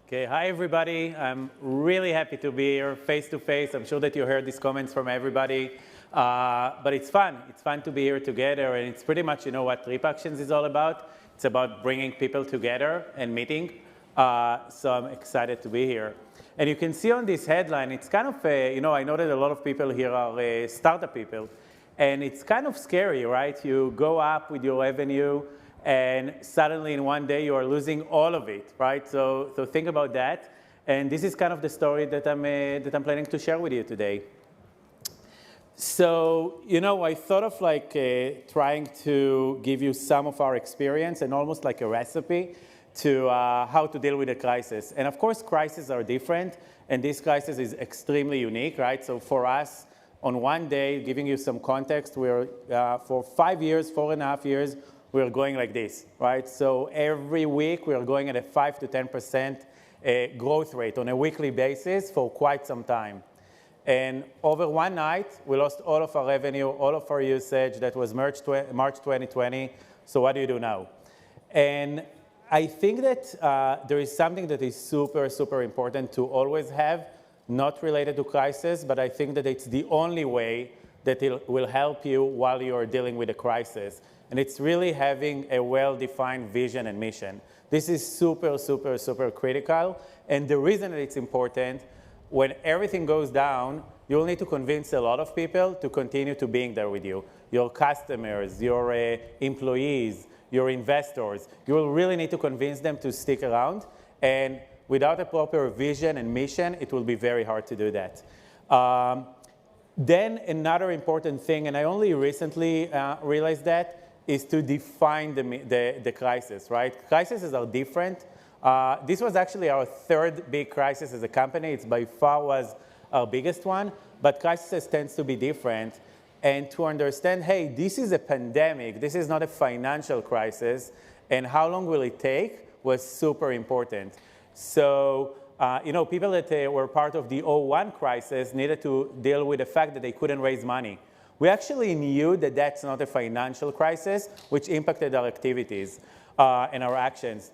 Okay, hi everybody. I'm really happy to be here face to face. I'm sure that you heard these comments from everybody, but it's fun. It's fun to be here together, and it's pretty much, what TripActions is all about. It's about bringing people together and meeting. So I'm excited to be here. And you can see on this headline, it's kind of, I know that a lot of people here are startup people, and it's kind of scary, right? You go up with your revenue, and suddenly in one day you are losing all of it, right? So think about that. And this is kind of the story that I'm planning to share with you today. So, I thought of trying to give you some of our experience and almost like a recipe to how to deal with a crisis. And of course, crises are different, and this crisis is extremely unique, right? So for us, on one day, giving you some context, we're for 4.5 years, we're going like this, right? So every week, we're going at a 5 to 10% growth rate on a weekly basis for quite some time. And over one night, we lost all of our revenue, all of our usage. That was March 2020. So what do you do now? And I think that there is something that is super, super important to always have, not related to crisis, but I think that it's the only way that it will help you while you are dealing with a crisis. And it's really having a well-defined vision and mission. This is super, super, super critical. And the reason that it's important, when everything goes down, you'll need to convince a lot of people to continue to being there with you. Your customers, your employees, your investors. You will really need to convince them to stick around. And without a proper vision and mission, it will be very hard to do that. Then another important thing, and I only recently realized that, is to define the crisis, right? Crises are different. This was actually our third big crisis as a company. It's by far was our biggest one, but crisis tends to be different. And to understand, hey, this is a pandemic, this is not a financial crisis, and how long will it take was super important. So, people that were part of the 2001 crisis needed to deal with the fact that they couldn't raise money. We actually knew that that's not a financial crisis, which impacted our activities and our actions.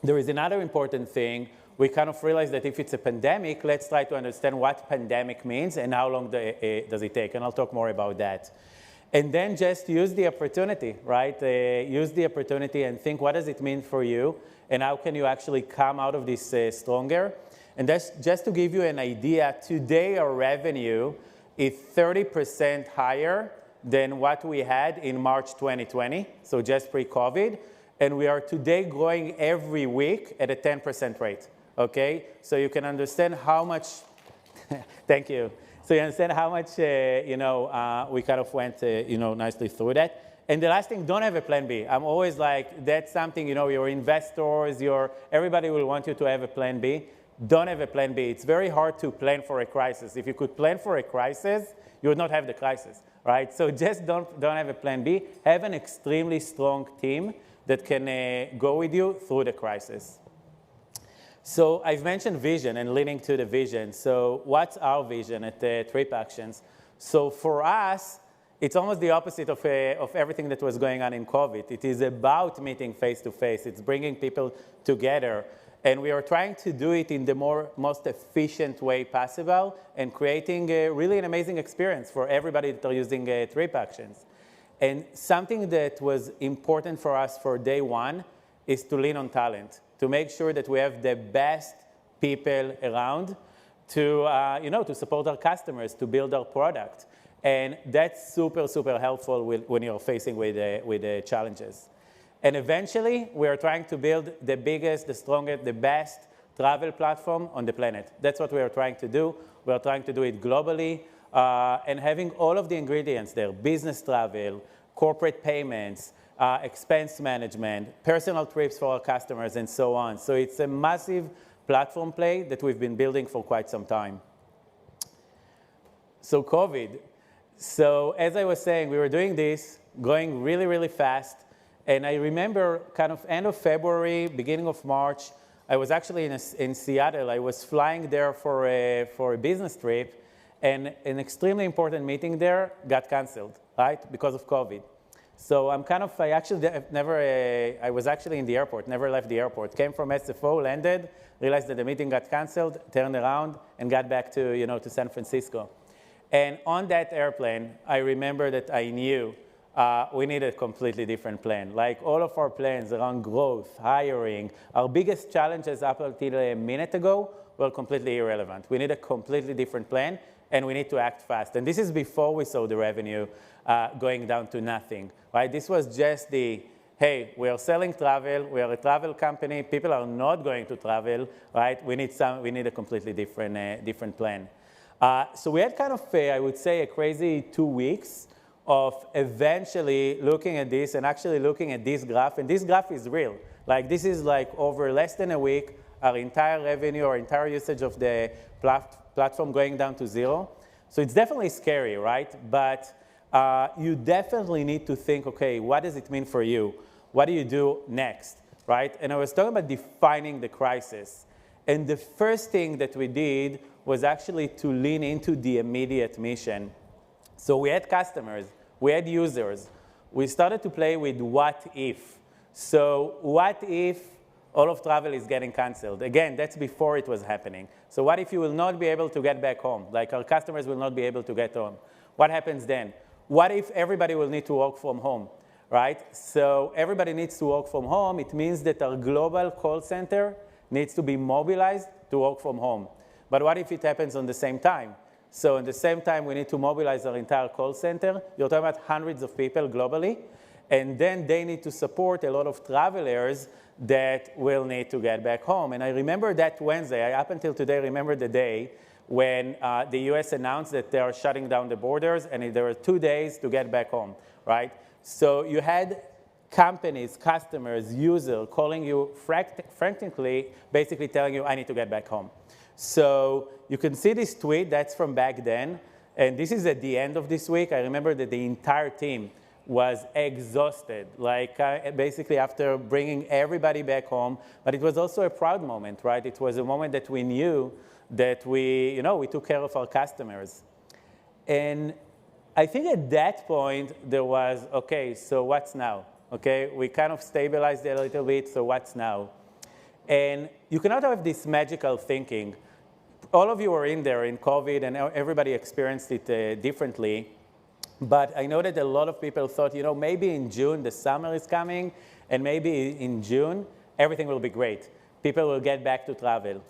There is another important thing. We kind of realized that if it's a pandemic, let's try to understand what pandemic means and how long does it take. And I'll talk more about that. And then just use the opportunity, right? Use the opportunity and think, what does it mean for you? And how can you actually come out of this stronger? And that's just to give you an idea, today our revenue is 30% higher than what we had in March 2020, so just pre-COVID. And we are today growing every week at a 10% rate, okay? So you can understand how much, thank you. So you understand how much, we kind of went, nicely through that. And the last thing, don't have a plan B. I'm always like, that's something, your investors, everybody will want you to have a plan B. Don't have a plan B. It's very hard to plan for a crisis. If you could plan for a crisis, you would not have the crisis, right? So just don't have a plan B. Have an extremely strong team that can go with you through the crisis. So I've mentioned vision and leaning to the vision. So what's our vision at TripActions? So for us, it's almost the opposite of everything that was going on in COVID. It is about meeting face-to-face. It's bringing people together. And we are trying to do it in the most efficient way possible and creating really an amazing experience for everybody that are using TripActions. And something that was important for us for day one is to lean on talent, to make sure that we have the best people around to support our customers, to build our product. And that's super, super helpful when you're facing with the challenges. And eventually, we are trying to build the biggest, the strongest, the best travel platform on the planet. That's what we are trying to do. We are trying to do it globally and having all of the ingredients there, business travel, corporate payments, expense management, personal trips for our customers, and so on. So it's a massive platform play that we've been building for quite some time. So COVID. So as I was saying, we were doing this, going really, really fast. And I remember kind of end of February, beginning of March, I was actually in Seattle. I was flying there for a business trip, and an extremely important meeting there got canceled, right, because of COVID. So I was actually in the airport, never left the airport. Came from SFO, landed, realized that the meeting got canceled, turned around, and got back to San Francisco. And on that airplane, I remember that I knew we needed a completely different plan. Like all of our plans around growth, hiring, our biggest challenges up until a minute ago were completely irrelevant. We need a completely different plan, and we need to act fast. And this is before we saw the revenue going down to nothing, right? This was just hey, we are selling travel, we are a travel company, people are not going to travel, right? We need a completely different plan. So we had kind of, I would say, a crazy 2 weeks of eventually looking at this and actually looking at this graph, and this graph is real. Like this is like over less than a week, our entire revenue, our entire usage of the platform going down to zero. So it's definitely scary, right? But you definitely need to think, okay, what does it mean for you? What do you do next, right? And I was talking about defining the crisis. And the first thing that we did was actually to lean into the immediate mission. So we had customers, we had users. We started to play with what if. So what if all of travel is getting canceled? Again, that's before it was happening. So what if you will not be able to get back home? Like our customers will not be able to get home. What happens then? What if everybody will need to work from home, right? So everybody needs to work from home. It means that our global call center needs to be mobilized to work from home. But what if it happens on the same time? So at the same time, we need to mobilize our entire call center. You're talking about hundreds of people globally. And then they need to support a lot of travelers that will need to get back home. And I remember that Wednesday, up until today, remember the day when the US announced that they are shutting down the borders and there were 2 days to get back home, right? So you had companies, customers, users calling you frantically, basically telling you, I need to get back home. So you can see this tweet, that's from back then. And this is at the end of this week. I remember that the entire team was exhausted, like basically after bringing everybody back home. But it was also a proud moment, right? It was a moment that we knew that we took care of our customers. And I think at that point, there was, okay, so what's now? Okay, we kind of stabilized it a little bit, so what's now? And you cannot have this magical thinking. All of you were in there in COVID, and everybody experienced it differently. But I know that a lot of people thought, maybe in June, the summer is coming, and maybe in June, everything will be great. People will get back to travel.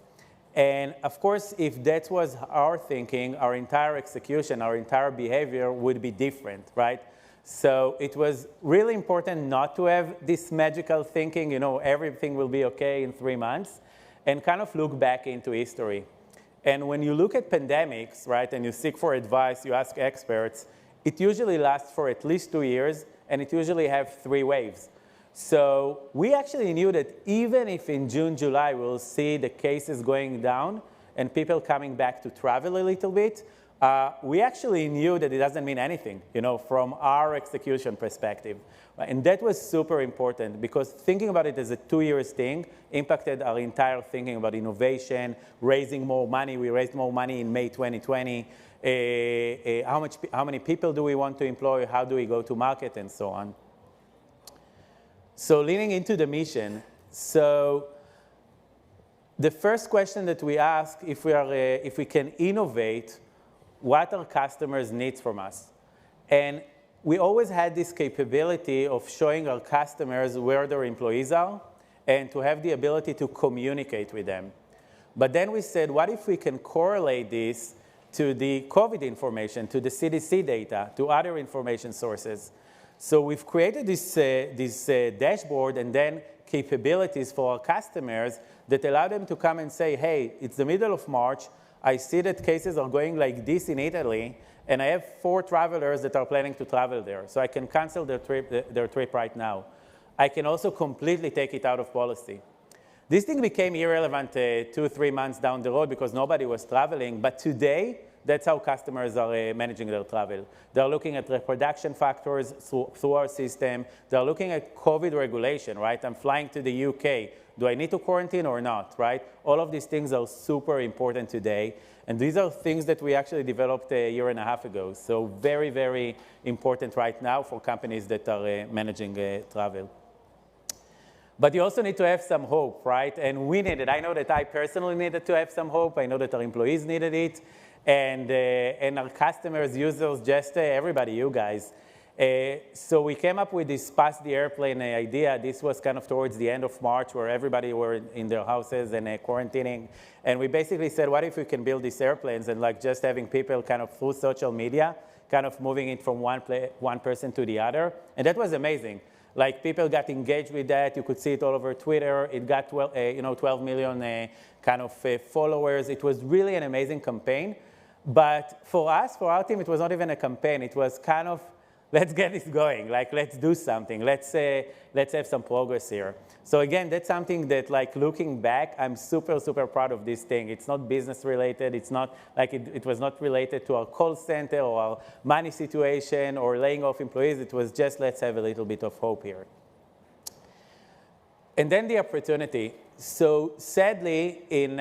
And of course, if that was our thinking, our entire execution, our entire behavior would be different, right? So it was really important not to have this magical thinking, everything will be okay in 3 months, and kind of look back into history. And when you look at pandemics, right, and you seek for advice, you ask experts, it usually lasts for at least 2 years, and it usually have 3 waves. So we actually knew that even if in June, July, we'll see the cases going down and people coming back to travel a little bit, we actually knew that it doesn't mean anything, from our execution perspective. And that was super important because thinking about it as a 2-year thing impacted our entire thinking about innovation, raising more money. We raised more money in May 2020. How many people do we want to employ? How do we go to market and so on? So leaning into the mission, so the first question that we ask if we can innovate, what our customers need from us. And we always had this capability of showing our customers where their employees are and to have the ability to communicate with them. But then we said, what if we can correlate this to the COVID information, to the CDC data, to other information sources? So we've created this dashboard and then capabilities for our customers that allow them to come and say, hey, it's the middle of March. I see that cases are going like this in Italy, and I have 4 travelers that are planning to travel there. So I can cancel their trip right now. I can also completely take it out of policy. This thing became irrelevant 2 or 3 months down the road because nobody was traveling. But today, That's how customers are managing their travel. They're looking at reproduction factors through our system. They're looking at COVID regulation, right? I'm flying to the UK. Do I need to quarantine or not, right? All of these things are super important today. And these are things that we actually developed a year and a half ago. So very, very important right now for companies that are managing travel. But you also need to have some hope, right? And we need it. I know that I personally needed to have some hope. I know that our employees needed it. And our customers, users, just everybody, you guys. So we came up with this pass the airplane idea. This was kind of towards the end of March where everybody were in their houses and quarantining. And we basically said, what if we can build these airplanes and like just having people kind of through social media, kind of moving it from one person to the other. And that was amazing. Like people got engaged with that. You could see it all over Twitter. It got 12 million kind of followers. It was really an amazing campaign. But for us, for our team, it was not even a campaign. It was kind of, let's get this going. Like, let's do something. Let's have some progress here. So again, that's something that, like, looking back, I'm super, super proud of this thing. It's not business related. It's not like it was not related to our call center or our money situation or laying off employees. It was just, let's have a little bit of hope here. And then the opportunity. So sadly, in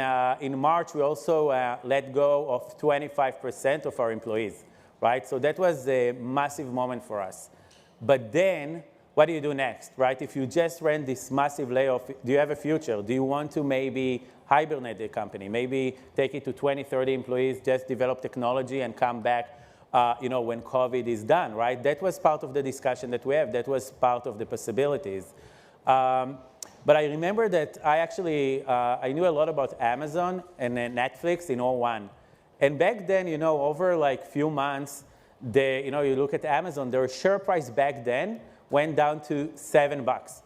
March, we also let go of 25% of our employees, right? So that was a massive moment for us. But then, what do you do next, right? If you just ran this massive layoff, do you have a future? Do you want to maybe hibernate the company? Maybe take it to 20, 30 employees, just develop technology and come back when COVID is done, right? That was part of the discussion that we have. That was part of the possibilities. But I remember that I knew a lot about Amazon and Netflix in 2001. And back then, over like few months, you look at Amazon, their share price back then went down to $7.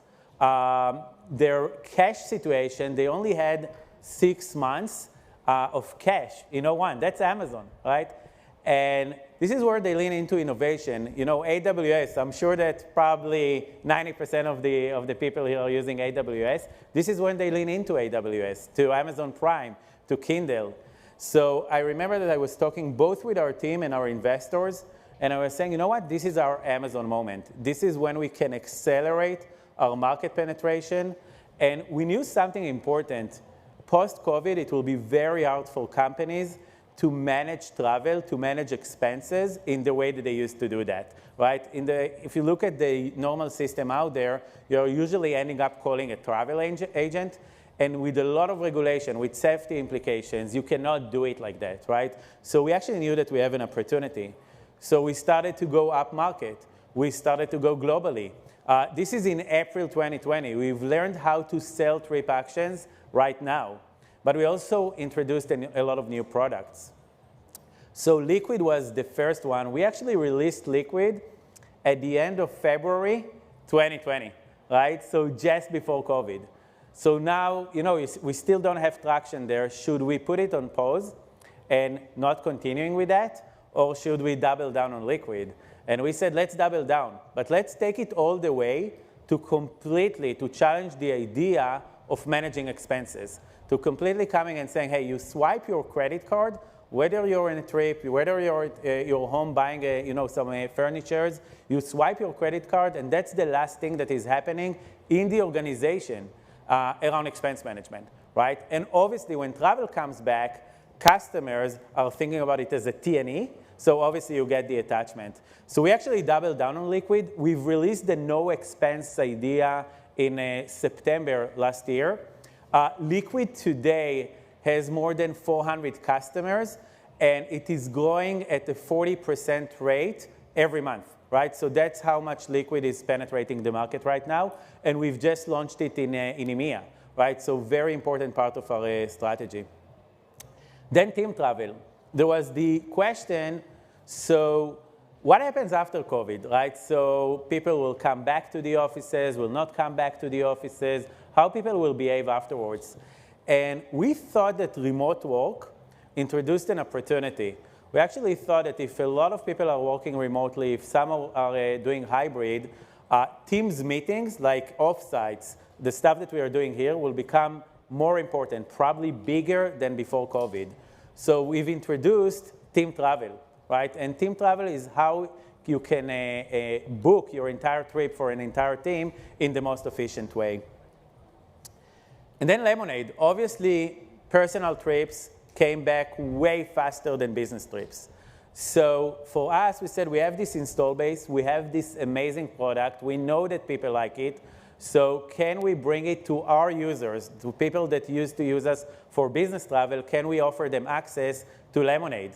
Their cash situation, they only had 6 months of cash in 2001. That's Amazon, right? And this is where they lean into innovation. AWS, I'm sure that probably 90% of the people here are using AWS. This is when they lean into AWS, to Amazon Prime, to Kindle. So I remember that I was talking both with our team and our investors, and I was saying, you know what, this is our Amazon moment. This is when we can accelerate our market penetration. And we knew something important. Post-COVID, it will be very hard for companies to manage travel, to manage expenses in the way that they used to do that, right? If you look at the normal system out there, you're usually ending up calling a travel agent. And with a lot of regulation, with safety implications, you cannot do it like that, right? So we actually knew that we have an opportunity. So we started to go up market. We started to go globally. This is in April 2020. We've learned how to sell TripActions right now. But we also introduced a lot of new products. So Liquid was the first one. We actually released Liquid at the end of February 2020, right? So just before COVID. So now, we still don't have traction there. Should we put it on pause and not continuing with that? Or should we double down on Liquid? And we said, let's double down. But let's take it all the way to challenge the idea of managing expenses. To completely coming and saying, hey, you swipe your credit card, whether you're on a trip, whether you're at your home buying some furniture, you swipe your credit card, and that's the last thing that is happening in the organization around expense management, right? And obviously, when travel comes back, customers are thinking about it as a T&E, so obviously you get the attachment. So we actually doubled down on Liquid. We've released the no expense idea in September last year. Liquid today has more than 400 customers, and it is growing at a 40% rate every month, right? So that's how much Liquid is penetrating the market right now, and we've just launched it in EMEA, right? So very important part of our strategy. Then team travel. There was the question, so what happens after COVID, right? So people will come back to the offices, will not come back to the offices, how people will behave afterwards. And we thought that remote work introduced an opportunity. We actually thought that if a lot of people are working remotely, if some are doing hybrid, Teams meetings like offsites, the stuff that we are doing here will become more important, probably bigger than before COVID. So we've introduced team travel, right? And team travel is how you can book your entire trip for an entire team in the most efficient way. And then Lemonade. Obviously, personal trips came back way faster than business trips. So for us, we said we have this install base, we have this amazing product, we know that people like it, so can we bring it to our users, to people that used to use us for business travel, can we offer them access to Lemonade?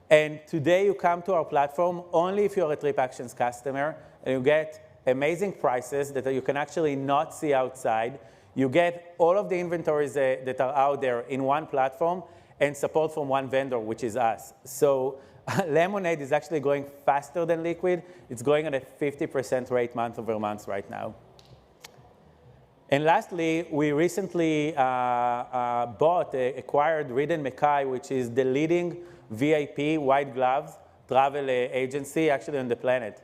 And today you come to our platform only if you're a TripActions customer, and you get amazing prices that you can actually not see outside. You get all of the inventories that are out there in one platform, and support from one vendor, which is us. So Lemonade is actually going faster than Liquid. It's going at a 50% rate month over month right now. And lastly, we recently acquired Reed & Mackay, which is the leading VIP white gloves travel agency actually on the planet.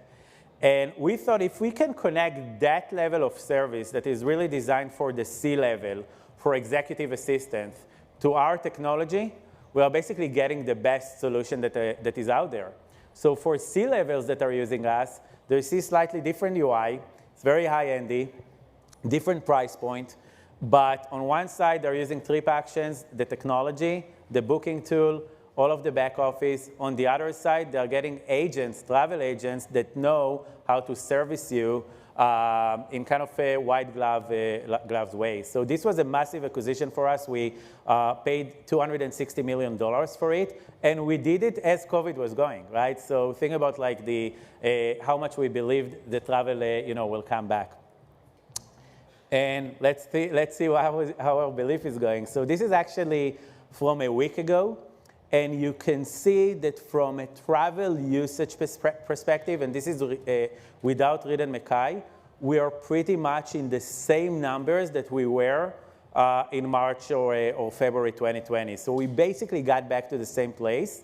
And we thought if we can connect that level of service that is really designed for the C-level, for executive assistants, to our technology, we are basically getting the best solution that is out there. So for C-levels that are using us, they see slightly different UI. It's very high-endy, different price point. But on one side, they're using TripActions, the technology, the booking tool, all of the back office. On the other side, they're getting agents, travel agents, that know how to service you in kind of a white gloves way. So this was a massive acquisition for us. We paid $260 million for it, and we did it as COVID was going, right? So think about like how much we believed the travel will come back. And let's see how our belief is going. So this is actually from a week ago. And you can see that from a travel usage perspective, and this is without Reed & Mackay, we are pretty much in the same numbers that we were in March or February 2020. So we basically got back to the same place.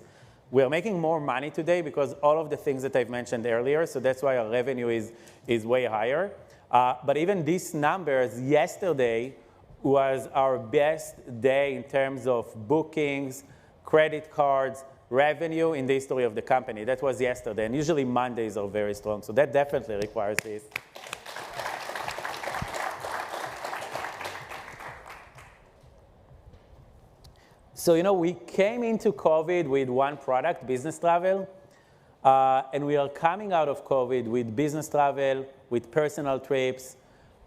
We are making more money today because all of the things that I've mentioned earlier, so that's why our revenue is way higher. But even these numbers, yesterday was our best day in terms of bookings, credit cards, revenue in the history of the company. That was yesterday, and usually Mondays are very strong, so that definitely requires this. So, we came into COVID with one product, business travel, and we are coming out of COVID with business travel, with personal trips,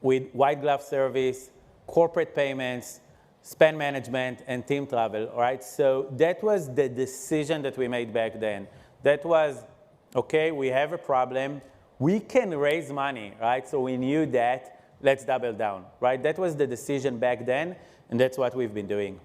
with white glove service, corporate payments, spend management, and team travel, all right? So that was the decision that we made back then. That was, okay, we have a problem. We can raise money, right? So we knew that. Let's double down, right? That was the decision back then, and that's what we've been doing.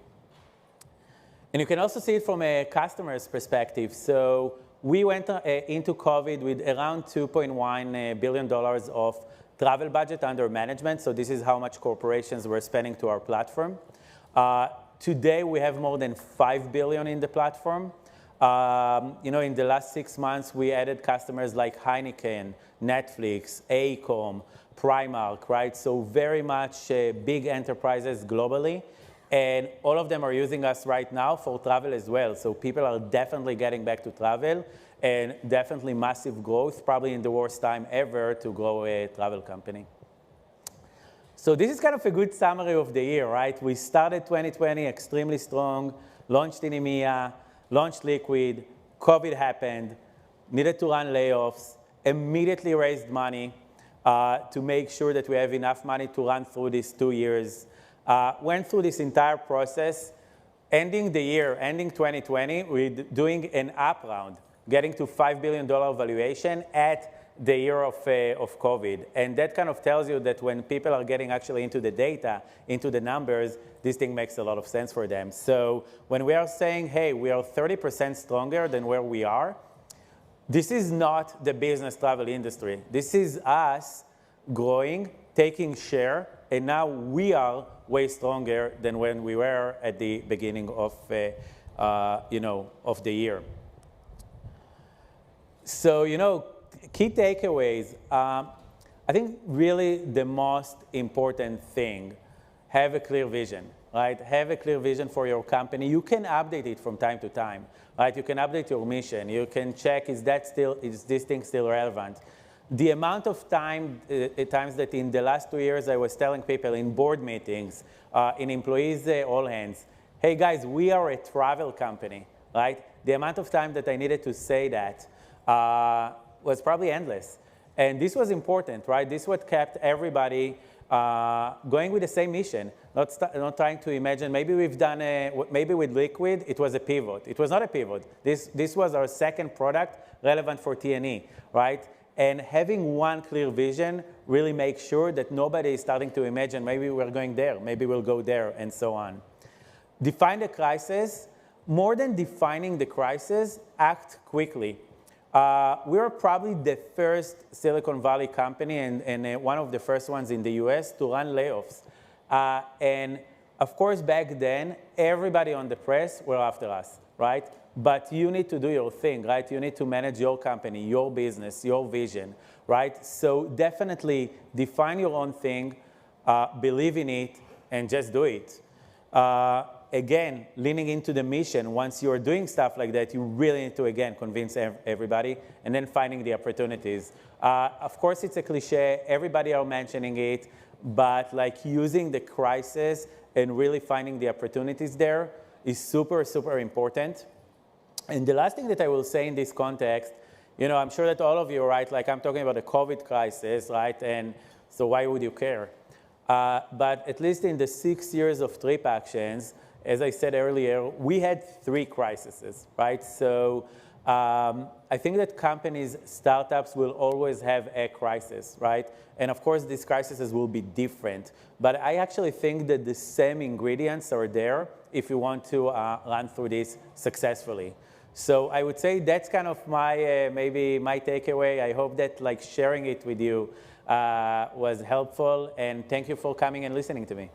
And you can also see it from a customer's perspective. So we went into COVID with around $2.1 billion of travel budget under management. So this is how much corporations were spending to our platform. Today, we have more than $5 billion in the platform. In the last 6 months, we added customers like Heineken, Netflix, Acom, Primark, right? So very much big enterprises globally. And all of them are using us right now for travel as well. So people are definitely getting back to travel, and definitely massive growth, probably in the worst time ever to grow a travel company. So this is kind of a good summary of the year, right? We started 2020 extremely strong, launched in EMEA, launched Liquid, COVID happened, needed to run layoffs, immediately raised money to make sure that we have enough money to run through these 2 years. Went through this entire process, ending 2020, with doing an up round, getting to $5 billion valuation at the year of COVID. And that kind of tells you that when people are getting actually into the data, into the numbers, this thing makes a lot of sense for them. So when we are saying, hey, we are 30% stronger than where we are, this is not the business travel industry. This is us growing, taking share, and now we are way stronger than when we were at the beginning of the year. So, key takeaways. I think really the most important thing, have a clear vision. right? Have a clear vision for your company. You can update it from time to time, right? You can update your mission. You can check, is this thing still relevant? The amount of times that in the last 2 years I was telling people in board meetings, in employees all hands, hey guys, we are a travel company, right? The amount of time that I needed to say that was probably endless. And this was important, right? This is what kept everybody going with the same mission, not trying to imagine, maybe we've done maybe with Liquid, it was a pivot. It was not a pivot. This was our second product relevant for T&E, right? And having one clear vision really makes sure that nobody is starting to imagine, maybe we're going there, maybe we'll go there, and so on. Define the crisis. More than defining the crisis, act quickly. We were probably the first Silicon Valley company and one of the first ones in the US to run layoffs. And of course, back then, everybody on the press were after us, right? But you need to do your thing, right? You need to manage your company, your business, your vision, right? So definitely define your own thing, believe in it, and just do it. Again, leaning into the mission, once you're doing stuff like that, you really need to, again, convince everybody, and then finding the opportunities. Of course, it's a cliche. Everybody are mentioning it, but like using the crisis and really finding the opportunities there is super, super important. And the last thing that I will say in this context, I'm sure that all of you, right, like I'm talking about the COVID crisis, right, and so why would you care? But at least in the 6 years of TripActions, as I said earlier, we had 3 crises, right? So I think that companies, startups will always have a crisis, right? And of course, these crises will be different. But I actually think that the same ingredients are there if you want to run through this successfully. So I would say that's kind of my, maybe my takeaway. I hope that like sharing it with you was helpful. And thank you for coming and listening to me.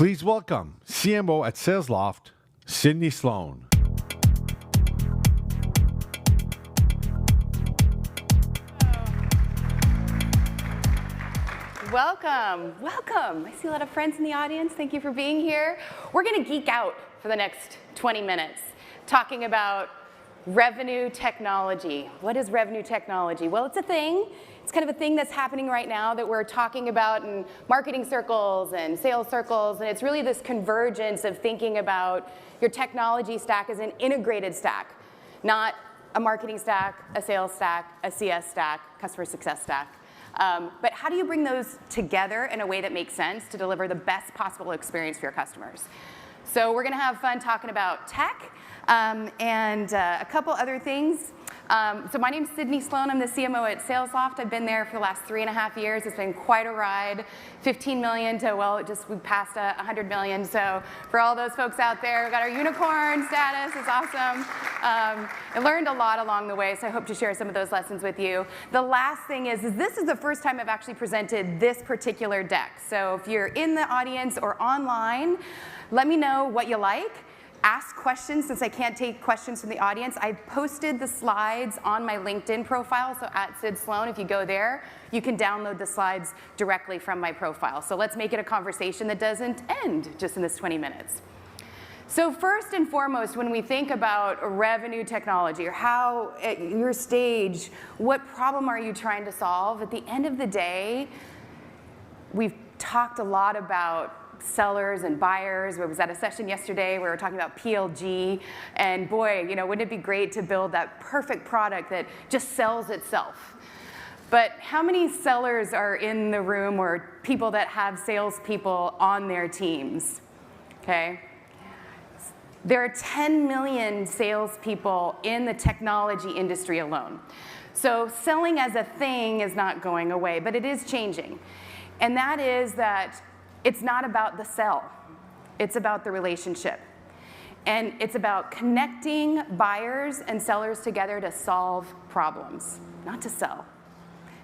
Please welcome CMO at SalesLoft, Sydney Sloan. Welcome, welcome. I see a lot of friends in the audience. Thank you for being here. We're going to geek out for the next 20 minutes talking about revenue technology. What is revenue technology? Well, it's a thing. It's kind of a thing that's happening right now that we're talking about in marketing circles and sales circles, and it's really this convergence of thinking about your technology stack as an integrated stack, not a marketing stack, a sales stack, a CS stack, customer success stack. But how do you bring those together in a way that makes sense to deliver the best possible experience for your customers? So we're going to have fun talking about tech and a couple other things. So my name's Sydney Sloan. I'm the CMO at SalesLoft. I've been there for the last 3.5 years. It's been quite a ride. 15 million to, well, we passed 100 million. So for all those folks out there, we got our unicorn status. It's awesome. I learned a lot along the way, so I hope to share some of those lessons with you. The last thing is this is the first time I've actually presented this particular deck. So if you're in the audience or online, let me know what you like. Ask questions, since I can't take questions from the audience. I posted the slides on my LinkedIn profile, so at Sid Sloan, if you go there, you can download the slides directly from my profile. So let's make it a conversation that doesn't end just in this 20 minutes. So first and foremost, when we think about revenue technology, or how at your stage, what problem are you trying to solve? At the end of the day, we've talked a lot about sellers and buyers. I was at a session yesterday where we were talking about PLG, and boy, wouldn't it be great to build that perfect product that just sells itself? But how many sellers are in the room, or people that have salespeople on their teams? Okay. There are 10 million salespeople in the technology industry alone. So selling as a thing is not going away, but it is changing. And that is that it's not about the sell. It's about the relationship. And it's about connecting buyers and sellers together to solve problems, not to sell.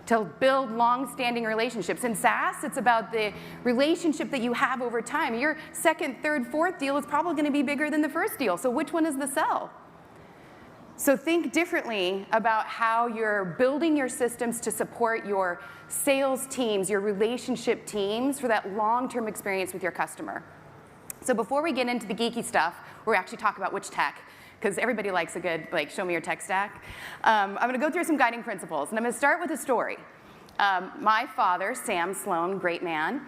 To build long-standing relationships. In SaaS, it's about the relationship that you have over time. Your second, third, fourth deal is probably going to be bigger than the first deal. So which one is the sell? So think differently about how you're building your systems to support your sales teams, your relationship teams, for that long-term experience with your customer. So before we get into the geeky stuff, we're actually talking about which tech, because everybody likes a good, show me your tech stack. I'm going to go through some guiding principles, and I'm going to start with a story. My father, Sam Sloan, great man,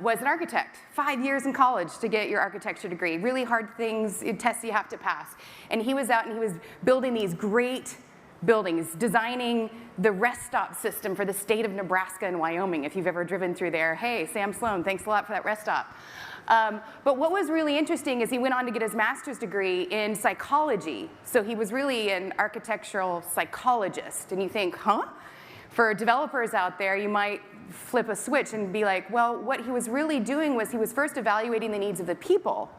was an architect. 5 years in college to get your architecture degree. Really hard things, tests you have to pass. And he was out and he was building these great buildings, designing the rest stop system for the state of Nebraska and Wyoming. If you've ever driven through there, hey, Sam Sloan, thanks a lot for that rest stop. But what was really interesting is he went on to get his master's degree in psychology. So he was really an architectural psychologist. And you think, huh? For developers out there, you might flip a switch and be like, well, what he was really doing was he was first evaluating the needs of the people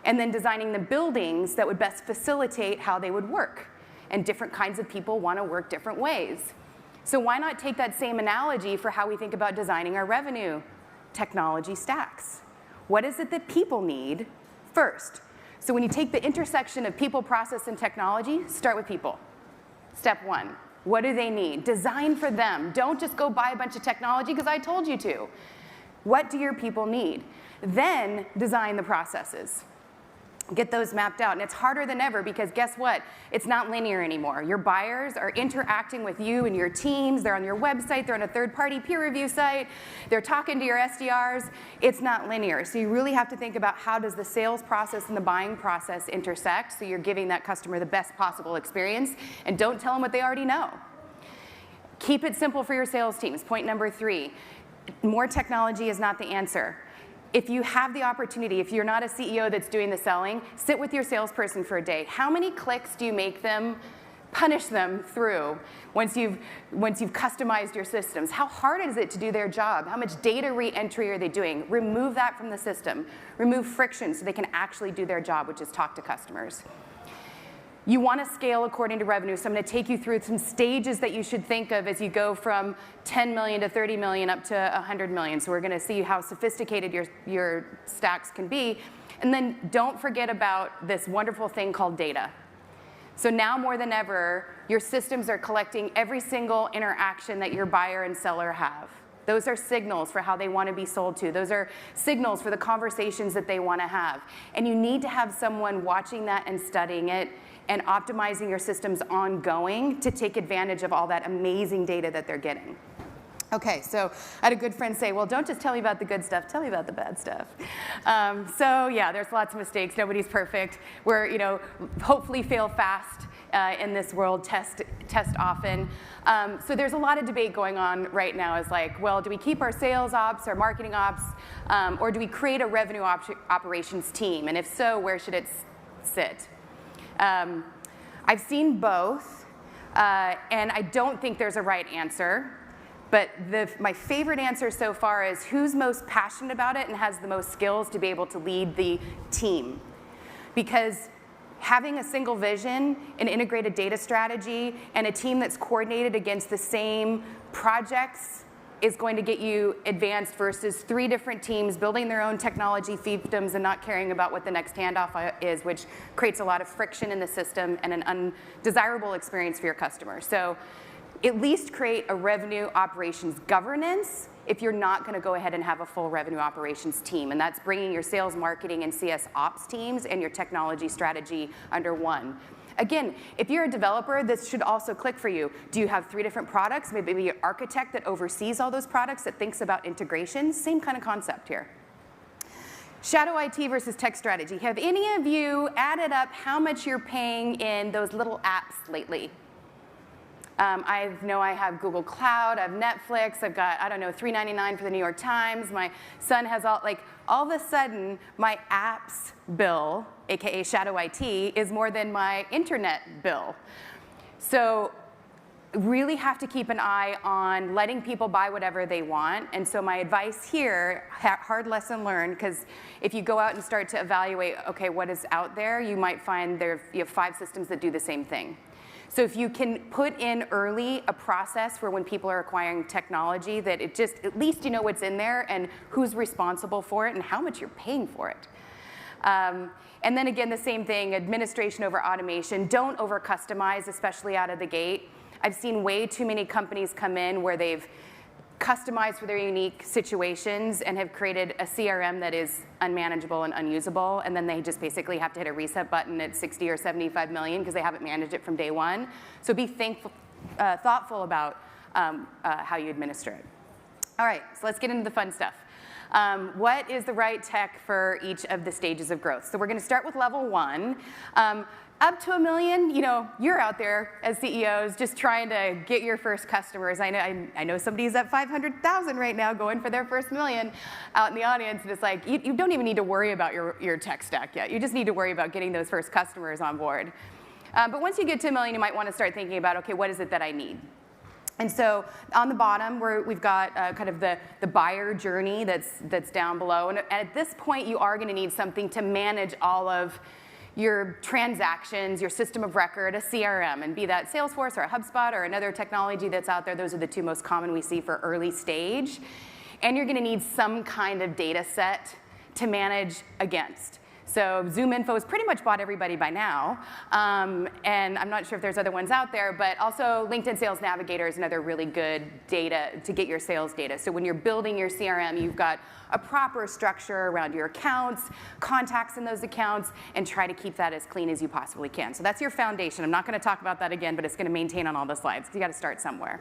and then designing the buildings that would best facilitate how they would work. And different kinds of people want to work different ways. So why not take that same analogy for how we think about designing our revenue technology stacks? What is it that people need first? So when you take the intersection of people, process, and technology, start with people. Step one. What do they need? Design for them. Don't just go buy a bunch of technology because I told you to. What do your people need? Then design the processes. Get those mapped out. And it's harder than ever because guess what? It's not linear anymore. Your buyers are interacting with you and your teams. They're on your website. They're on a third-party peer review site. They're talking to your SDRs. It's not linear. So you really have to think about how does the sales process and the buying process intersect so you're giving that customer the best possible experience. And don't tell them what they already know. Keep it simple for your sales teams. Point number 3, more technology is not the answer. If you have the opportunity, if you're not a CEO that's doing the selling, sit with your salesperson for a day. How many clicks do you make them, punish them through once you've customized your systems? How hard is it to do their job? How much data re-entry are they doing? Remove that from the system. Remove friction so they can actually do their job, which is talk to customers. You want to scale according to revenue, so I'm going to take you through some stages that you should think of as you go from 10 million to 30 million up to 100 million. So we're going to see how sophisticated your stacks can be. And then don't forget about this wonderful thing called data. So now more than ever, your systems are collecting every single interaction that your buyer and seller have. Those are signals for how they want to be sold to. Those are signals for the conversations that they want to have. And you need to have someone watching that and studying it and optimizing your systems ongoing to take advantage of all that amazing data that they're getting. Okay, so I had a good friend say, well, don't just tell me about the good stuff, tell me about the bad stuff. So yeah, there's lots of mistakes. Nobody's perfect. We're, hopefully fail fast in this world, test often. So there's a lot of debate going on right now. Is like, well, do we keep our sales ops, our marketing ops, or do we create a revenue operations team? And if so, where should it sit? I've seen both, and I don't think there's a right answer. But my favorite answer so far is who's most passionate about it and has the most skills to be able to lead the team. Because having a single vision, an integrated data strategy, and a team that's coordinated against the same projects is going to get you advanced versus 3 different teams building their own technology fiefdoms and not caring about what the next handoff is, which creates a lot of friction in the system and an undesirable experience for your customers. So at least create a revenue operations governance if you're not going to go ahead and have a full revenue operations team. And that's bringing your sales, marketing, and CS ops teams and your technology strategy under one. Again, if you're a developer, this should also click for you. Do you have 3 different products? Maybe an architect that oversees all those products, that thinks about integrations. Same kind of concept here. Shadow IT versus tech strategy. Have any of you added up how much you're paying in those little apps lately? I know I have Google Cloud, I have Netflix, I've got, I don't know, $3.99 for the New York Times. My son has all of a sudden, my apps bill, AKA Shadow IT, is more than my internet bill. So really have to keep an eye on letting people buy whatever they want. And so my advice here, hard lesson learned, because if you go out and start to evaluate, okay, what is out there, you might find you have 5 systems that do the same thing. So if you can put in early a process for when people are acquiring technology that it just, at least you know what's in there and who's responsible for it and how much you're paying for it. And then again, the same thing, administration over automation. Don't over customize, especially out of the gate. I've seen way too many companies come in where they've customized for their unique situations and have created a CRM that is unmanageable and unusable, and then they just basically have to hit a reset button at 60 or 75 million because they haven't managed it from day one. So be thoughtful about how you administer it. All right, so let's get into the fun stuff. What is the right tech for each of the stages of growth? So we're going to start with level 1. Up to $1 million, you're out there as CEOs just trying to get your first customers. I know somebody's at 500,000 right now going for their first $1 million out in the audience, and it's like, you don't even need to worry about your tech stack yet. You just need to worry about getting those first customers on board. But once you get to $1 million, you might want to start thinking about, okay, what is it that I need? And so on the bottom, we've got kind of the buyer journey that's down below. And at this point, you are going to need something to manage all of your transactions, your system of record, a CRM, and be that Salesforce or a Hubspot or another technology that's out there. Those are the 2 most common we see for early stage. And you're going to need some kind of data set to manage against. So ZoomInfo has pretty much bought everybody by now, and I'm not sure if there's other ones out there, but also LinkedIn Sales Navigator is another really good data to get your sales data. So when you're building your CRM, you've got a proper structure around your accounts, contacts in those accounts, and try to keep that as clean as you possibly can. So that's your foundation. I'm not going to talk about that again, but it's going to maintain on all the slides, because you got to start somewhere.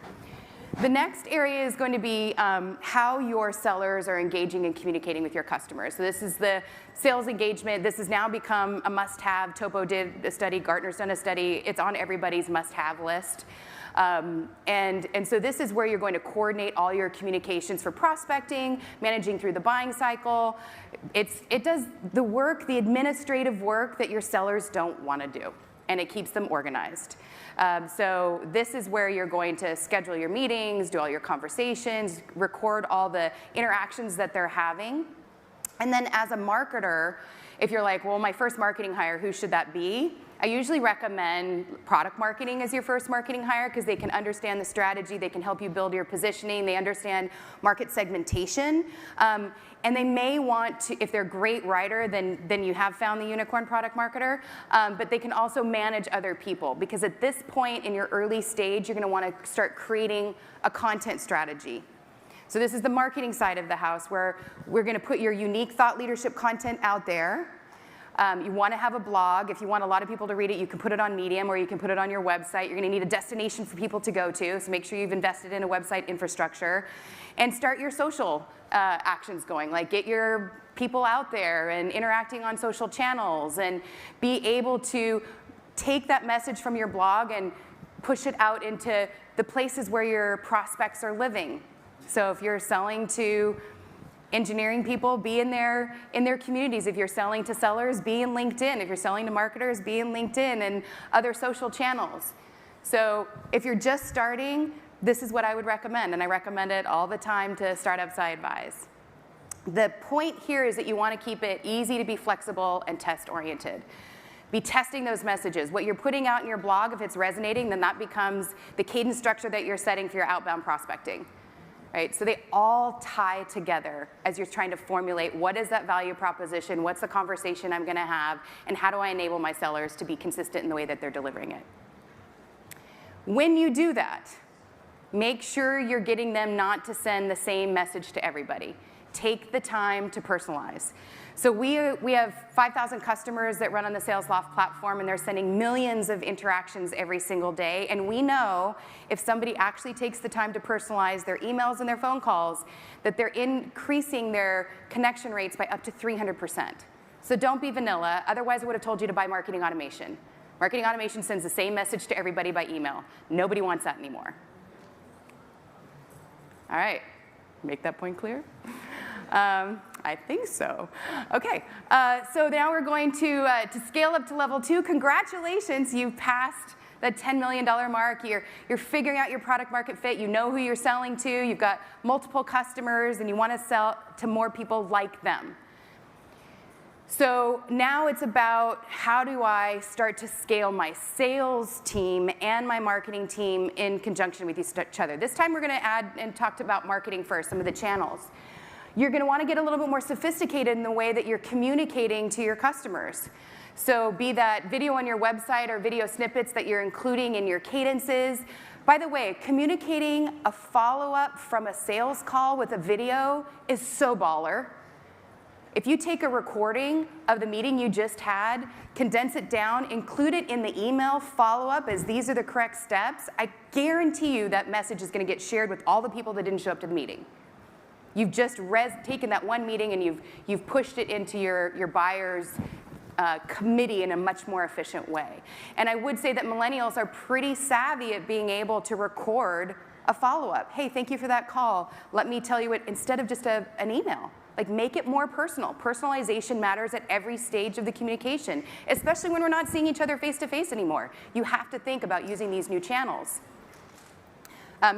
The next area is going to be how your sellers are engaging and communicating with your customers. So this is the sales engagement. This has now become a must-have. Topo did a study. Gartner's done a study. It's on everybody's must-have list. And so this is where you're going to coordinate all your communications for prospecting, managing through the buying cycle. It does the work, the administrative work that your sellers don't want to do, and it keeps them organized. So this is where you're going to schedule your meetings, do all your conversations, record all the interactions that they're having. And then as a marketer, if you're like, well, my first marketing hire, who should that be? I usually recommend product marketing as your first marketing hire because they can understand the strategy, they can help you build your positioning, they understand market segmentation, and they may want to, if they're a great writer, then you have found the unicorn product marketer, but they can also manage other people because at this point in your early stage, you're going to want to start creating a content strategy. So this is the marketing side of the house where we're going to put your unique thought leadership content out there. You want to have a blog. If you want a lot of people to read it, you can put it on Medium or you can put it on your website. You're going to need a destination for people to go to, so make sure you've invested in a website infrastructure. And start your social actions going, like get your people out there and interacting on social channels and be able to take that message from your blog and push it out into the places where your prospects are living. So if you're selling to engineering people, be in their communities. If you're selling to sellers, be in LinkedIn. If you're selling to marketers, be in LinkedIn and other social channels. So if you're just starting, this is what I would recommend, and I recommend it all the time to startups I advise. The point here is that you want to keep it easy to be flexible and test-oriented. Be testing those messages. What you're putting out in your blog, if it's resonating, then that becomes the cadence structure that you're setting for your outbound prospecting. Right? So they all tie together as you're trying to formulate what is that value proposition, what's the conversation I'm going to have, and how do I enable my sellers to be consistent in the way that they're delivering it. When you do that, make sure you're getting them not to send the same message to everybody. Take the time to personalize. So we have 5,000 customers that run on the SalesLoft platform, and they're sending millions of interactions every single day. And we know if somebody actually takes the time to personalize their emails and their phone calls, that they're increasing their connection rates by up to 300%. So don't be vanilla. Otherwise, I would have told you to buy marketing automation. Marketing automation sends the same message to everybody by email. Nobody wants that anymore. All right, make that point clear? I think so. Okay, so now we're going to scale up to level 2. Congratulations, you've passed the $10 million mark. You're figuring out your product market fit. You know who you're selling to. You've got multiple customers, and you want to sell to more people like them. So now it's about how do I start to scale my sales team and my marketing team in conjunction with each other. This time we're going to add and talk about marketing first, some of the channels. You're going to want to get a little bit more sophisticated in the way that you're communicating to your customers. So be that video on your website or video snippets that you're including in your cadences. By the way, communicating a follow-up from a sales call with a video is so baller. If you take a recording of the meeting you just had, condense it down, include it in the email follow-up as these are the correct steps, I guarantee you that message is going to get shared with all the people that didn't show up to the meeting. You've just taken that one meeting and you've pushed it into your buyer's committee in a much more efficient way. And I would say that millennials are pretty savvy at being able to record a follow-up. Hey, thank you for that call. Let me tell you it instead of just an email. Like, make it more personal. Personalization matters at every stage of the communication, especially when we're not seeing each other face-to-face anymore. You have to think about using these new channels.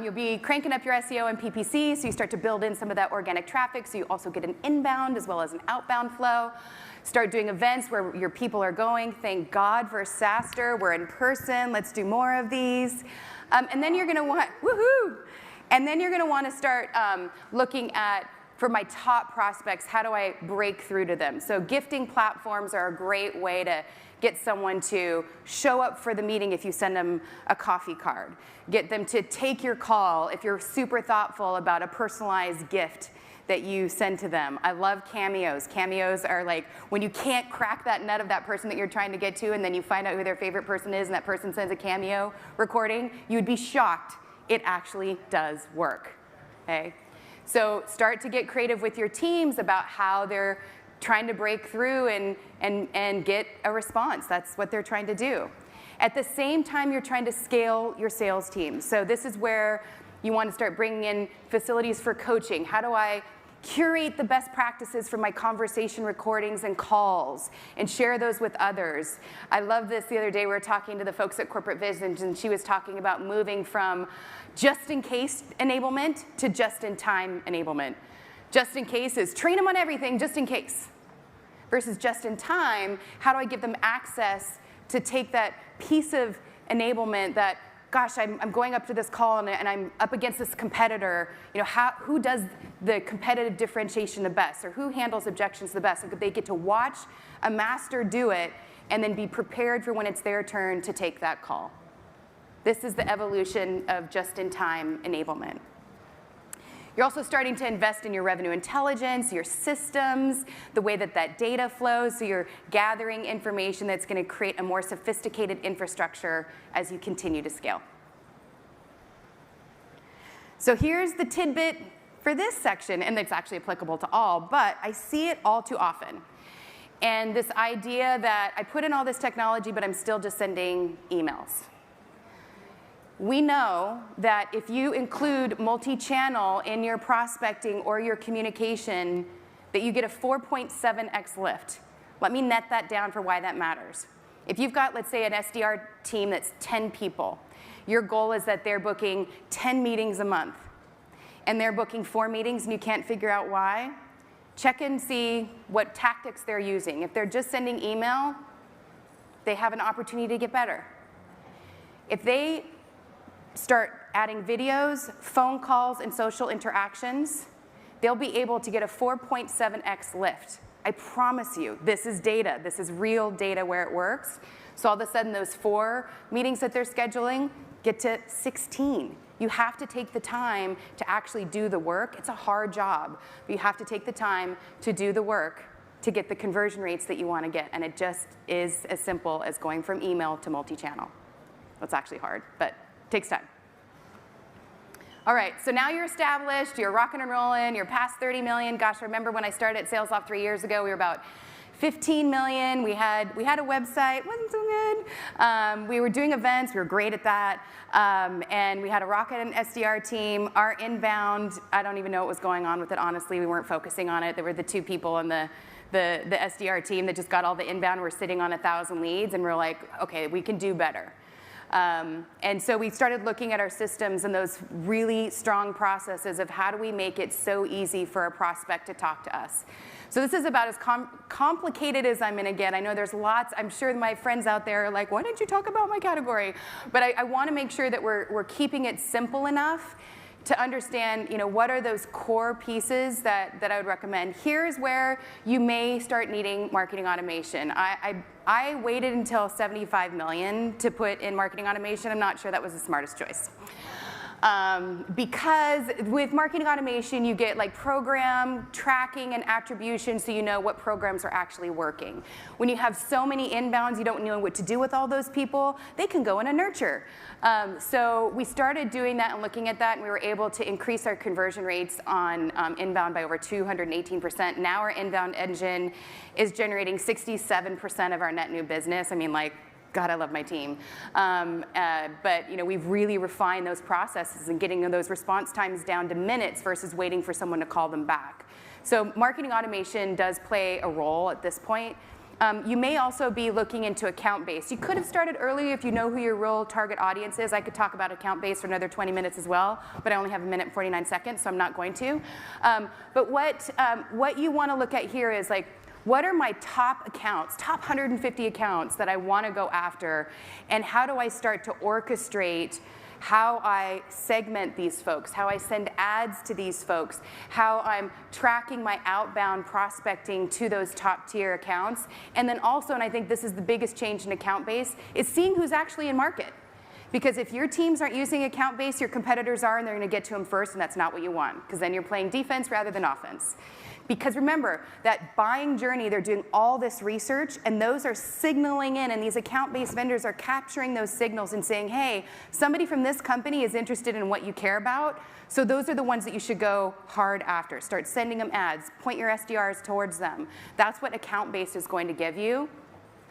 You'll be cranking up your SEO and PPC, so you start to build in some of that organic traffic, so you also get an inbound as well as an outbound flow. Start doing events where your people are going. Thank God for SaaStr. We're in person. Let's do more of these. And then you're going to want, woohoo! And then you're going to want to start looking at, for my top prospects, how do I break through to them? So gifting platforms are a great way to get someone to show up for the meeting if you send them a coffee card. Get them to take your call if you're super thoughtful about a personalized gift that you send to them. I love cameos. Cameos are like when you can't crack that nut of that person that you're trying to get to, and then you find out who their favorite person is and that person sends a cameo recording, you'd be shocked. It actually does work, okay? So start to get creative with your teams about how they're trying to break through and get a response. That's what they're trying to do. At the same time, you're trying to scale your sales team. So this is where you want to start bringing in facilities for coaching. How do I curate the best practices from my conversation recordings and calls and share those with others? I love this. The other day we were talking to the folks at Corporate Vision, and she was talking about moving from just-in-case enablement to just-in-time enablement. Just in case is train them on everything just in case. Versus just in time, how do I give them access to take that piece of enablement that, gosh, I'm going up to this call and I'm up against this competitor. Who does the competitive differentiation the best, or who handles objections the best? Like, they get to watch a master do it and then be prepared for when it's their turn to take that call. This is the evolution of just-in-time enablement. You're also starting to invest in your revenue intelligence, your systems, the way that data flows, so you're gathering information that's going to create a more sophisticated infrastructure as you continue to scale. So here's the tidbit for this section, and it's actually applicable to all, but I see it all too often. And this idea that I put in all this technology, but I'm still just sending emails. We know that if you include multi-channel in your prospecting or your communication, that you get a 4.7x lift. Let me net that down for why that matters. If you've got, let's say, an SDR team that's 10 people, your goal is that they're booking 10 meetings a month, and they're booking 4 meetings and you can't figure out why, check and see what tactics they're using. If they're just sending email, they have an opportunity to get better. If they start adding videos, phone calls, and social interactions, they'll be able to get a 4.7x lift. I promise you, this is data. This is real data where it works. So all of a sudden, those 4 meetings that they're scheduling get to 16. You have to take the time to actually do the work. It's a hard job, but you have to take the time to do the work to get the conversion rates that you want to get. And it just is as simple as going from email to multi-channel. It's actually hard, but it takes time. All right, so now you're established, you're rocking and rolling, you're past 30 million. Gosh, remember when I started at SalesLoft 3 years ago, we were about 15 million. We had a website, wasn't so good. We were doing events, we were great at that. And we had a rocket and SDR team. Our inbound, I don't even know what was going on with it, honestly. We weren't focusing on it. There were the 2 people on the SDR team that just got all the inbound. We're sitting on 1,000 leads, and we're like, okay, we can do better. And so we started looking at our systems and those really strong processes of how do we make it so easy for a prospect to talk to us. So this is about as complicated as I'm going to get. I know there's lots. I'm sure my friends out there are like, why didn't you talk about my category? But I want to make sure that we're keeping it simple enough to understand, what are those core pieces that I would recommend. Here's where you may start needing marketing automation. I waited until 75 million to put in marketing automation. I'm not sure that was the smartest choice. Because with marketing automation, you get like program tracking and attribution, so you know what programs are actually working. When you have so many inbounds, you don't know what to do with all those people, they can go in a nurture. So we started doing that and looking at that, and we were able to increase our conversion rates on inbound by over 218%. Now our inbound engine is generating 67% of our net new business. I mean, like, God, I love my team. But we've really refined those processes and getting those response times down to minutes versus waiting for someone to call them back. So marketing automation does play a role at this point. You may also be looking into account-based. You could have started earlier if you know who your real target audience is. I could talk about account-based for another 20 minutes as well, but I only have 1 minute and 49 seconds, so I'm not going to. But what you want to look at here is like, what are my top accounts, top 150 accounts that I want to go after, and how do I start to orchestrate how I segment these folks, how I send ads to these folks, how I'm tracking my outbound prospecting to those top tier accounts. And then also, and I think this is the biggest change in account base, is seeing who's actually in market. Because if your teams aren't using account base, your competitors are, and they're going to get to them first, and that's not what you want, because then you're playing defense rather than offense. Because remember, that buying journey, they're doing all this research, and those are signaling in, and these account-based vendors are capturing those signals and saying, hey, somebody from this company is interested in what you care about, so those are the ones that you should go hard after. Start sending them ads, point your SDRs towards them. That's what account-based is going to give you.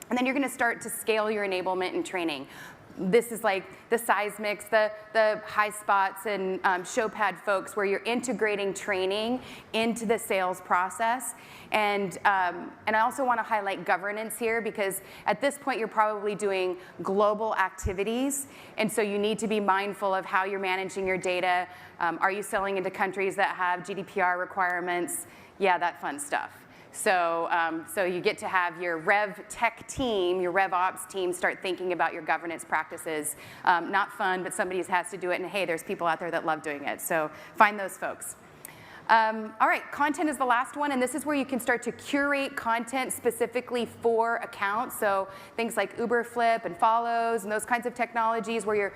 And then you're going to start to scale your enablement and training. This is like the Seismics, the Hubspots and Showpad folks, where you're integrating training into the sales process. And I also want to highlight governance here, because at this point you're probably doing global activities, and so you need to be mindful of how you're managing your data. Are you selling into countries that have GDPR requirements? Yeah, that fun stuff. So, so you get to have your RevTech team, your RevOps team, start thinking about your governance practices. Not fun, but somebody has to do it, and hey, there's people out there that love doing it. So find those folks. All right, content is the last one, and this is where you can start to curate content specifically for accounts. So things like Uberflip and Follows and those kinds of technologies where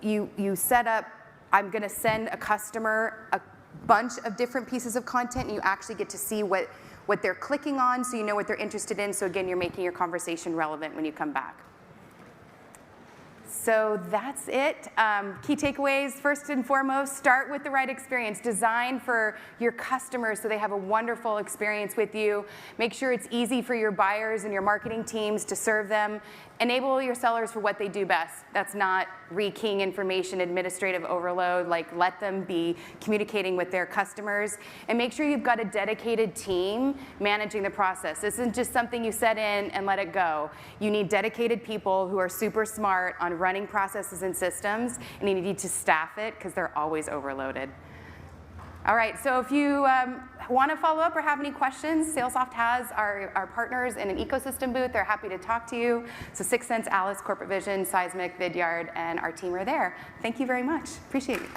you set up, I'm going to send a customer a bunch of different pieces of content, and you actually get to see what they're clicking on, so you know what they're interested in. So again, you're making your conversation relevant when you come back. So that's it. Key takeaways, first and foremost, start with the right experience. Design for your customers so they have a wonderful experience with you. Make sure it's easy for your buyers and your marketing teams to serve them. Enable your sellers for what they do best. That's not rekeying information, administrative overload. Like, let them be communicating with their customers. And make sure you've got a dedicated team managing the process. This isn't just something you set in and let it go. You need dedicated people who are super smart on running processes and systems, and you need to staff it because they're always overloaded. All right, so if you want to follow up or have any questions, SalesLoft has our partners in an ecosystem booth. They're happy to talk to you. So 6 Sense, Alice, Corporate Vision, Seismic, Vidyard, and our team are there. Thank you very much. Appreciate it.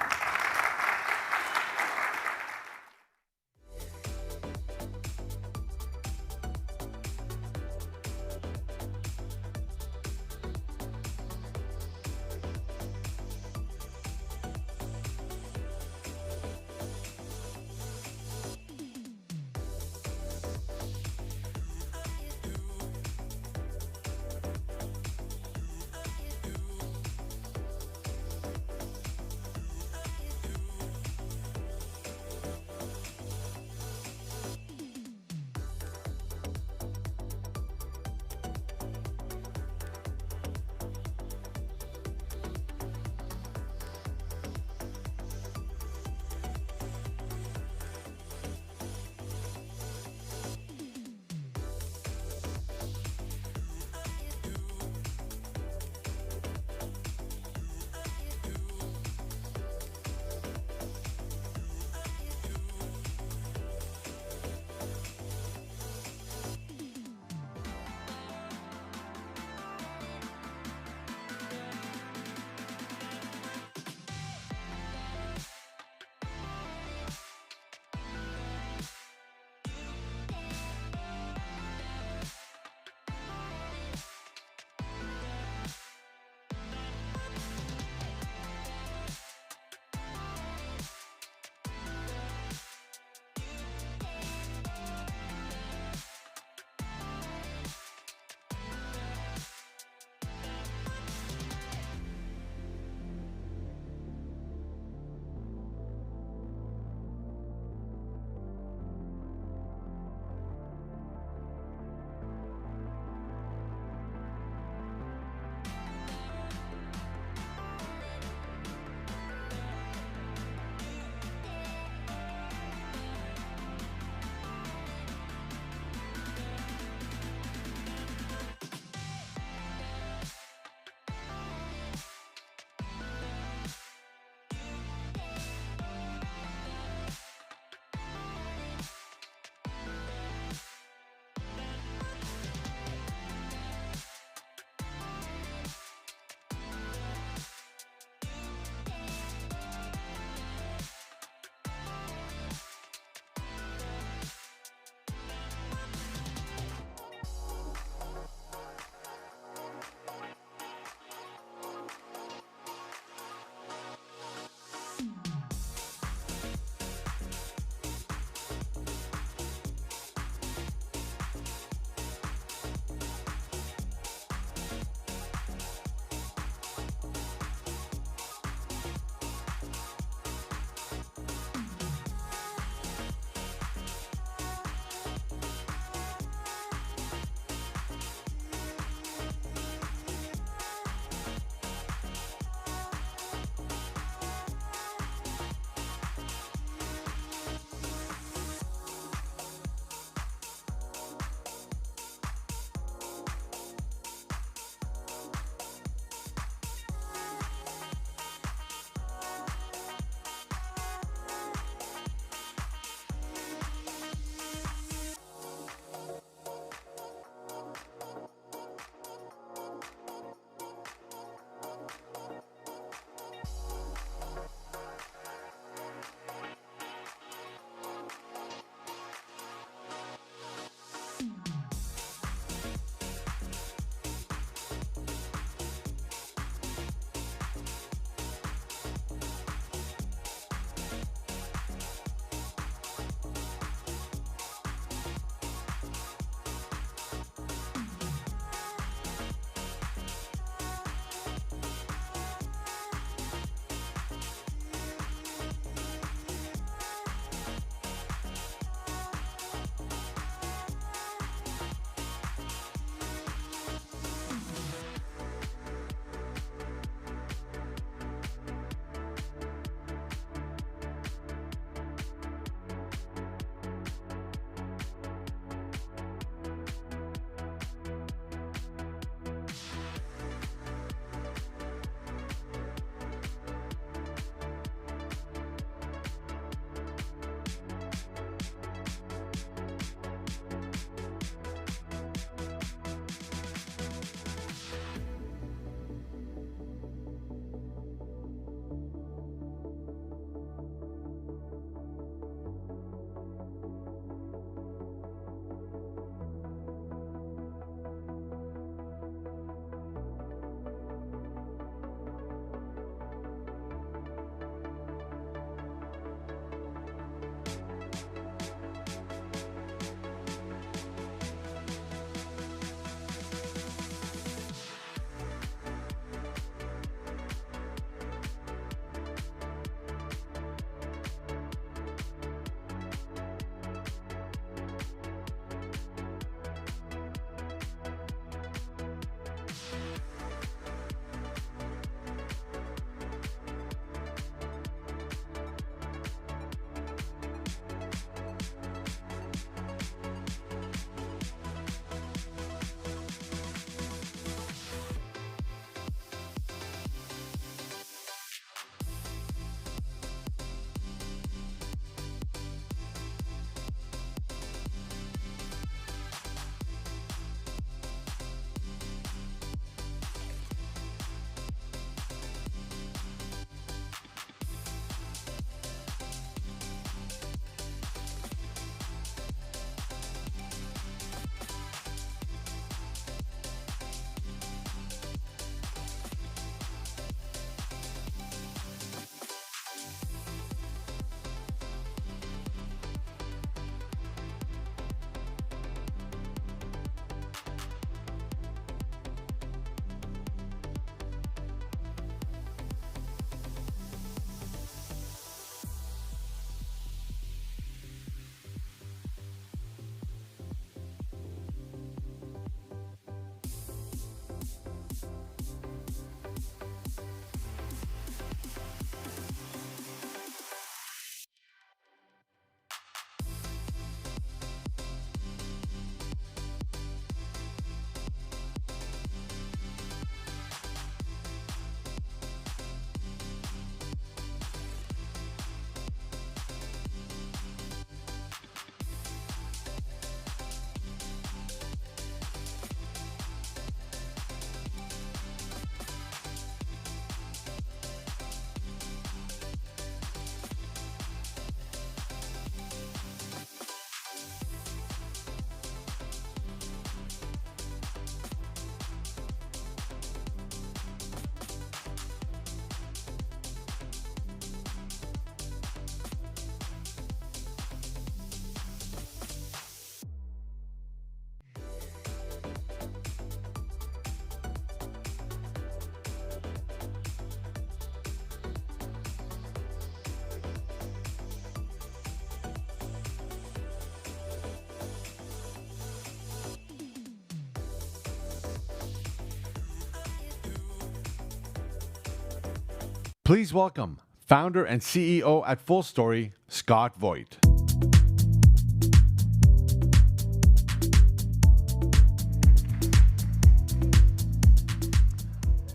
Please welcome founder and CEO at FullStory, Scott Voigt.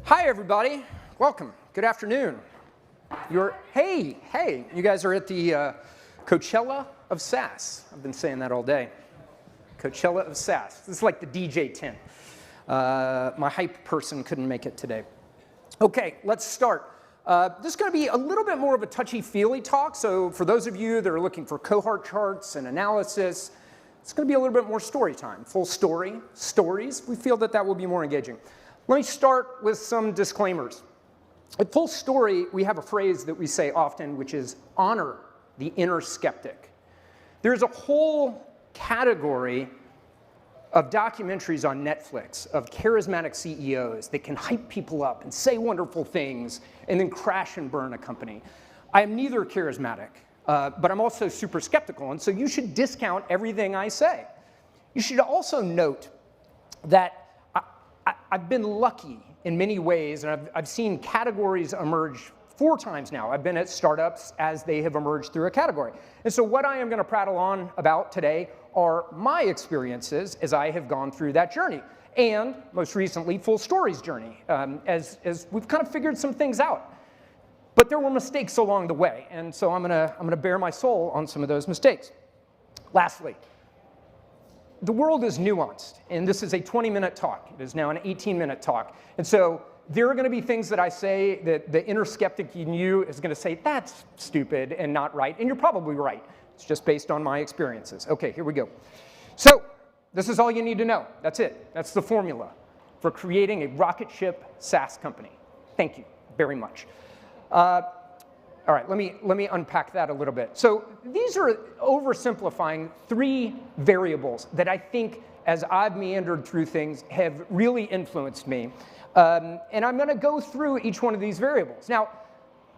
Hi, everybody. Welcome. Good afternoon. Hey, you guys are at the Coachella of SaaS. I've been saying that all day. Coachella of SaaS. This is like the DJ tent. My hype person couldn't make it today. Okay, let's start. This is going to be a little bit more of a touchy-feely talk, so for those of you that are looking for cohort charts and analysis, it's going to be a little bit more story time. Full story, stories. We feel that will be more engaging. Let me start with some disclaimers. At FullStory, we have a phrase that we say often, which is honor the inner skeptic. There's a whole category of documentaries on Netflix of charismatic CEOs that can hype people up and say wonderful things and then crash and burn a company. I am neither charismatic, but I'm also super skeptical, and so you should discount everything I say. You should also note that I've been lucky in many ways, and I've seen categories emerge 4 times now. I've been at startups as they have emerged through a category. And so what I am going to prattle on about today are my experiences as I have gone through that journey, and most recently, FullStory's journey, as we've kind of figured some things out. But there were mistakes along the way, and so I'm gonna bare my soul on some of those mistakes. Lastly, the world is nuanced, and this is a 20-minute talk. It is now an 18-minute talk. And so there are going to be things that I say that the inner skeptic in you is going to say, that's stupid and not right, and you're probably right. It's just based on my experiences. Okay, here we go. So this is all you need to know. That's it. That's the formula for creating a rocket ship SaaS company. Thank you very much. All right, let me unpack that a little bit. So these are oversimplifying 3 variables that I think, as I've meandered through things, have really influenced me. And I'm going to go through each one of these variables. Now,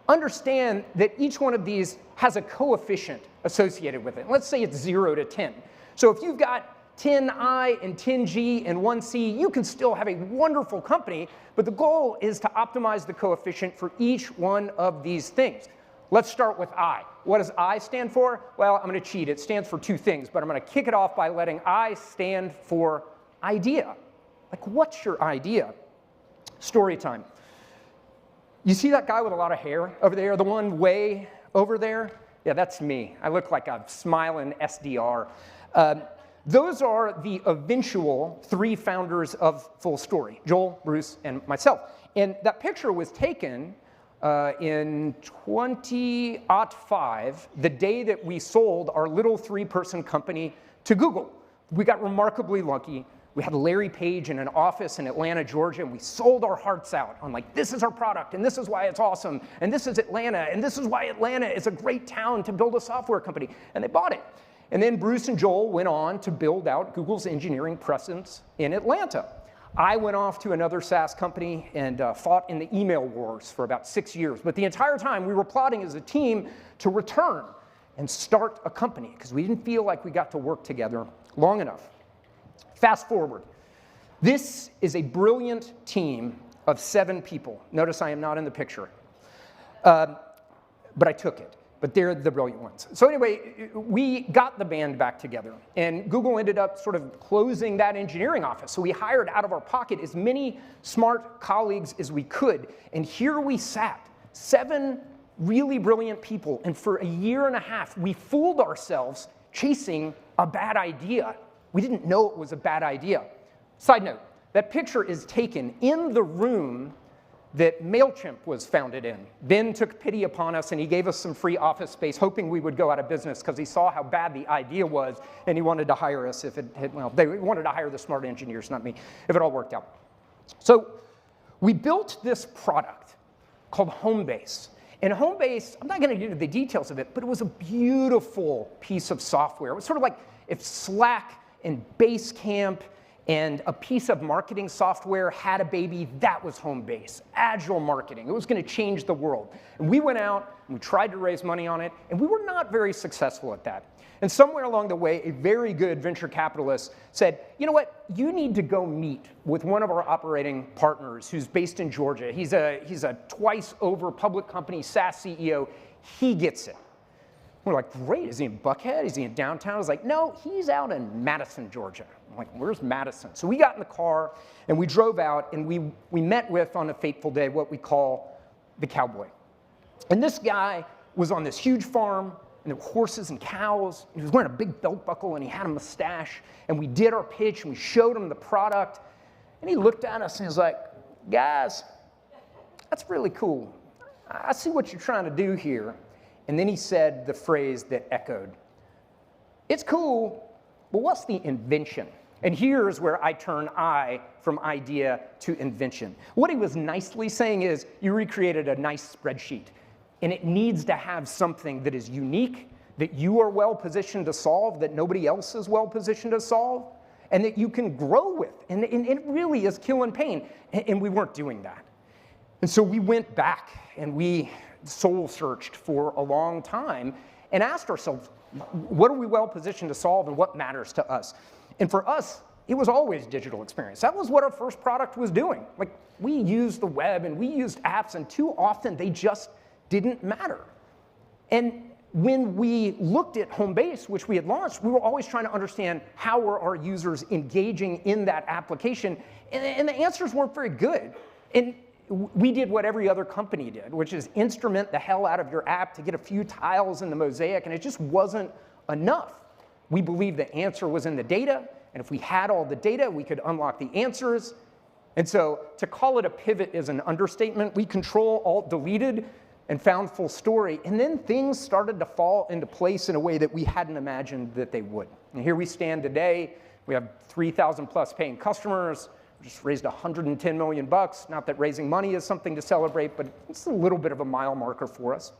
understand that each one of these has a coefficient associated with it. Let's say it's 0 to 10. So if you've got 10I and 10G and 1C, you can still have a wonderful company, but the goal is to optimize the coefficient for each one of these things. Let's start with I. What does I stand for? Well, I'm going to cheat. It stands for 2 things, but I'm going to kick it off by letting I stand for idea. Like, what's your idea? Story time. You see that guy with a lot of hair over there, the one way over there? Yeah, that's me. I look like a smiling SDR. Those are the eventual 3 founders of FullStory, Joel, Bruce, and myself. And that picture was taken in 2005, the day that we sold our little 3-person company to Google. We got remarkably lucky. We had Larry Page in an office in Atlanta, Georgia, and we sold our hearts out on like, this is our product, and this is why it's awesome, and this is Atlanta, and this is why Atlanta is a great town to build a software company. And they bought it. And then Bruce and Joel went on to build out Google's engineering presence in Atlanta. I went off to another SaaS company and fought in the email wars for about 6 years. But the entire time, we were plotting as a team to return and start a company because we didn't feel like we got to work together long enough. Fast forward. This is a brilliant team of 7 people. Notice I am not in the picture. But I took it. But they're the brilliant ones. So anyway, we got the band back together. And Google ended up sort of closing that engineering office. So we hired out of our pocket as many smart colleagues as we could. And here we sat, 7 really brilliant people. And for a year and a half, we fooled ourselves chasing a bad idea. We didn't know it was a bad idea. Side note, that picture is taken in the room that MailChimp was founded in. Ben took pity upon us and he gave us some free office space, hoping we would go out of business because he saw how bad the idea was and he wanted to hire us if it had, well, they wanted to hire the smart engineers, not me, if it all worked out. So we built this product called Homebase. And Homebase, I'm not going to get into the details of it, but it was a beautiful piece of software. It was sort of like if Slack and Basecamp and a piece of marketing software had a baby, that was Homebase. Agile marketing. It was going to change the world. And we went out and we tried to raise money on it, and we were not very successful at that. And somewhere along the way, a very good venture capitalist said, you know what, you need to go meet with one of our operating partners who's based in Georgia. He's a twice over public company SaaS CEO. He gets it. We're like, great, is he in Buckhead? Is he in downtown? I was like, no, he's out in Madison, Georgia. I'm like, where's Madison? So we got in the car and we drove out and we met with, on a fateful day, what we call the cowboy. And this guy was on this huge farm, and there were horses and cows. And he was wearing a big belt buckle, and he had a mustache. And we did our pitch, and we showed him the product. And he looked at us, and he was like, guys, that's really cool. I see what you're trying to do here. And then he said the phrase that echoed, it's cool, but what's the invention? And here's where I turn I from idea to invention. What he was nicely saying is, you recreated a nice spreadsheet. And it needs to have something that is unique, that you are well positioned to solve, that nobody else is well positioned to solve, and that you can grow with. And it really is killing pain. And we weren't doing that. And so we went back and we soul searched for a long time and asked ourselves, what are we well positioned to solve and what matters to us? And for us, it was always digital experience. That was what our first product was doing. Like, we used the web and we used apps, and too often they just didn't matter. And when we looked at Homebase, which we had launched, we were always trying to understand how were our users engaging in that application, and the answers weren't very good. And we did what every other company did, which is instrument the hell out of your app to get a few tiles in the mosaic, and it just wasn't enough. We believed the answer was in the data, and if we had all the data, we could unlock the answers. And so to call it a pivot is an understatement. We Control-Alt-Deleted and found FullStory, and then things started to fall into place in a way that we hadn't imagined that they would. And here we stand today. We have 3,000 plus paying customers. We just raised $110 million. Not that raising money is something to celebrate, but it's a little bit of a mile marker for us.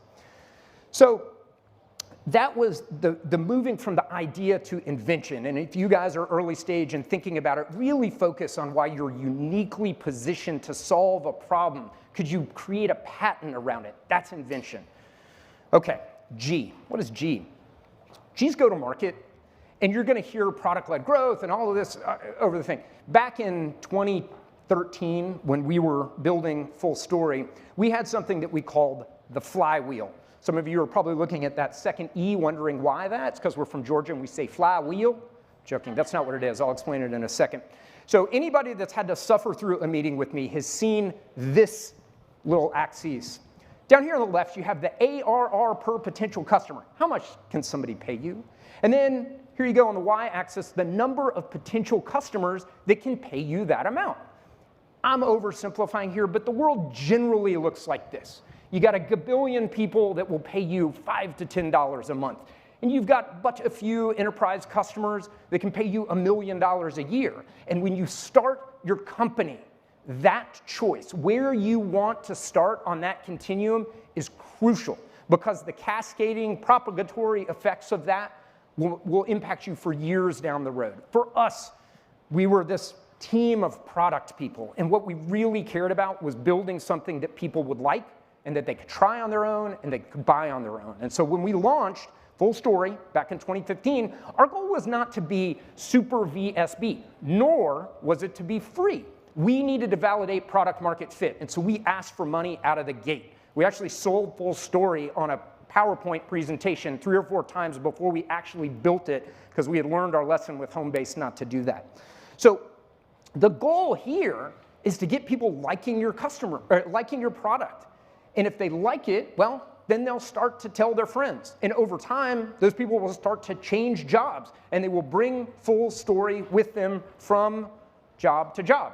So that was the moving from the idea to invention. And if you guys are early stage and thinking about it, really focus on why you're uniquely positioned to solve a problem. Could you create a patent around it? That's invention. Okay, G. What is G? G's go-to-market, and you're going to hear product-led growth and all of this over the thing. Back in 2013, when we were building FullStory, we had something that we called the Flywheel. Some of you are probably looking at that second E, wondering why that. It's because we're from Georgia and we say flywheel. Joking, that's not what it is. I'll explain it in a second. So anybody that's had to suffer through a meeting with me has seen this little axis. Down here on the left, you have the ARR per potential customer. How much can somebody pay you? And then here you go on the y-axis, the number of potential customers that can pay you that amount. I'm oversimplifying here, but the world generally looks like this. You got a gabillion people that will pay you $5 to $10 a month. And you've got but a few enterprise customers that can pay you $1 million a year. And when you start your company, that choice, where you want to start on that continuum, is crucial, because the cascading propagatory effects of that will impact you for years down the road. For us, we were this team of product people, and what we really cared about was building something that people would like and that they could try on their own and they could buy on their own. And so when we launched FullStory back in 2015, our goal was not to be super VSB, nor was it to be free. We needed to validate product market fit, and so we asked for money out of the gate. We actually sold FullStory on a PowerPoint presentation 3 or 4 times before we actually built it, because we had learned our lesson with Homebase not to do that. So the goal here is to get people liking your customer, or liking your product. And if they like it, well, then they'll start to tell their friends. And over time, those people will start to change jobs, and they will bring FullStory with them from job to job.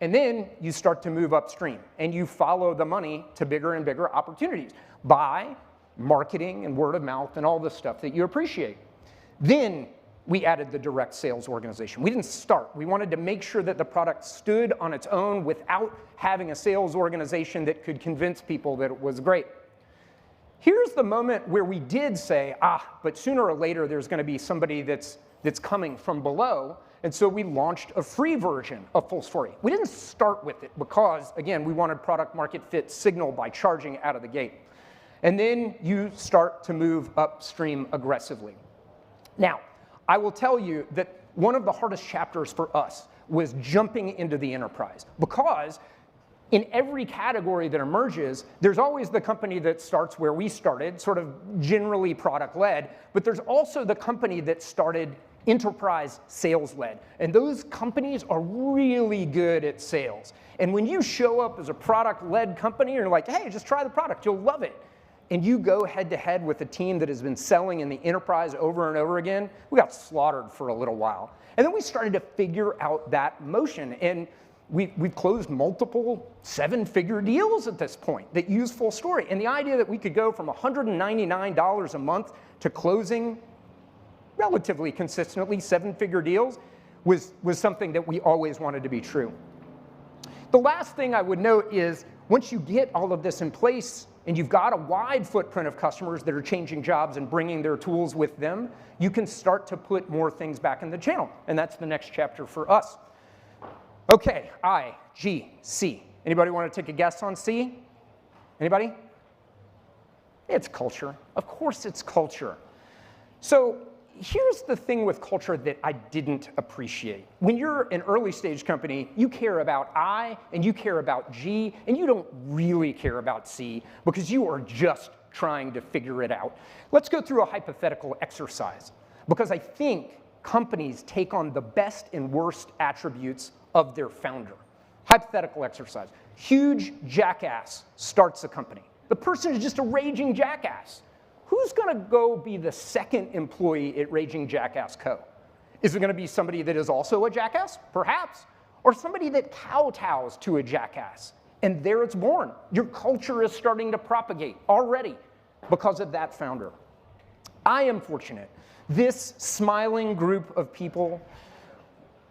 And then you start to move upstream, and you follow the money to bigger and bigger opportunities by marketing and word of mouth and all the stuff that you appreciate. Then we added the direct sales organization. We didn't start. We wanted to make sure that the product stood on its own without having a sales organization that could convince people that it was great. Here's the moment where we did say, but sooner or later there's going to be somebody that's coming from below. And so we launched a free version of FullStory. We didn't start with it because, again, we wanted product market fit signal by charging out of the gate. And then you start to move upstream aggressively. Now, I will tell you that one of the hardest chapters for us was jumping into the enterprise, because in every category that emerges, there's always the company that starts where we started, sort of generally product-led, but there's also the company that started enterprise sales-led. And those companies are really good at sales. And when you show up as a product-led company, you're like, hey, just try the product, you'll love it. And you go head-to-head with a team that has been selling in the enterprise over and over again, we got slaughtered for a little while. And then we started to figure out that motion. And we've closed multiple 7-figure deals at this point that use FullStory. And the idea that we could go from $199 a month to closing relatively consistently 7-figure deals was something that we always wanted to be true. The last thing I would note is once you get all of this in place and you've got a wide footprint of customers that are changing jobs and bringing their tools with them, you can start to put more things back in the channel. And that's the next chapter for us. Okay, I, G, C. Anybody want to take a guess on C? Anybody? It's culture. Of course it's culture. So here's the thing with culture that I didn't appreciate. When you're an early stage company, you care about I and you care about G, and you don't really care about C because you are just trying to figure it out. Let's go through a hypothetical exercise, because I think companies take on the best and worst attributes of their founder. Hypothetical exercise. Huge jackass starts a company. The person is just a raging jackass. Who's going to go be the second employee at Raging Jackass Co? Is it going to be somebody that is also a jackass? Perhaps. Or somebody that kowtows to a jackass. And there it's born. Your culture is starting to propagate already because of that founder. I am fortunate. This smiling group of people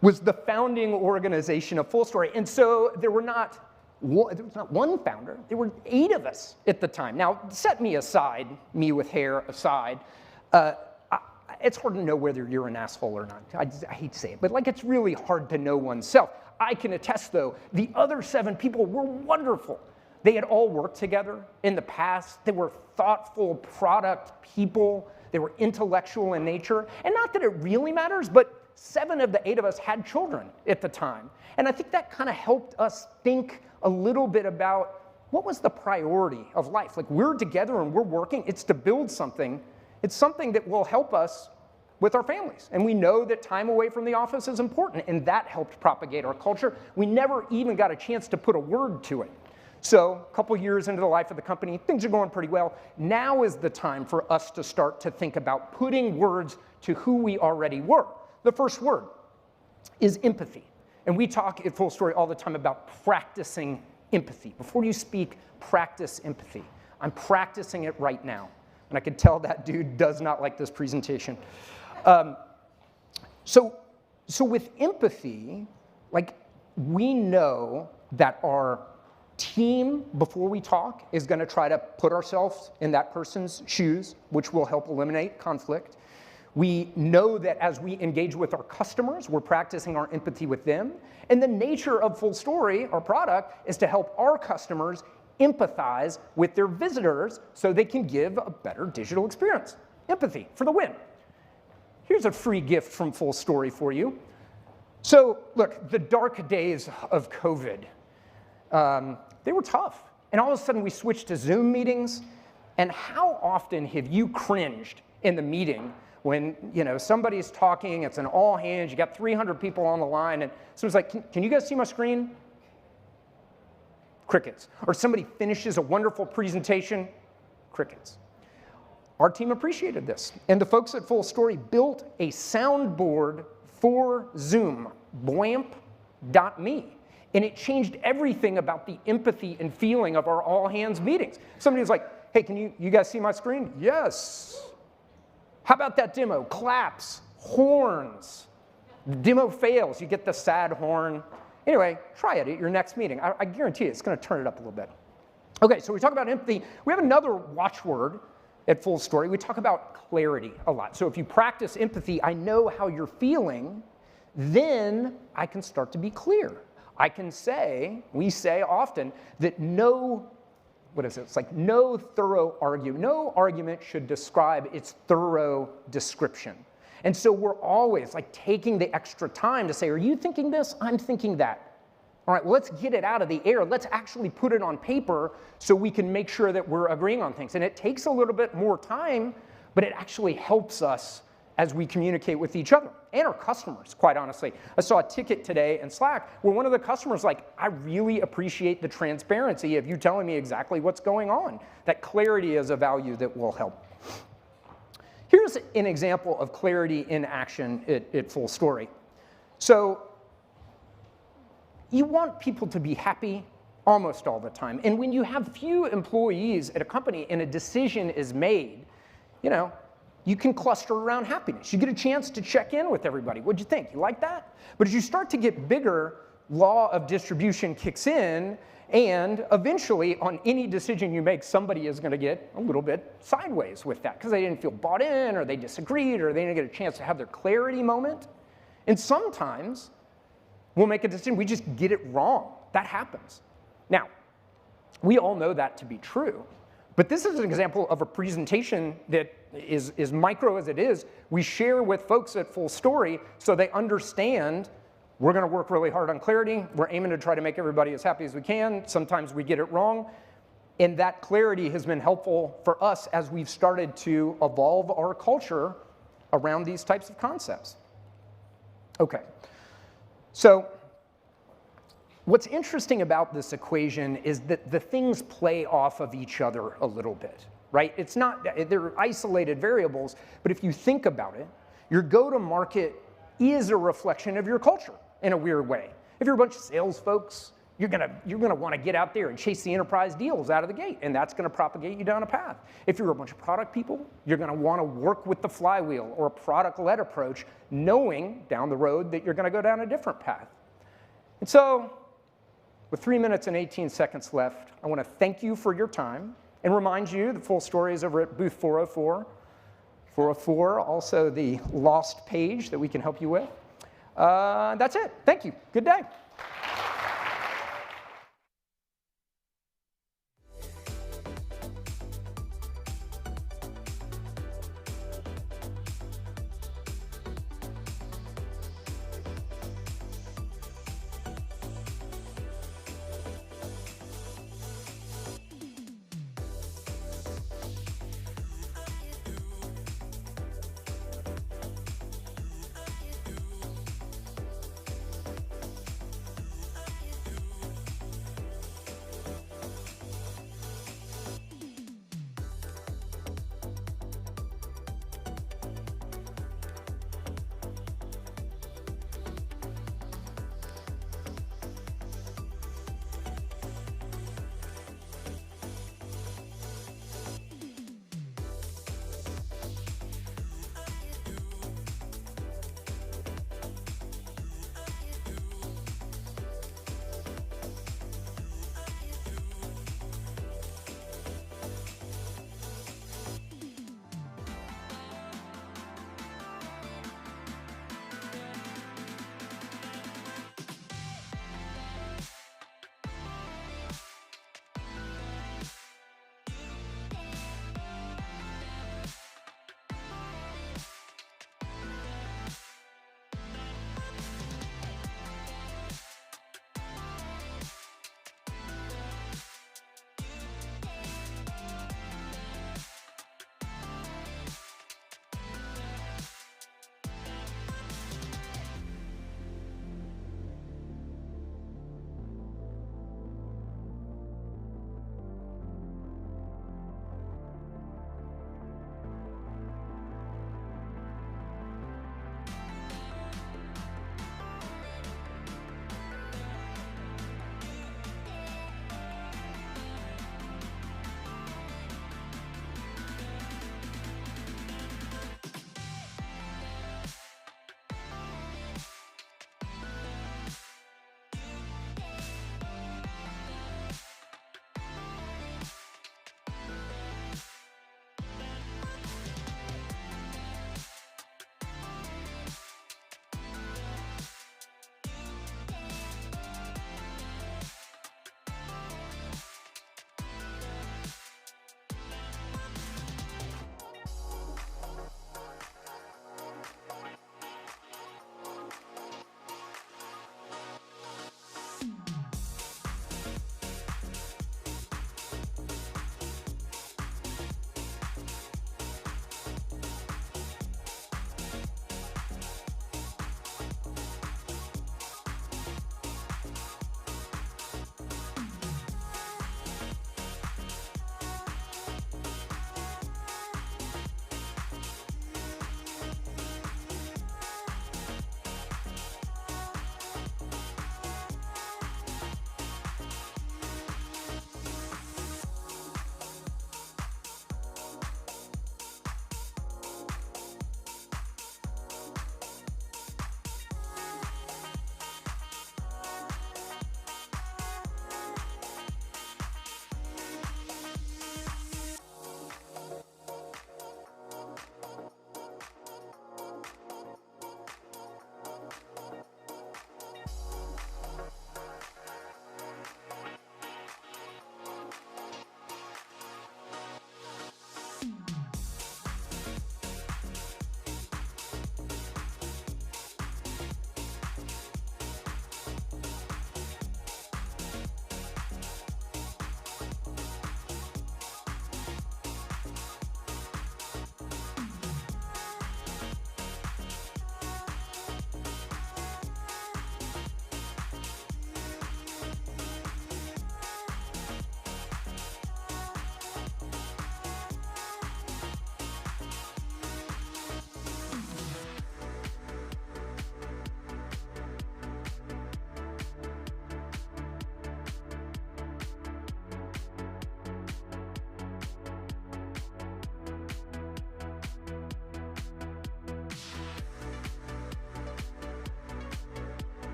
was the founding organization of FullStory. And so there was not one founder, there were 8 of us at the time. Now, set me aside, me with hair aside, it's hard to know whether you're an asshole or not. I hate to say it, but like it's really hard to know oneself. I can attest, though, the other 7 people were wonderful. They had all worked together in the past. They were thoughtful product people. They were intellectual in nature. And not that it really matters, but 7 of the 8 of us had children at the time. And I think that kind of helped us think a little bit about what was the priority of life. Like, we're together and we're working. It's to build something. It's something that will help us with our families. And we know that time away from the office is important, and that helped propagate our culture. We never even got a chance to put a word to it. So a couple years into the life of the company, things are going pretty well. Now is the time for us to start to think about putting words to who we already were. The first word is empathy. And we talk at FullStory all the time about practicing empathy. Before you speak, practice empathy. I'm practicing it right now. And I can tell that dude does not like this presentation. So with empathy, like, we know that our team, before we talk, is going to try to put ourselves in that person's shoes, which will help eliminate conflict. We know that as we engage with our customers, we're practicing our empathy with them. And the nature of FullStory, our product, is to help our customers empathize with their visitors so they can give a better digital experience. Empathy for the win. Here's a free gift from FullStory for you. So look, the dark days of COVID, they were tough. And all of a sudden we switched to Zoom meetings. And how often have you cringed in the meeting when, you know, somebody's talking, it's an all hands, you got 300 people on the line, and someone's like, can you guys see my screen? Crickets. Or somebody finishes a wonderful presentation, crickets. Our team appreciated this. And the folks at FullStory built a soundboard for Zoom, bwamp.me. And it changed everything about the empathy and feeling of our all hands meetings. Somebody was like, hey, can you guys see my screen? Yes. How about that demo? Claps, horns. The demo fails, you get the sad horn. Anyway, try it at your next meeting. I guarantee it's going to turn it up a little bit. Okay, so we talk about empathy. We have another watchword at FullStory. We talk about clarity a lot. So if you practice empathy, I know how you're feeling, then I can start to be clear. I can say, we say often, that no thorough argument, no argument should describe its thorough description. And so we're always like taking the extra time to say, are you thinking this? I'm thinking that. All right, well, let's get it out of the air. Let's actually put it on paper so we can make sure that we're agreeing on things. And it takes a little bit more time, but it actually helps us as we communicate with each other and our customers, quite honestly. I saw a ticket today in Slack where one of the customers like, I really appreciate the transparency of you telling me exactly what's going on. That clarity is a value that will help. Here's an example of clarity in action at FullStory. So you want people to be happy almost all the time. And when you have few employees at a company and a decision is made, you know, you can cluster around happiness. You get a chance to check in with everybody. What'd you think? You like that? But as you start to get bigger, law of distribution kicks in, and eventually on any decision you make, somebody is going to get a little bit sideways with that because they didn't feel bought in, or they disagreed, or they didn't get a chance to have their clarity moment. And sometimes we'll make a decision, we just get it wrong. That happens. Now, we all know that to be true. But this is an example of a presentation that is micro as it is. We share with folks at FullStory so they understand we're going to work really hard on clarity. We're aiming to try to make everybody as happy as we can. Sometimes we get it wrong. And that clarity has been helpful for us as we've started to evolve our culture around these types of concepts. Okay. So what's interesting about this equation is that the things play off of each other a little bit, right? It's not, they're isolated variables, but if you think about it, your go-to-market is a reflection of your culture in a weird way. If you're a bunch of sales folks, you're gonna want to get out there and chase the enterprise deals out of the gate, and that's gonna propagate you down a path. If you're a bunch of product people, you're gonna want to work with the flywheel or a product-led approach, knowing down the road that you're gonna go down a different path. And so, with 3 minutes and 18 seconds left, I want to thank you for your time and remind you the FullStory is over at booth 404. 404, also the lost page that we can help you with. That's it. Thank you. Good day.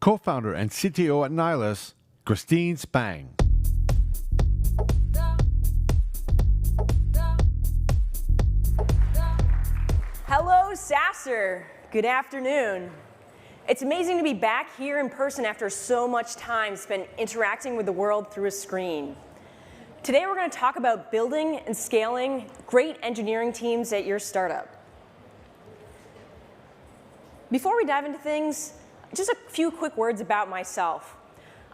co-founder and CTO at Nylas, Christine Spang. Hello, SaaStr. Good afternoon. It's amazing to be back here in person after so much time spent interacting with the world through a screen. Today we're going to talk about building and scaling great engineering teams at your startup. Before we dive into things, just a few quick words about myself.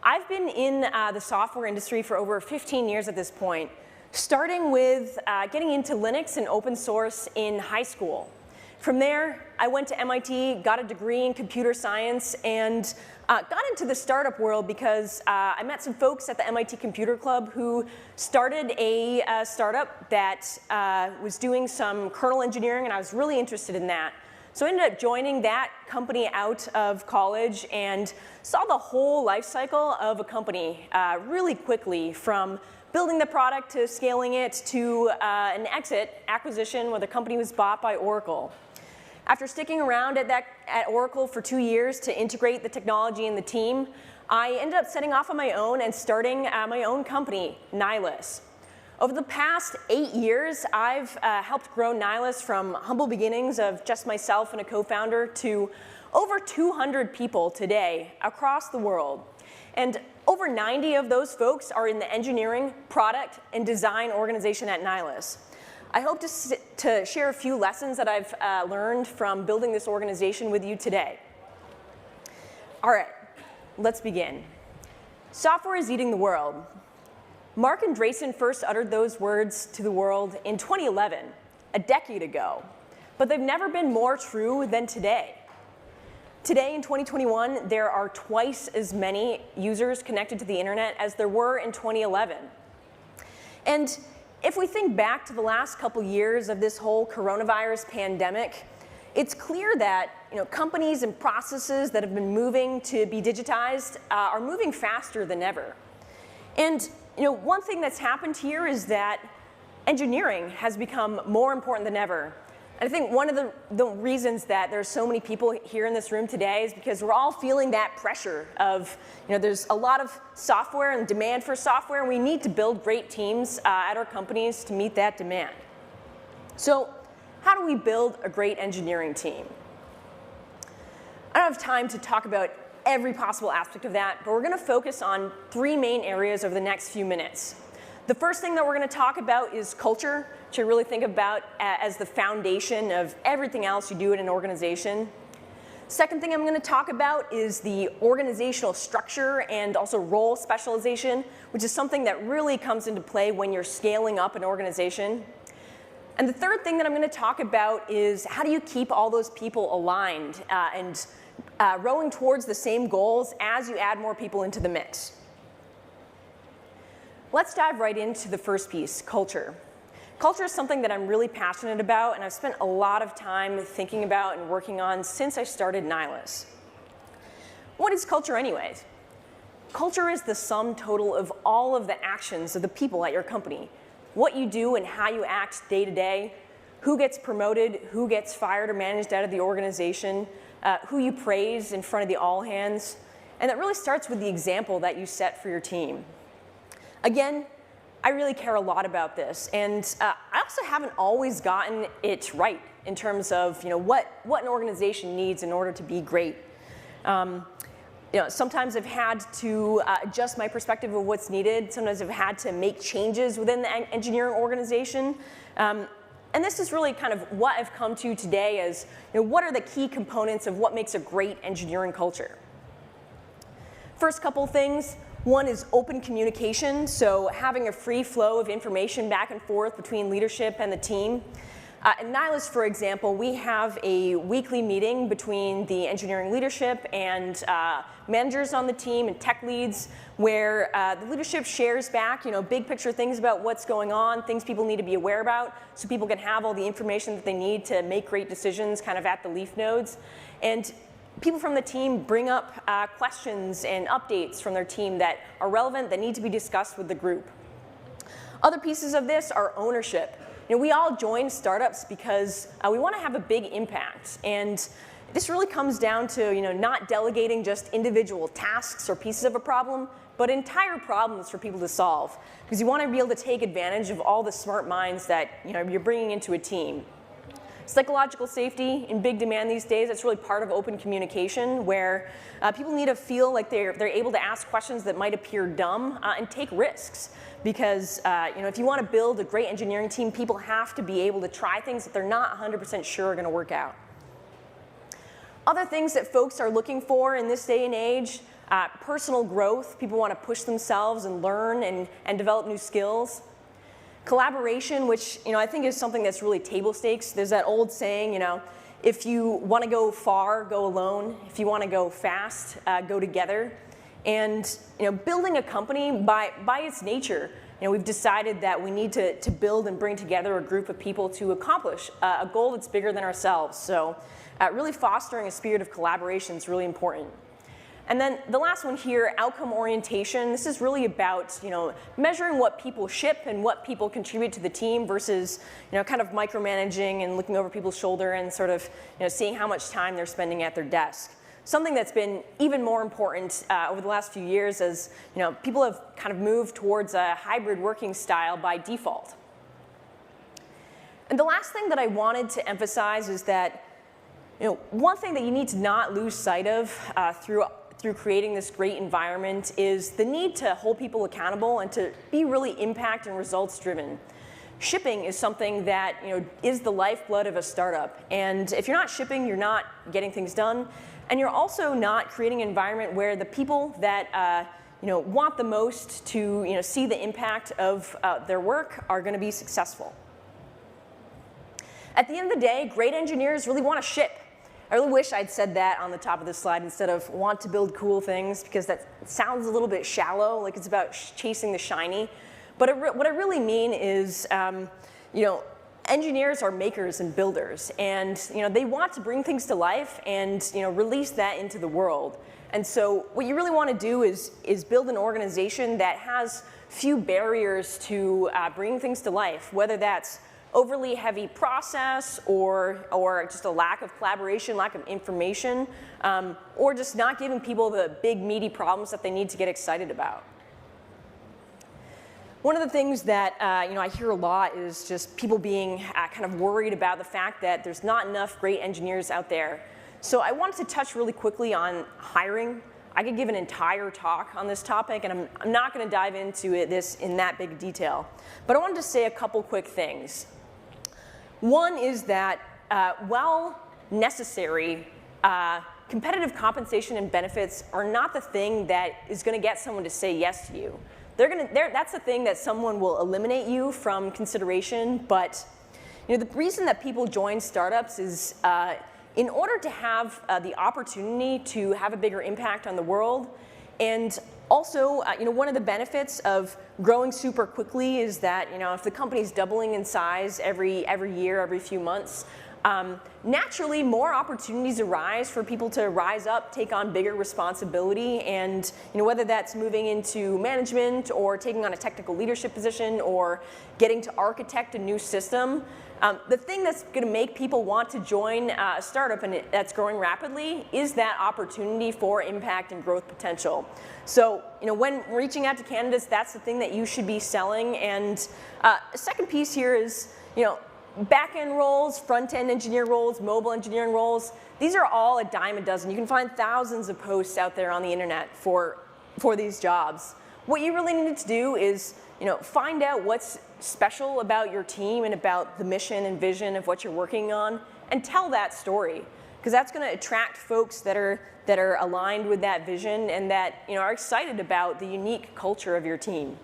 I've been in the software industry for over 15 years at this point, starting with getting into Linux and open source in high school. From there, I went to MIT, got a degree in computer science, and got into the startup world because I met some folks at the MIT Computer Club who started a startup that was doing some kernel engineering, and I was really interested in that. So I ended up joining that company out of college and saw the whole life cycle of a company really quickly, from building the product to scaling it to an acquisition where the company was bought by Oracle. After sticking around at Oracle for 2 years to integrate the technology and the team, I ended up setting off on my own and starting my own company, Nylas. Over the past 8 years, I've helped grow Nylas from humble beginnings of just myself and a co-founder to over 200 people today across the world. And over 90 of those folks are in the engineering, product, and design organization at Nylas. I hope to share a few lessons that I've learned from building this organization with you today. All right, let's begin. Software is eating the world. Mark Andreessen first uttered those words to the world in 2011, a decade ago, but they've never been more true than today. Today in 2021, there are twice as many users connected to the internet as there were in 2011. And if we think back to the last couple years of this whole coronavirus pandemic, it's clear that companies and processes that have been moving to be digitized are moving faster than ever. And one thing that's happened here is that engineering has become more important than ever. And I think one of the reasons that there's so many people here in this room today is because we're all feeling that pressure of, there's a lot of software and demand for software, and we need to build great teams at our companies to meet that demand. So how do we build a great engineering team? I don't have time to talk about every possible aspect of that, but we're going to focus on 3 main areas over the next few minutes. The first thing that we're going to talk about is culture, which I really think about as the foundation of everything else you do in an organization. Second thing I'm going to talk about is the organizational structure and also role specialization, which is something that really comes into play when you're scaling up an organization. And the third thing that I'm going to talk about is how do you keep all those people aligned and rowing towards the same goals as you add more people into the mix. Let's dive right into the first piece, culture. Culture is something that I'm really passionate about, and I've spent a lot of time thinking about and working on since I started Nylas. What is culture anyways? Culture is the sum total of all of the actions of the people at your company. What you do and how you act day to day, who gets promoted, who gets fired or managed out of the organization, who you praise in front of the all hands, and that really starts with the example that you set for your team. Again, I really care a lot about this, and I also haven't always gotten it right in terms of what an organization needs in order to be great. Sometimes I've had to adjust my perspective of what's needed. Sometimes I've had to make changes within the engineering organization. And this is really kind of what I've come to today as what are the key components of what makes a great engineering culture. First couple things. One is open communication, so having a free flow of information back and forth between leadership and the team. At Nylas, for example, we have a weekly meeting between the engineering leadership and managers on the team and tech leads where the leadership shares back big picture things about what's going on, things people need to be aware about, so people can have all the information that they need to make great decisions kind of at the leaf nodes. And people from the team bring up questions and updates from their team that are relevant, that need to be discussed with the group. Other pieces of this are ownership. We all join startups because we want to have a big impact. And this really comes down to not delegating just individual tasks or pieces of a problem, but entire problems for people to solve. Because you want to be able to take advantage of all the smart minds that you're bringing into a team. Psychological safety in big demand these days. That's really part of open communication, where people need to feel like they're able to ask questions that might appear dumb and take risks. Because if you want to build a great engineering team, people have to be able to try things that they're not 100% sure are going to work out. Other things that folks are looking for in this day and age, personal growth. People want to push themselves and learn and develop new skills. Collaboration, which I think is something that's really table stakes. There's that old saying, if you want to go far, go alone. If you want to go fast, go together. And building a company, by its nature, we've decided that we need to build and bring together a group of people to accomplish a goal that's bigger than ourselves. So really fostering a spirit of collaboration is really important. And then the last one here, outcome orientation. This is really about measuring what people ship and what people contribute to the team versus kind of micromanaging and looking over people's shoulder and sort of seeing how much time they're spending at their desk. Something that's been even more important over the last few years as people have kind of moved towards a hybrid working style by default. And the last thing that I wanted to emphasize is that one thing that you need to not lose sight of through creating this great environment is the need to hold people accountable and to be really impact and results driven. Shipping is something that is the lifeblood of a startup. And if you're not shipping, you're not getting things done. And you're also not creating an environment where the people that want the most to see the impact of their work are going to be successful. At the end of the day, great engineers really want to ship. I really wish I'd said that on the top of the slide instead of want to build cool things, because that sounds a little bit shallow, like it's about chasing the shiny. But what I really mean is, engineers are makers and builders, and they want to bring things to life and release that into the world. And so what you really want to do is build an organization that has few barriers to bringing things to life, whether that's overly heavy process or just a lack of collaboration, lack of information, or just not giving people the big meaty problems that they need to get excited about. One of the things that I hear a lot is just people being kind of worried about the fact that there's not enough great engineers out there. So I wanted to touch really quickly on hiring. I could give an entire talk on this topic, and I'm not going to dive into this in that big detail. But I wanted to say a couple quick things. One is that while necessary, competitive compensation and benefits are not the thing that is going to get someone to say yes to you. That's the thing that someone will eliminate you from consideration. But the reason that people join startups is in order to have the opportunity to have a bigger impact on the world. And also, one of the benefits of growing super quickly is that if the company's doubling in size every year, every few months, naturally more opportunities arise for people to rise up, take on bigger responsibility, and whether that's moving into management or taking on a technical leadership position or getting to architect a new system. The thing that's going to make people want to join a startup and that's growing rapidly is that opportunity for impact and growth potential. So, when reaching out to candidates, that's the thing that you should be selling. And a second piece here is, back-end roles, front-end engineer roles, mobile engineering roles. These are all a dime a dozen. You can find thousands of posts out there on the internet for these jobs. What you really need to do is, find out what's special about your team and about the mission and vision of what you're working on, and tell that story, because that's going to attract folks that are aligned with that vision and that are excited about the unique culture of your team.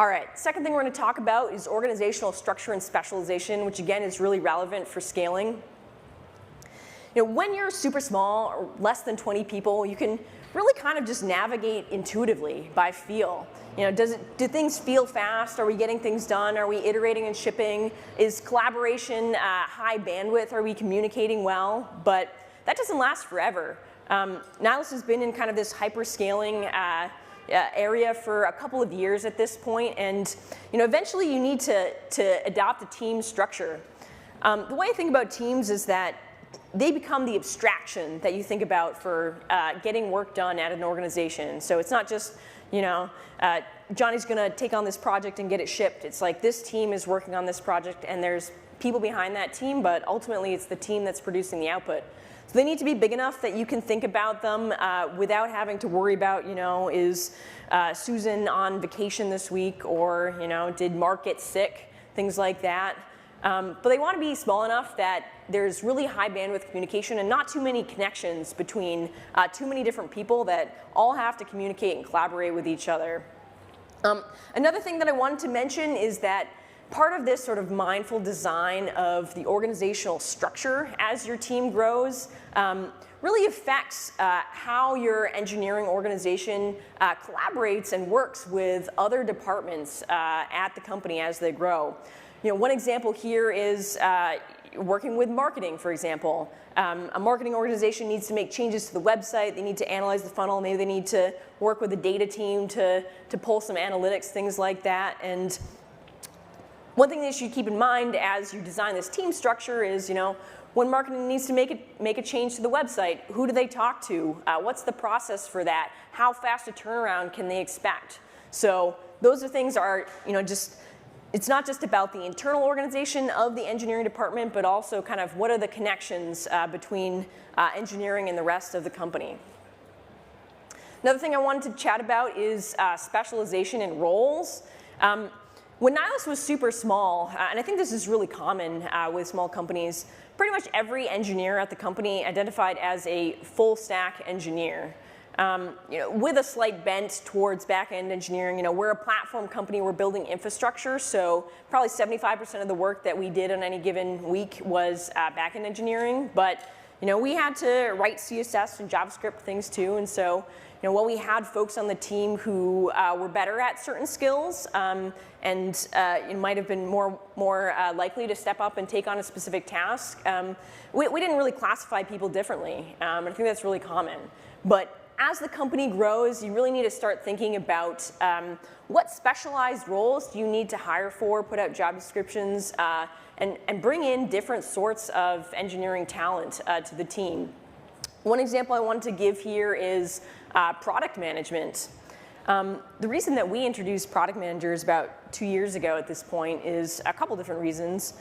All right, second thing we're going to talk about is organizational structure and specialization, which again is really relevant for scaling. When you're super small or less than 20 people, you can really kind of just navigate intuitively by feel. Do things feel fast? Are we getting things done? Are we iterating and shipping? Is collaboration high bandwidth? Are we communicating well? But that doesn't last forever. Nylas has been in kind of this hyper-scaling area for a couple of years at this point, and eventually you need to adopt a team structure. The way I think about teams is that they become the abstraction that you think about for getting work done at an organization. So it's not just, Johnny's going to take on this project and get it shipped. It's like this team is working on this project, and there's people behind that team, but ultimately it's the team that's producing the output. So they need to be big enough that you can think about them without having to worry about, is Susan on vacation this week, or, did Mark get sick, things like that. But they want to be small enough that there's really high bandwidth communication and not too many connections between too many different people that all have to communicate and collaborate with each other. Another thing that I wanted to mention is that part of this sort of mindful design of the organizational structure as your team grows really affects how your engineering organization collaborates and works with other departments at the company as they grow. One example here is working with marketing, for example. A marketing organization needs to make changes to the website. They need to analyze the funnel. Maybe they need to work with the data team to pull some analytics, things like that. And one thing that you should keep in mind as you design this team structure is, when marketing needs to make a change to the website, who do they talk to? What's the process for that? How fast a turnaround can they expect? So those are things it's not just about the internal organization of the engineering department, but also kind of what are the connections between engineering and the rest of the company. Another thing I wanted to chat about is specialization in roles. When Nylas was super small, and I think this is really common with small companies, pretty much every engineer at the company identified as a full stack engineer. With a slight bent towards back-end engineering. We're a platform company, we're building infrastructure, so probably 75% of the work that we did on any given week was back-end engineering, but we had to write CSS and JavaScript things too, and so while we had folks on the team who were better at certain skills and might have been more likely to step up and take on a specific task, we didn't really classify people differently. I think that's really common. But as the company grows, you really need to start thinking about what specialized roles do you need to hire for, put out job descriptions, and bring in different sorts of engineering talent to the team. One example I wanted to give here is product management. The reason that we introduced product managers about 2 years ago at this point is a couple different reasons.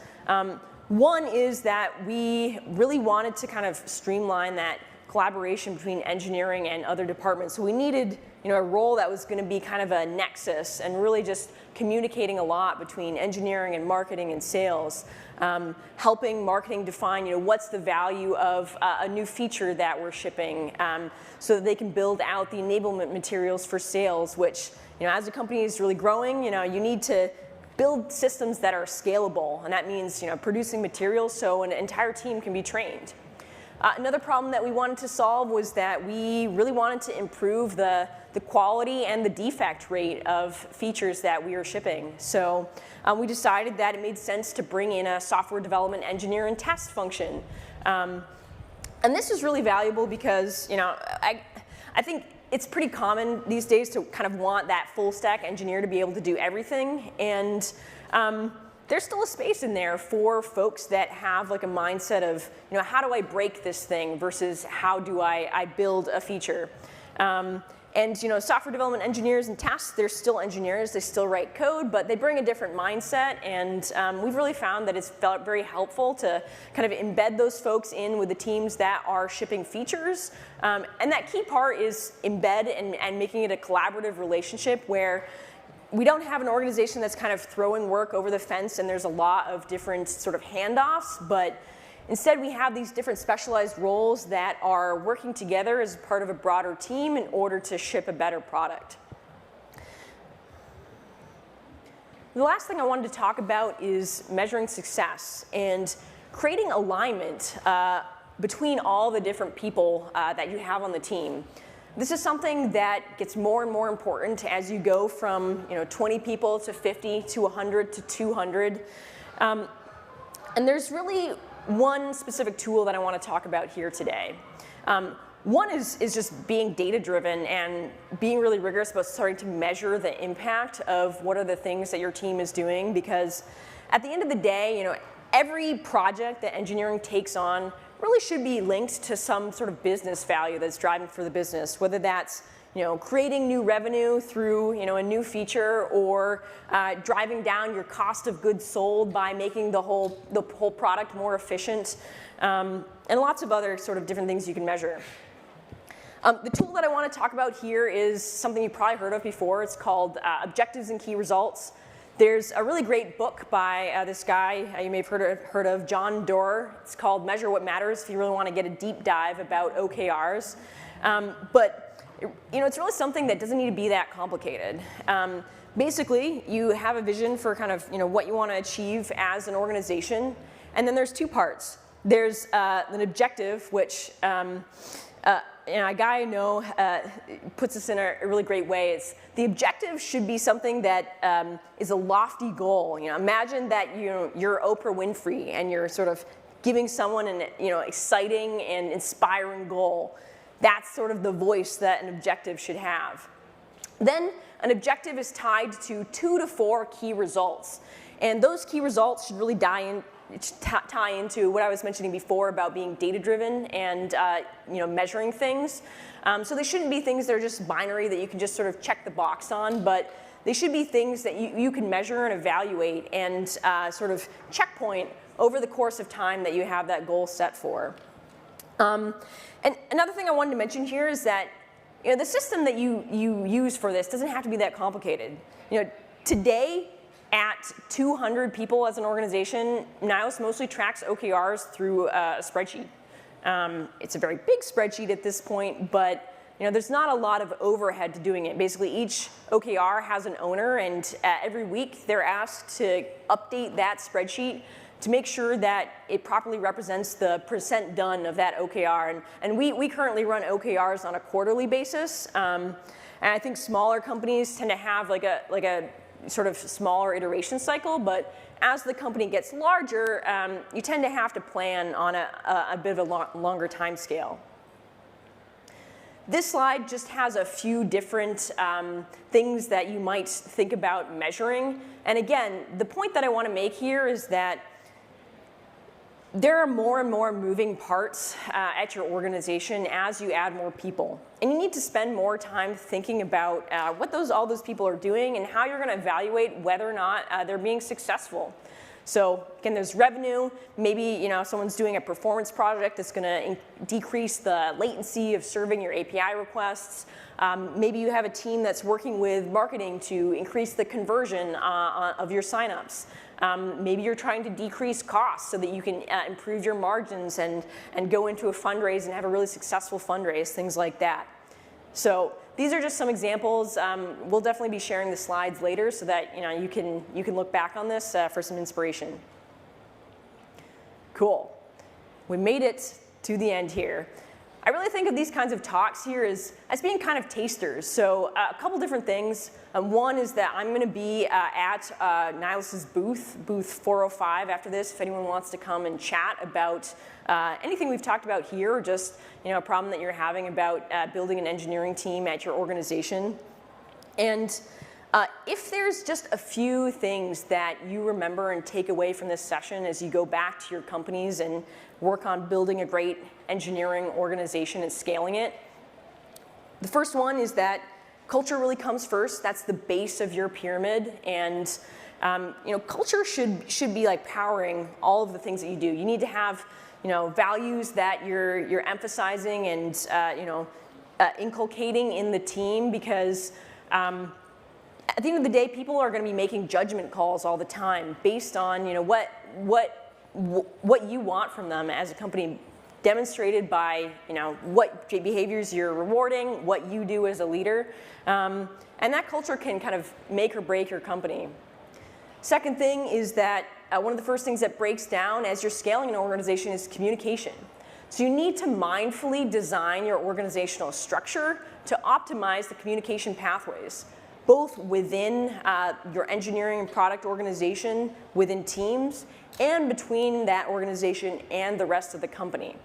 One is that we really wanted to kind of streamline that collaboration between engineering and other departments. So we needed a role that was going to be kind of a nexus and really just communicating a lot between engineering and marketing and sales, helping marketing define what's the value of a new feature that we're shipping so that they can build out the enablement materials for sales, which as the company is really growing, you need to build systems that are scalable, and that means producing materials so an entire team can be trained. Another problem that we wanted to solve was that we really wanted to improve the quality and the defect rate of features that we were shipping. So we decided that it made sense to bring in a software development engineer and test function. And this is really valuable because I think it's pretty common these days to kind of want that full stack engineer to be able to do everything. And there's still a space in there for folks that have like a mindset of, how do I break this thing versus how do I build a feature? And software development engineers and tests, they're still engineers, they still write code, but they bring a different mindset, and we've really found that it's felt very helpful to kind of embed those folks in with the teams that are shipping features. And that key part is embed and making it a collaborative relationship where we don't have an organization that's kind of throwing work over the fence and there's a lot of different sort of handoffs, but instead we have these different specialized roles that are working together as part of a broader team in order to ship a better product. The last thing I wanted to talk about is measuring success and creating alignment between all the different people that you have on the team. This is something that gets more and more important as you go from 20 people to 50 to 100 to 200. And there's really one specific tool that I want to talk about here today. One is just being data-driven and being really rigorous about starting to measure the impact of what are the things that your team is doing, because at the end of the day, every project that engineering takes on really should be linked to some sort of business value that's driving for the business, whether that's creating new revenue through a new feature, or driving down your cost of goods sold by making the whole product more efficient, and lots of other sort of different things you can measure. The tool that I want to talk about here is something you've probably heard of before. It's called Objectives and Key Results. There's a really great book by this guy you may have heard of, John Doerr. It's called Measure What Matters, if you really want to get a deep dive about OKRs. But it's really something that doesn't need to be that complicated. Basically, you have a vision for kind of what you want to achieve as an organization, and then there's two parts. There's an objective, which a guy I know puts this in a really great way. It's the objective should be something that is a lofty goal. Imagine that you're Oprah Winfrey and you're sort of giving someone an exciting and inspiring goal. That's sort of the voice that an objective should have. Then an objective is tied to 2 to 4 key results. And those key results should really tie into what I was mentioning before about being data-driven and measuring things. So they shouldn't be things that are just binary that you can just sort of check the box on, but they should be things that you can measure and evaluate and sort of checkpoint over the course of time that you have that goal set for. And another thing I wanted to mention here is that the system that you use for this doesn't have to be that complicated. Today, at 200 people as an organization, Nylas mostly tracks OKRs through a spreadsheet. It's a very big spreadsheet at this point, but there's not a lot of overhead to doing it. Basically, each OKR has an owner, and every week they're asked to update that spreadsheet to make sure that it properly represents the % done of that OKR. And we currently run OKRs on a quarterly basis. And I think smaller companies tend to have like a sort of smaller iteration cycle, but as the company gets larger, you tend to have to plan on a bit of a longer time scale. This slide just has a few different things that you might think about measuring. And again, the point that I want to make here is that there are more and more moving parts at your organization as you add more people. And you need to spend more time thinking about what all those people are doing and how you're going to evaluate whether or not they're being successful. So again, there's revenue. Maybe someone's doing a performance project that's going to decrease the latency of serving your API requests. Maybe you have a team that's working with marketing to increase the conversion of your signups. Maybe you're trying to decrease costs so that you can improve your margins and go into a fundraise and have a really successful fundraise, things like that. So these are just some examples. We'll definitely be sharing the slides later so that you can look back on this for some inspiration. Cool. We made it to the end here. I really think of these kinds of talks here as being kind of tasters. So a couple different things. One is that I'm going to be at Nylas's booth 405 after this, if anyone wants to come and chat about anything we've talked about here, or just a problem that you're having about building an engineering team at your organization. And if there's just a few things that you remember and take away from this session as you go back to your companies and work on building a great engineering organization and scaling it, the first one is that culture really comes first. That's the base of your pyramid, and culture should be like powering all of the things that you do. You need to have values that you're emphasizing and inculcating in the team, because at the end of the day, people are going to be making judgment calls all the time based on what you want from them as a company, demonstrated by what behaviors you're rewarding, what you do as a leader, and that culture can kind of make or break your company. Second thing is that one of the first things that breaks down as you're scaling an organization is communication. So you need to mindfully design your organizational structure to optimize the communication pathways, both within your engineering and product organization, within teams, and between that organization and the rest of the company.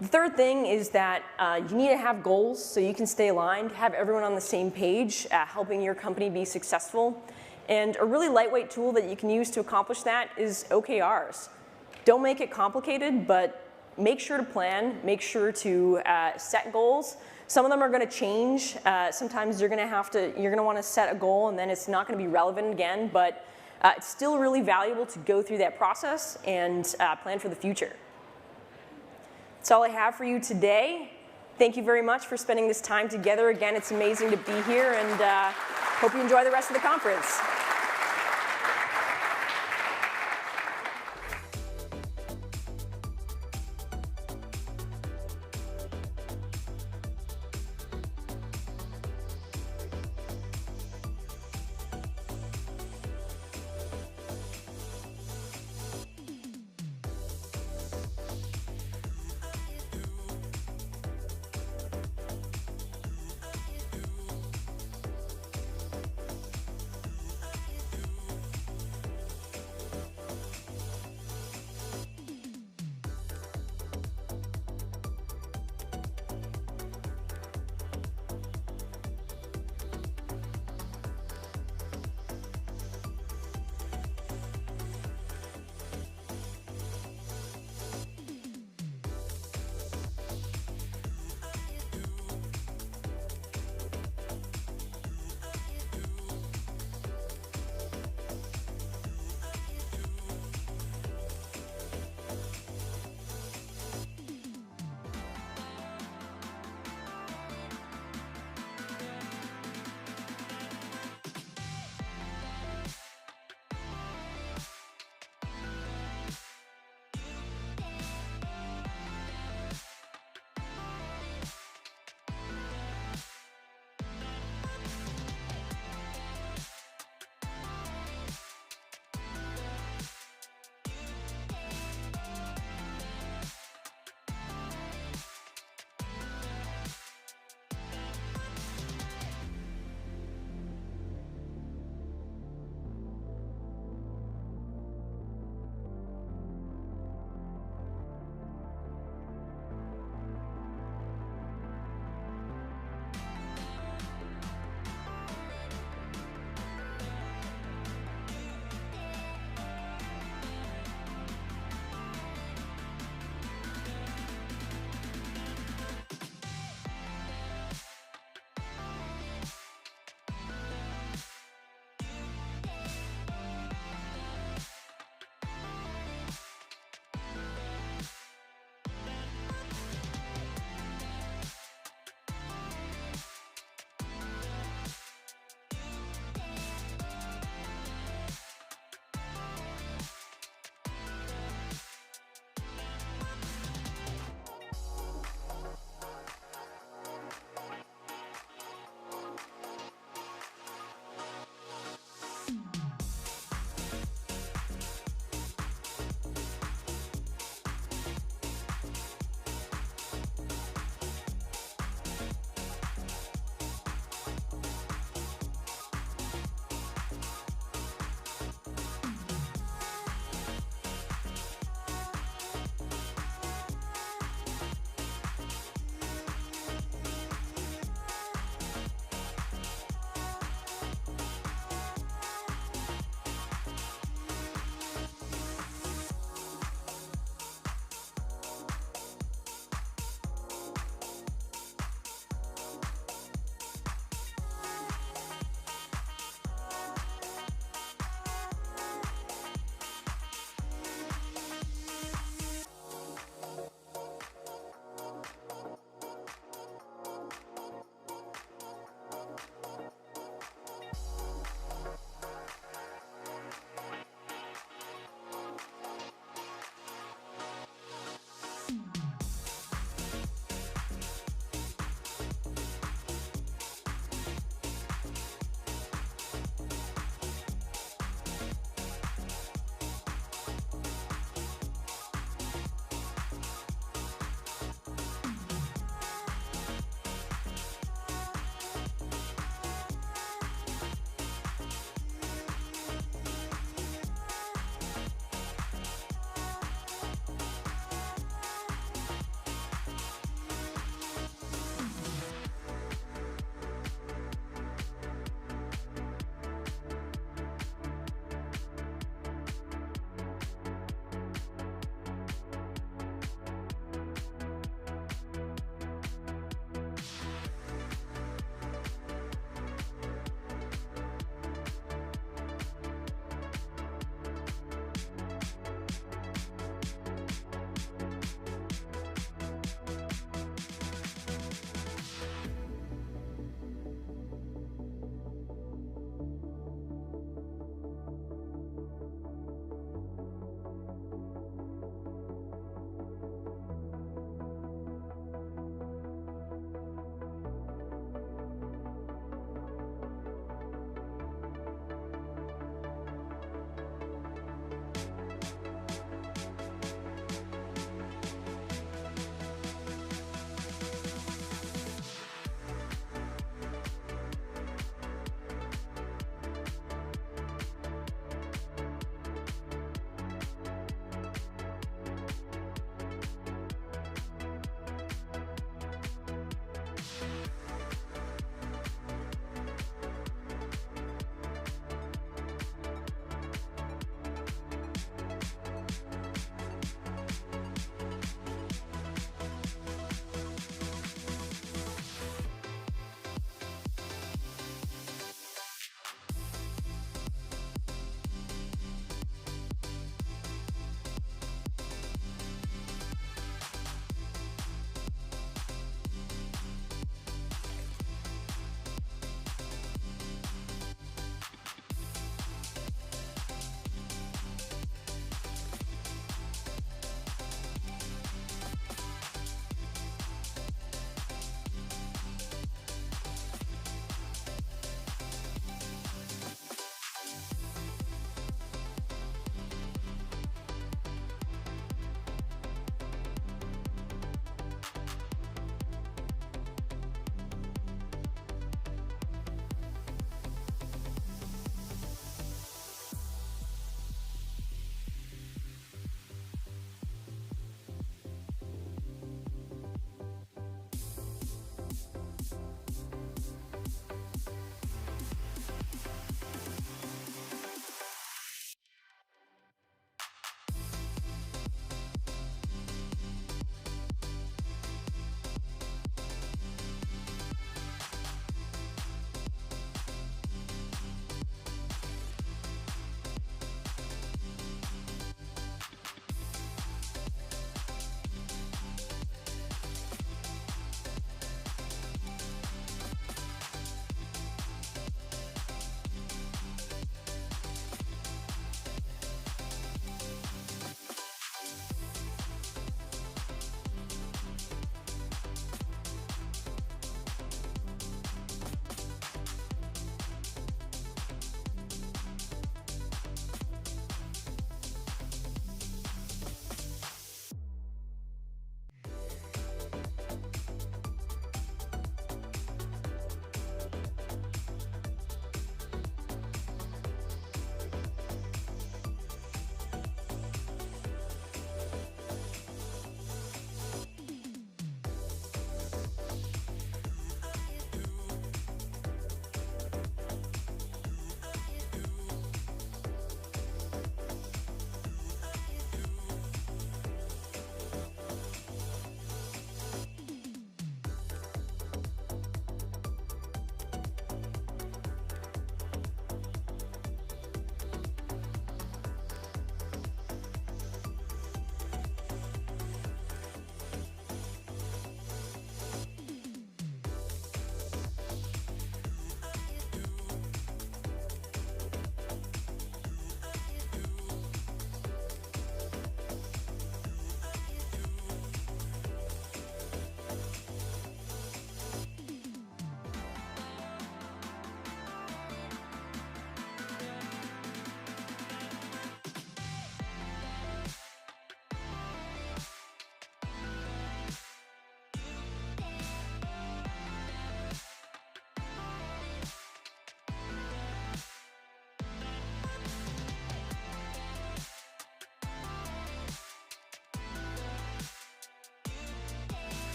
The third thing is that you need to have goals so you can stay aligned, have everyone on the same page, helping your company be successful. And a really lightweight tool that you can use to accomplish that is OKRs. Don't make it complicated, but make sure to plan, make sure to set goals. Some of them are going to change. Sometimes you're going to want to set a goal and then it's not going to be relevant again, but it's still really valuable to go through that process and plan for the future. That's all I have for you today. Thank you very much for spending this time together. Again, it's amazing to be here, and hope you enjoy the rest of the conference.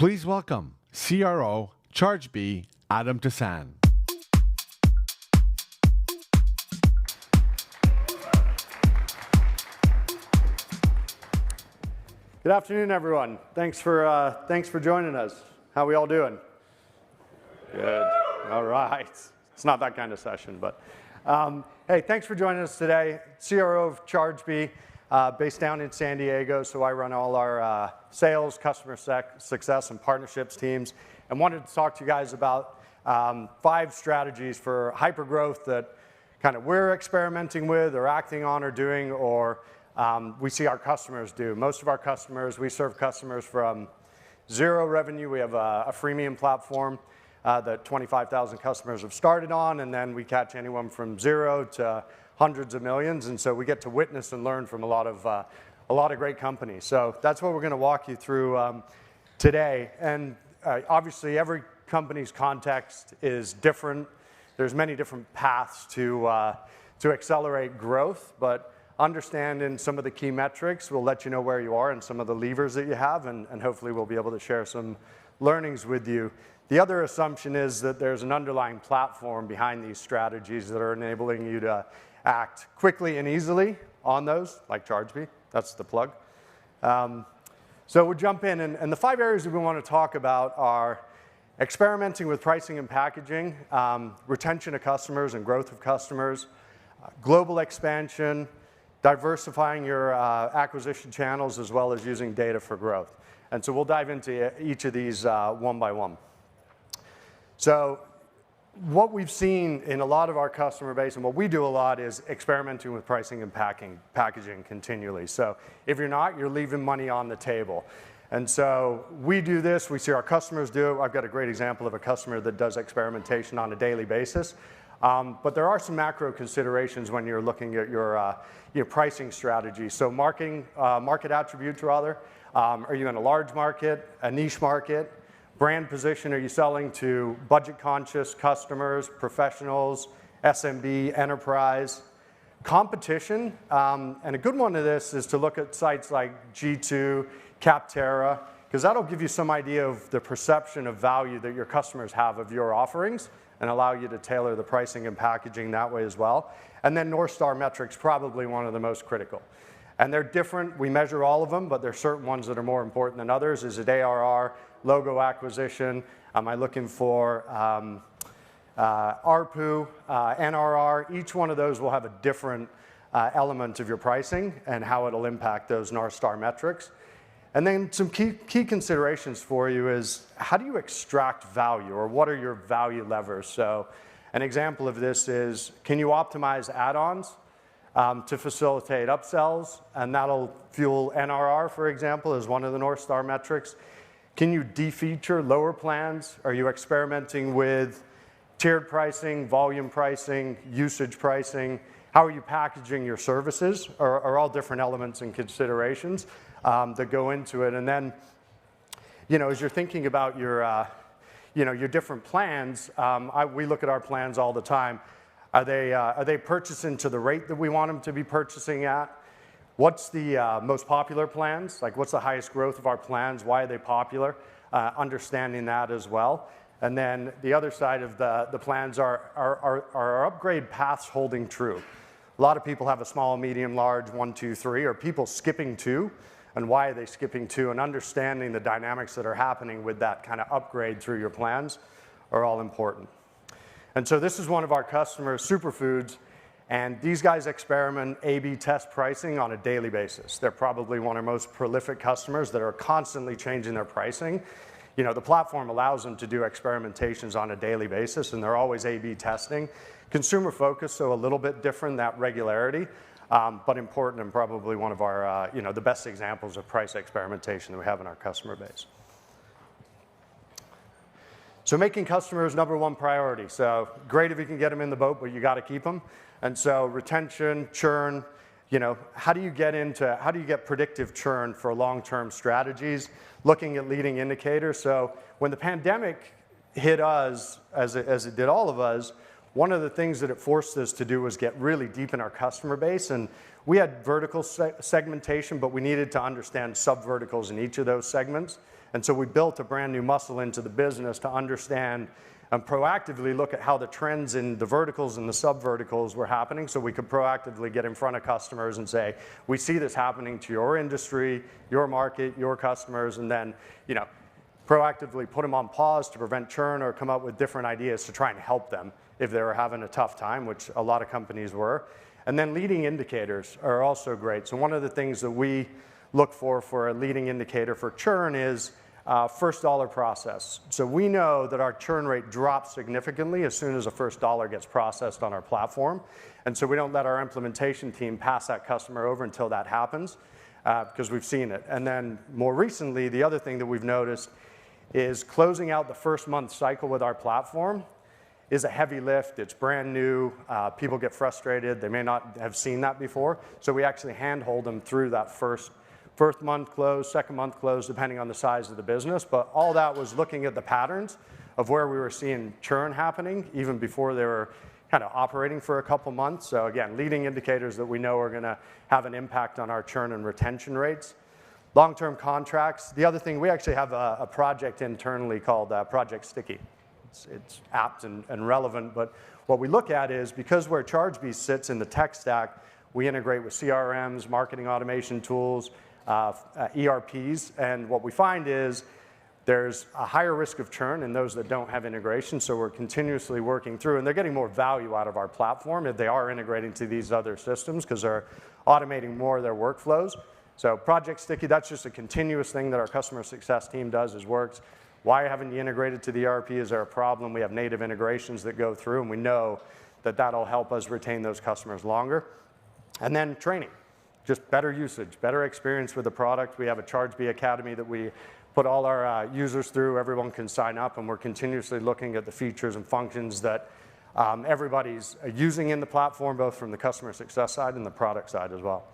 Please welcome CRO Charge B, Adam Tassan. Good afternoon, everyone. Thanks for joining us. How are we all doing? Good. All right. It's not that kind of session, but hey, thanks for joining us today. CRO of Charge B, based down in San Diego. So I run all our sales, customer success, and partnerships teams, and wanted to talk to you guys about 5 strategies for hypergrowth that kind of we're experimenting with, or acting on, or doing, or we see our customers do. Most of our customers, we serve customers from 0 revenue. We have a freemium platform that 25,000 customers have started on, and then we catch anyone from 0 to hundreds of millions, and so we get to witness and learn from a lot of great companies. So that's what we're going to walk you through today. And obviously, every company's context is different. There's many different paths to accelerate growth, but understanding some of the key metrics will let you know where you are and some of the levers that you have, and hopefully we'll be able to share some learnings with you. The other assumption is that there's an underlying platform behind these strategies that are enabling you to act quickly and easily on those, like ChargeBee. That's the plug. So we'll jump in, and the 5 areas that we want to talk about are experimenting with pricing and packaging, retention of customers and growth of customers, global expansion, diversifying your acquisition channels, as well as using data for growth. And so we'll dive into each of these one by one. So what we've seen in a lot of our customer base, and what we do a lot, is experimenting with pricing and packaging continually. So if you're not, you're leaving money on the table. And so we do this, we see our customers do it. I've got a great example of a customer that does experimentation on a daily basis. But there are some macro considerations when you're looking at your pricing strategy. So market attributes, rather. Are you in a large market, a niche market? Brand position, are you selling to budget-conscious customers, professionals, SMB, enterprise? Competition, and a good one of this is to look at sites like G2, Capterra, because that'll give you some idea of the perception of value that your customers have of your offerings, and allow you to tailor the pricing and packaging that way as well. And then North Star metrics, probably one of the most critical. And they're different. We measure all of them, but there's certain ones that are more important than others. Is it ARR, logo acquisition? Am I looking for ARPU, NRR? Each one of those will have a different element of your pricing and how it'll impact those North Star metrics. And then some key considerations for you is, how do you extract value, or what are your value levers? So an example of this is, can you optimize add-ons to facilitate upsells? And that'll fuel NRR, for example, as one of the North Star metrics. Can you defeature lower plans? Are you experimenting with tiered pricing, volume pricing, usage pricing? How are you packaging your services? Are all different elements and considerations that go into it. And then, as you're thinking about your different plans, we look at our plans all the time. Are they purchasing to the rate that we want them to be purchasing at? What's the most popular plans? Like, what's the highest growth of our plans? Why are they popular? Understanding that as well. And then the other side of the plans are our upgrade paths holding true? A lot of people have a small, medium, large, 1, 2, 3. Are people skipping 2? And why are they skipping 2? And understanding the dynamics that are happening with that kind of upgrade through your plans are all important. And so this is one of our customers, Superfoods, and these guys experiment A/B test pricing on a daily basis. They're probably one of our most prolific customers that are constantly changing their pricing. The platform allows them to do experimentations on a daily basis, and they're always A/B testing. Consumer focused, so a little bit different, that regularity, but important, and probably one of our the best examples of price experimentation that we have in our customer base. So making customers #1 priority. So great if you can get them in the boat, but you got to keep them. And so retention, churn, how do you get predictive churn for long-term strategies? Looking at leading indicators. So when the pandemic hit us, as it did all of us, one of the things that it forced us to do was get really deep in our customer base. And we had vertical segmentation, but we needed to understand sub-verticals in each of those segments. And so we built a brand new muscle into the business to understand and proactively look at how the trends in the verticals and the sub-verticals were happening, so we could proactively get in front of customers and say, we see this happening to your industry, your market, your customers, and then, you know, proactively put them on pause to prevent churn or come up with different ideas to try and help them if they were having a tough time, which a lot of companies were. And then leading indicators are also great. So one of the things that we look for a leading indicator for churn is first dollar process. So we know that our churn rate drops significantly as soon as the first dollar gets processed on our platform. And so we don't let our implementation team pass that customer over until that happens, because we've seen it. And then more recently, the other thing that we've noticed is closing out the first month cycle with our platform is a heavy lift. It's brand new. People get frustrated. They may not have seen that before. So we actually handhold them through that first month close, second month close, depending on the size of the business. But all that was looking at the patterns of where we were seeing churn happening even before they were kind of operating for a couple months. So again, leading indicators that we know are going to have an impact on our churn and retention rates. Long-term contracts. The other thing, we actually have a project internally called Project Sticky. It's apt and relevant, but what we look at is, because where ChargeBeast sits in the tech stack, we integrate with CRMs, marketing automation tools, ERPs, and what we find is there's a higher risk of churn in those that don't have integration, so we're continuously working through, and they're getting more value out of our platform if they are integrating to these other systems, because they're automating more of their workflows. So Project Sticky, that's just a continuous thing that our customer success team does, is works. Why haven't you integrated to the ERP? Is there a problem? We have native integrations that go through, and we know that that'll help us retain those customers longer. And then training. Just better usage, better experience with the product. We have a ChargeBee Academy that we put all our users through. Everyone can sign up, and we're continuously looking at the features and functions that everybody's using in the platform, both from the customer success side and the product side as well.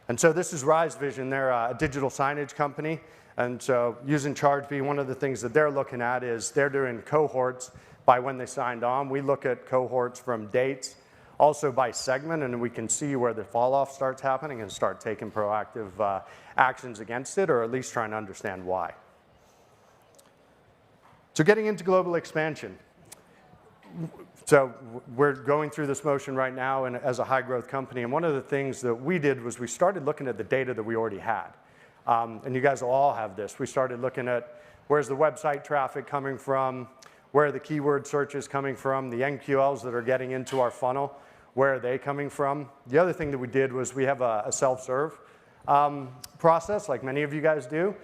And so this is Rise Vision. They're a digital signage company. And so using ChargeBee, one of the things that they're looking at is they're doing cohorts by when they signed on. We look at cohorts from dates, also by segment, and we can see where the fall off starts happening and start taking proactive actions against it, or at least trying to understand why. So getting into global expansion. So we're going through this motion right now and as a high growth company, and one of the things that we did was we started looking at the data that we already had. And you guys will all have this. We started looking at where's the website traffic coming from, where are the keyword searches coming from, the MQLs that are getting into our funnel, where are they coming from? The other thing that we did was we have a self-serve process, like many of you guys do.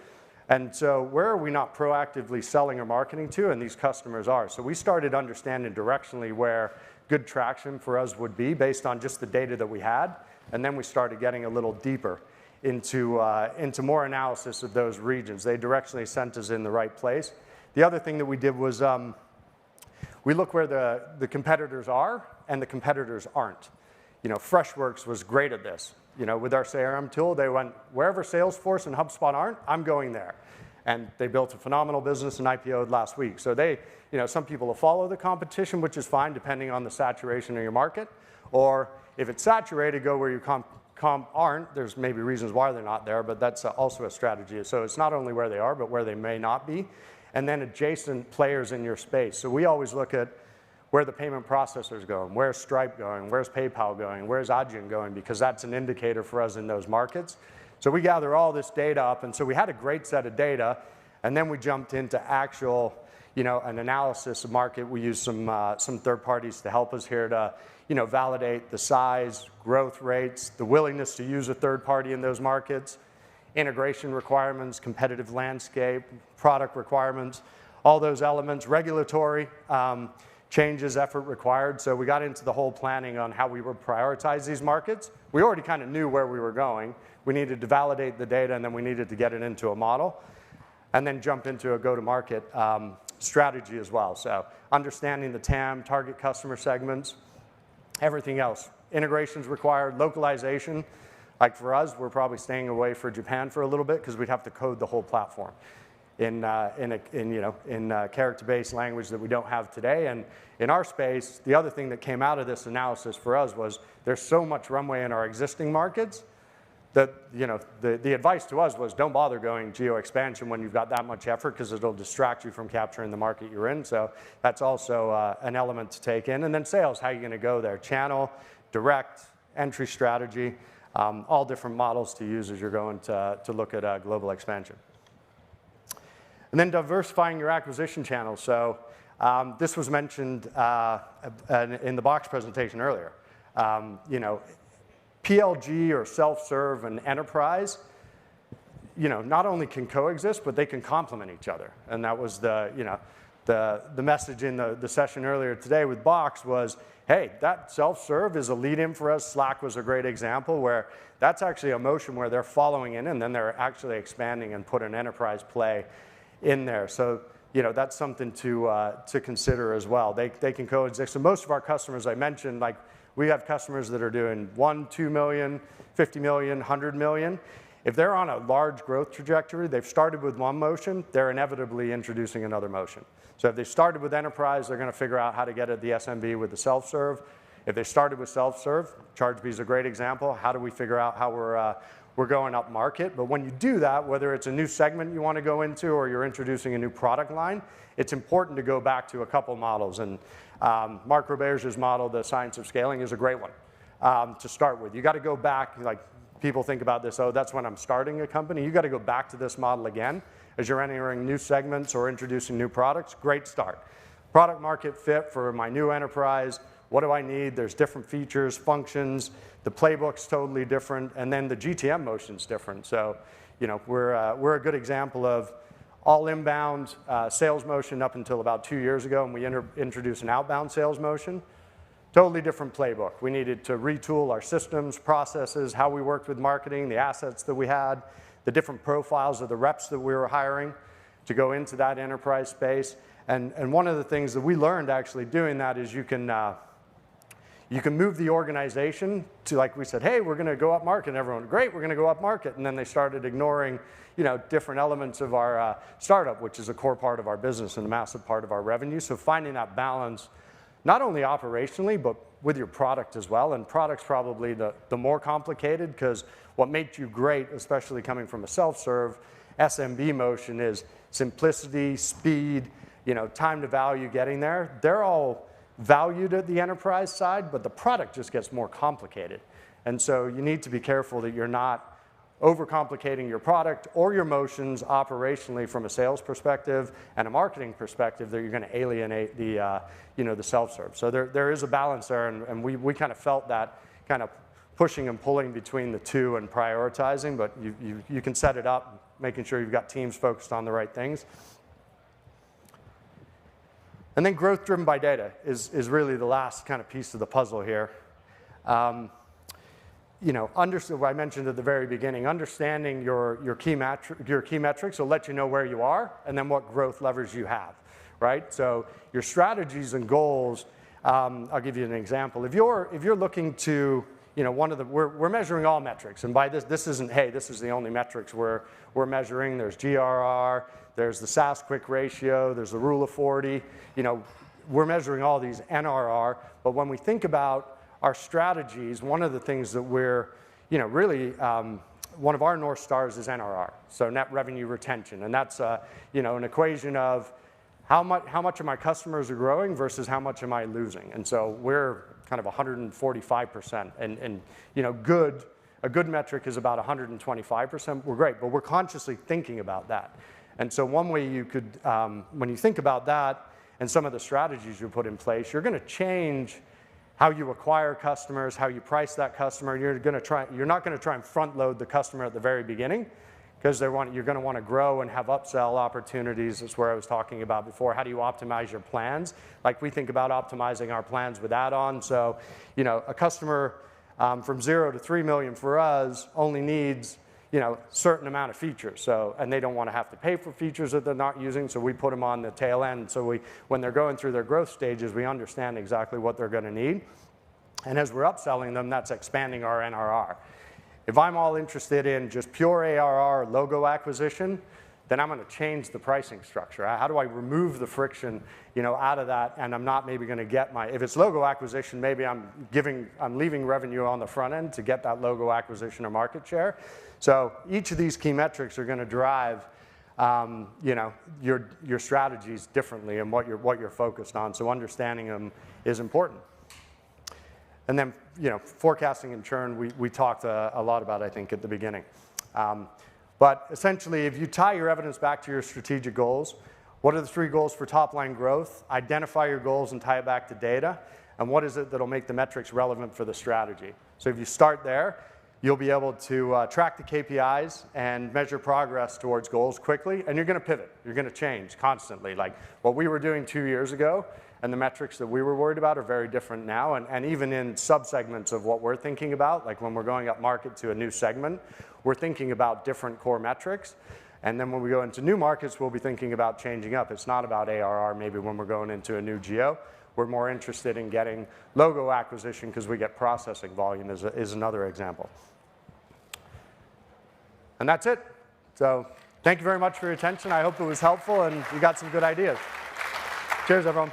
And so where are we not proactively selling or marketing to, and these customers are? So we started understanding directionally where good traction for us would be based on just the data that we had, and then we started getting a little deeper into more analysis of those regions. They directionally sent us in the right place. The other thing that we did was we look where the competitors are and the competitors aren't. You know, Freshworks was great at this. You know, with our CRM tool, they went, wherever Salesforce and HubSpot aren't, I'm going there. And they built a phenomenal business and IPO'd last week. So they, you know, some people will follow the competition, which is fine depending on the saturation of your market. Or if it's saturated, go where your comp aren't. There's maybe reasons why they're not there, but that's also a strategy. So it's not only where they are, but where they may not be. And then adjacent players in your space. So we always look at where the payment processor's going, where's Stripe going, where's PayPal going, where's Adyen going, because that's an indicator for us in those markets. So we gather all this data up, and so we had a great set of data, and then we jumped into actual, you know, an analysis of market. We used some third parties to help us here to, you know, validate the size, growth rates, the willingness to use a third party in those markets, integration requirements, competitive landscape, product requirements, all those elements, regulatory changes, effort required. So we got into the whole planning on how we would prioritize these markets. We already kind of knew where we were going. We needed to validate the data, and then we needed to get it into a model, and then jump into a go-to-market strategy as well. So understanding the TAM, target customer segments, everything else. Integrations required, localization. Like for us, we're probably staying away for Japan for a little bit because we'd have to code the whole platform in character-based language that we don't have today. And in our space, the other thing that came out of this analysis for us was there's so much runway in our existing markets the advice to us was don't bother going geo expansion when you've got that much effort because it'll distract you from capturing the market you're in. So that's also an element to take in. And then sales, how are you going to go there? Channel, direct, entry strategy, all different models to use as you're going to look at global expansion. And then diversifying your acquisition channels. So this was mentioned in the box presentation earlier. PLG or self-serve and enterprise, not only can coexist, but they can complement each other. And that was the message in the session earlier today with Box was, hey, that self-serve is a lead-in for us. Slack was a great example where that's actually a motion where they're following in and then they're actually expanding and put an enterprise play in there. So that's something to consider as well. They can coexist. And most of our customers I mentioned, like we have customers that are doing 1, 2 million, 50 million, 100 million. If they're on a large growth trajectory, they've started with one motion, they're inevitably introducing another motion. So if they started with enterprise, they're going to figure out how to get at the SMB with the self-serve. If they started with self-serve, ChargeBee is a great example. How do we figure out how we're going up market? But when you do that, whether it's a new segment you want to go into or you're introducing a new product line, it's important to go back to a couple models. And Mark Roberge's model, the science of scaling, is a great one to start with. You got to go back, like people think about this, oh, that's when I'm starting a company. You got to go back to this model again as you're entering new segments or introducing new products. Great start. Product market fit for my new enterprise. What do I need? There's different features, functions. The playbook's totally different, and then the GTM motion's different. So, we're a good example of all inbound sales motion up until about 2 years ago, and we introduced an outbound sales motion. Totally different playbook. We needed to retool our systems, processes, how we worked with marketing, the assets that we had, the different profiles of the reps that we were hiring to go into that enterprise space. And one of the things that we learned actually doing that is you can move the organization to, like we said, hey, we're going to go up market. And everyone, great, we're going to go up market. And then they started ignoring, different elements of our startup, which is a core part of our business and a massive part of our revenue. So finding that balance, not only operationally, but with your product as well. And product's probably the more complicated because what makes you great, especially coming from a self-serve SMB motion, is simplicity, speed, time to value getting there. They're all valued at the enterprise side, but the product just gets more complicated. And so you need to be careful that you're not overcomplicating your product or your motions operationally from a sales perspective and a marketing perspective that you're going to alienate the self-serve. So there is a balance there, and we kind of felt that kind of pushing and pulling between the two and prioritizing, but you can set it up, making sure you've got teams focused on the right things. And then growth driven by data is really the last kind of piece of the puzzle here. I mentioned at the very beginning, understanding your key metrics will let you know where you are and then what growth levers you have, right? So your strategies and goals, I'll give you an example. If you're looking to, we're measuring all metrics, and by this isn't, hey, this is the only metrics we're measuring. There's GRR, there's the SaaS quick ratio, there's the rule of 40. We're measuring all these NRR, but when we think about our strategies, one of the things that we're, really, one of our North Stars is NRR, so net revenue retention, and that's, an equation of how much of my customers are growing versus how much am I losing, and so we're kind of 145%, and a good metric is about 125%. We're great, but we're consciously thinking about that. And so one way you could, when you think about that and some of the strategies you put in place, you're going to change how you acquire customers, how you price that customer. You're not going to try and front load the customer at the very beginning because you're going to want to grow and have upsell opportunities. That's where I was talking about before. How do you optimize your plans? Like we think about optimizing our plans with add-ons. So, a customer from 0 to 3 million for us only needs certain amount of features. So, and they don't want to have to pay for features that they're not using, so we put them on the tail end. So when they're going through their growth stages, we understand exactly what they're going to need. And as we're upselling them, that's expanding our NRR. If I'm all interested in just pure ARR logo acquisition, then I'm going to change the pricing structure. How do I remove the friction, out of that, and I'm not maybe going to get if it's logo acquisition, maybe I'm leaving revenue on the front end to get that logo acquisition or market share. So each of these key metrics are going to drive, your strategies differently and what you're focused on. So understanding them is important. And then, forecasting and churn, we talked a lot about, I think, at the beginning. But essentially, if you tie your evidence back to your strategic goals, what are the 3 goals for top-line growth? Identify your goals and tie it back to data. And what is it that'll make the metrics relevant for the strategy? So if you start there, you'll be able to track the KPIs and measure progress towards goals quickly. And you're going to pivot. You're going to change constantly. Like what we were doing 2 years ago and the metrics that we were worried about are very different now. And even in subsegments of what we're thinking about, like when we're going up market to a new segment, we're thinking about different core metrics. And then when we go into new markets, we'll be thinking about changing up. It's not about ARR maybe when we're going into a new geo. We're more interested in getting logo acquisition because we get processing volume is another example. And that's it. So thank you very much for your attention. I hope it was helpful and you got some good ideas. Cheers, everyone.